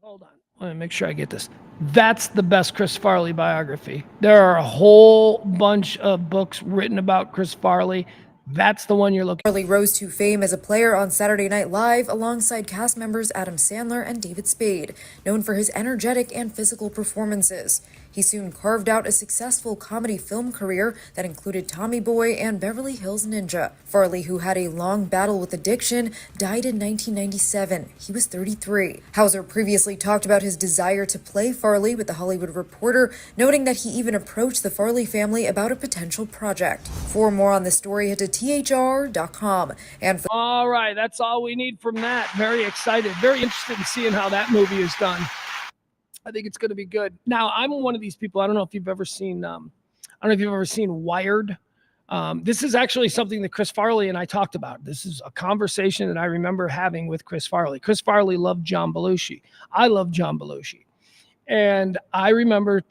Hold on. Let me make sure I get this. That's the best Chris Farley biography. There are a whole bunch of books written about Chris Farley. That's the one you're looking for. Farley rose to fame as a player on Saturday Night Live alongside cast members Adam Sandler and David Spade, known for his energetic and physical performances. He soon carved out a successful comedy film career that included Tommy Boy and Beverly Hills Ninja. Farley, who had a long battle with addiction, died in 1997. He was 33. Hauser previously talked about his desire to play Farley with The Hollywood Reporter, noting that he even approached the Farley family about a potential project. For more on this story, head to thr.com. And all right, that's all we need from that. Very excited, very interested in seeing how that movie is done. I think it's going to be good. Now, I'm one of these people. I don't know if you've ever seen. Wired. This is actually something that Chris Farley and I talked about. This is a conversation that I remember having with Chris Farley. Chris Farley loved John Belushi. I love John Belushi, and I remember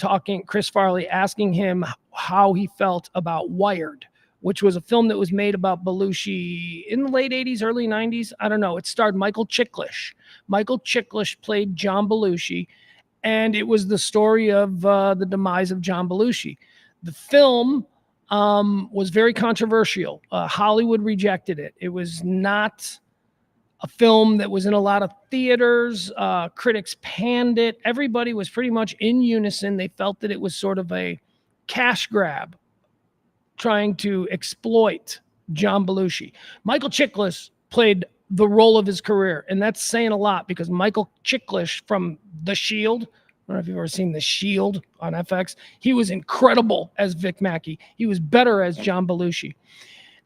Chris Farley asking him how he felt about Wired, which was a film that was made about Belushi in the late 80s, early 90s. I don't know. It starred Michael Chiklish. Michael Chiklish played John Belushi, and it was the story of the demise of John Belushi. The film was very controversial. Hollywood rejected it. It was not a film that was in a lot of theaters. Critics panned it. Everybody was pretty much in unison. They felt that it was sort of a cash grab trying to exploit John Belushi. Michael Chiklis played the role of his career, and that's saying a lot because Michael Chiklis from The Shield, I don't know if you've ever seen The Shield on FX, he was incredible as Vic Mackey. He was better as John Belushi.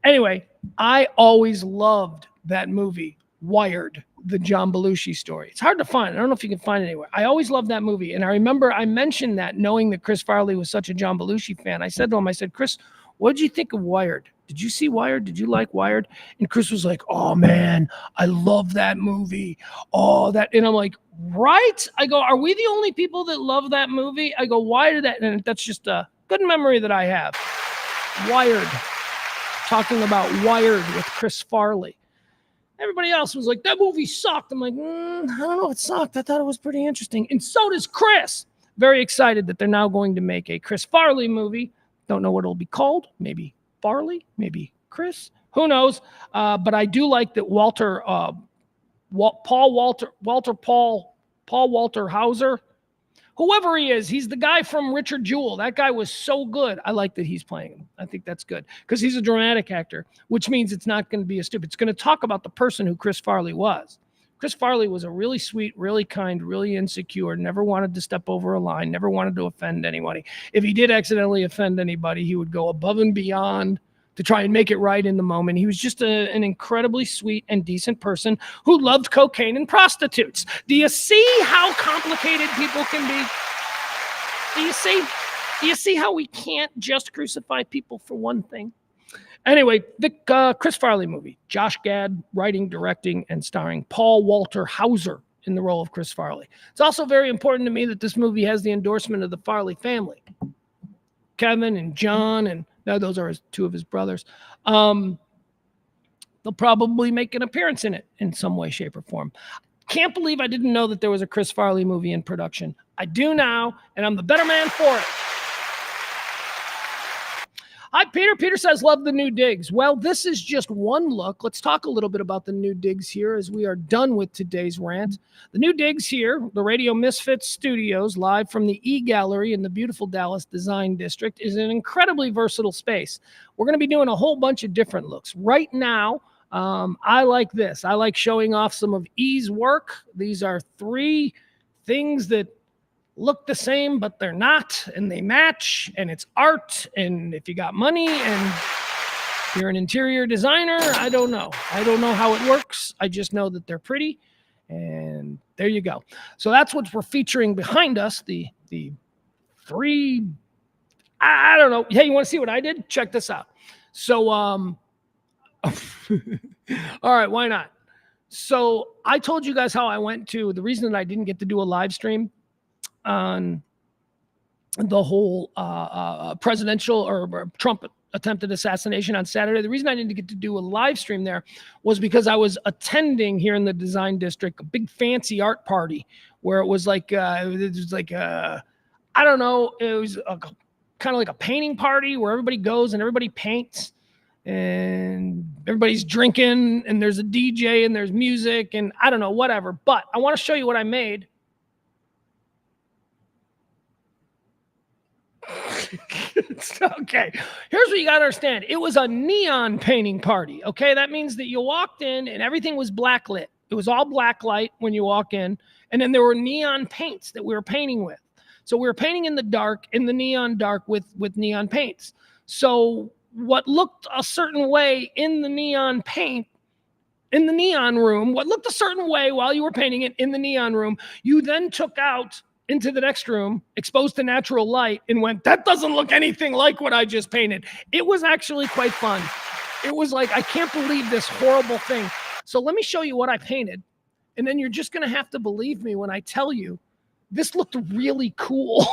Anyway, I always loved that movie, Wired, the John Belushi story. It's hard to find. I don't know if you can find it anywhere. I always loved that movie, and I remember I mentioned that knowing that Chris Farley was such a John Belushi fan. I said to him, I said, Chris, what did you think of Wired? Did you see Wired? Did you like Wired? And Chris was like, oh, man, I love that movie. Oh, that. And I'm like, right? I go, are we the only people that love that movie? I go, why did that? And that's just a good memory that I have. Wired. Talking about Wired with Chris Farley. Everybody else was like, that movie sucked. I'm like, I don't know if it sucked. I thought it was pretty interesting. And so does Chris. Very excited that they're now going to make a Chris Farley movie. Don't know what it'll be called. Maybe Farley, maybe Chris. Who knows? But I do like that Paul Walter Hauser, whoever he is, he's the guy from Richard Jewell. That guy was so good. I like that he's playing him. I think that's good because he's a dramatic actor, which means it's not going to be a stupid. It's going to talk about the person who Chris Farley was. Chris Farley was a really sweet, really kind, really insecure, never wanted to step over a line, never wanted to offend anybody. If he did accidentally offend anybody, he would go above and beyond to try and make it right in the moment. He was just an incredibly sweet and decent person who loved cocaine and prostitutes. Do you see how complicated people can be? Do you see how we can't just crucify people for one thing? Anyway, the Chris Farley movie, Josh Gad writing, directing, and starring Paul Walter Hauser in the role of Chris Farley. It's also very important to me that this movie has the endorsement of the Farley family. Kevin and John, and those are two of his brothers. They'll probably make an appearance in it in some way, shape, or form. Can't believe I didn't know that there was a Chris Farley movie in production. I do now, and I'm the better man for it. Hi, Peter. Peter says, love the new digs. Well, this is just one look. Let's talk a little bit about the new digs here as we are done with today's rant. The new digs here, the Radio Misfits Studios, live from the E-Gallery in the beautiful Dallas Design District, is an incredibly versatile space. We're going to be doing a whole bunch of different looks. Right now, I like this. I like showing off some of E's work. These are 3 things that look the same, but they're not, and they match, and it's art. And if you got money and you're an interior designer, I don't know. I don't know how it works. I just know that they're pretty, and there you go. So that's what we're featuring behind us, the 3, I don't know. Hey, you want to see what I did? Check this out. So, all right, why not? So I told you guys how I went to, the reason that I didn't get to do a live stream on the whole presidential or Trump attempted assassination on Saturday. The reason I didn't get to do a live stream there was because I was attending here in the Design District a big fancy art party where it was like I don't know, it was kind of like a painting party where everybody goes and everybody paints and everybody's drinking and there's a DJ and there's music and I don't know, whatever. But I want to show you what I made. Okay, here's what you got to understand. It was a neon painting party, okay? That means that you walked in and everything was blacklit. It was all black light when you walk in, and then there were neon paints that we were painting with. So we were painting in the dark, in the neon dark with neon paints. So what looked a certain way in the neon paint, in the neon room, what looked a certain way while you were painting it in the neon room, you then took out into the next room, exposed to natural light, and went, that doesn't look anything like what I just painted. It was actually quite fun. It was like, I can't believe this horrible thing. So let me show you what I painted, and then you're just going to have to believe me when I tell you this looked really cool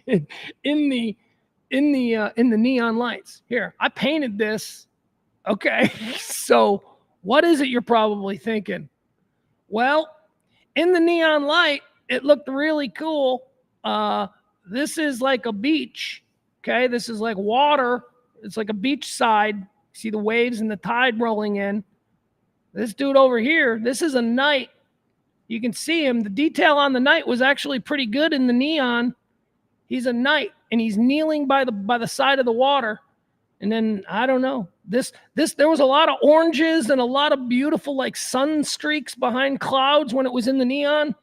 in in the neon lights. Here, I painted this. Okay, so what is it you're probably thinking? Well, in the neon light, it looked really cool. This is like a beach. Okay, this is like water. It's like a beach side. See the waves and the tide rolling in. This dude over here, this is a knight. You can see him. The detail on the knight was actually pretty good in the neon. He's a knight, and he's kneeling by the side of the water. And then I don't know. This there was a lot of oranges and a lot of beautiful like sun streaks behind clouds when it was in the neon.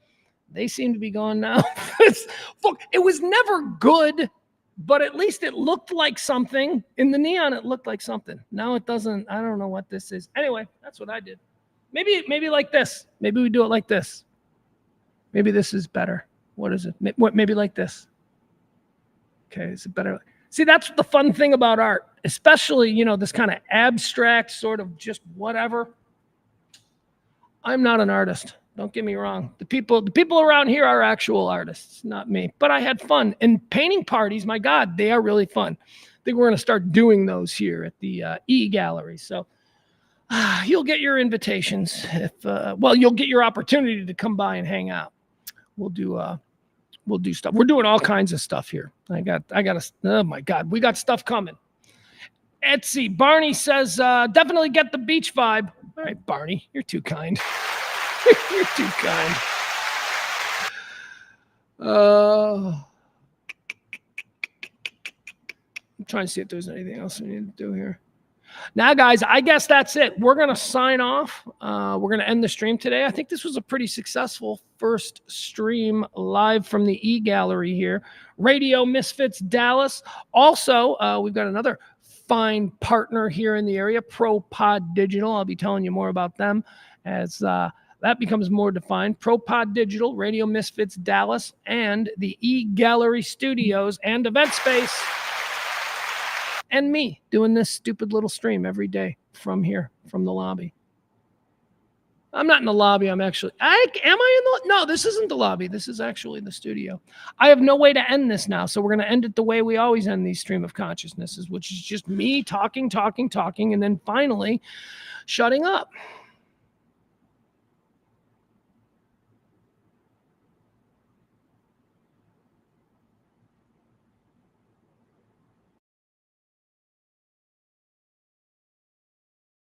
They seem to be gone now. It was never good, but at least it looked like something. In the neon, it looked like something. Now it doesn't. I don't know what this is. Anyway, that's what I did. Maybe like this. Maybe we do it like this. Maybe this is better. What is it? Maybe like this. Okay, is it better? See, that's the fun thing about art, especially, this kind of abstract sort of just whatever. I'm not an artist. Don't get me wrong. The people around here are actual artists, not me. But I had fun. And painting parties, my God, they are really fun. I think we're going to start doing those here at the E-Gallery. So you'll get your invitations. You'll get your opportunity to come by and hang out. We'll do stuff. We're doing all kinds of stuff here. Oh my God, we got stuff coming. Etsy, Barney says, definitely get the beach vibe. All right, Barney, you're too kind. You're too kind. I'm trying to see if there's anything else we need to do here. Now, guys, I guess that's it. We're going to sign off. We're going to end the stream today. I think this was a pretty successful first stream live from the E-Gallery here. Radio Misfits Dallas. Also, we've got another fine partner here in the area, ProPod Digital. I'll be telling you more about them as that becomes more defined. ProPod Digital, Radio Misfits Dallas, and the E-Gallery Studios and Event Space. And me doing this stupid little stream every day from here, from the lobby. I'm not in the lobby. Am I in the? No, this isn't the lobby. This is actually the studio. I have no way to end this now, so we're going to end it the way we always end these stream of consciousnesses, which is just me talking, and then finally shutting up.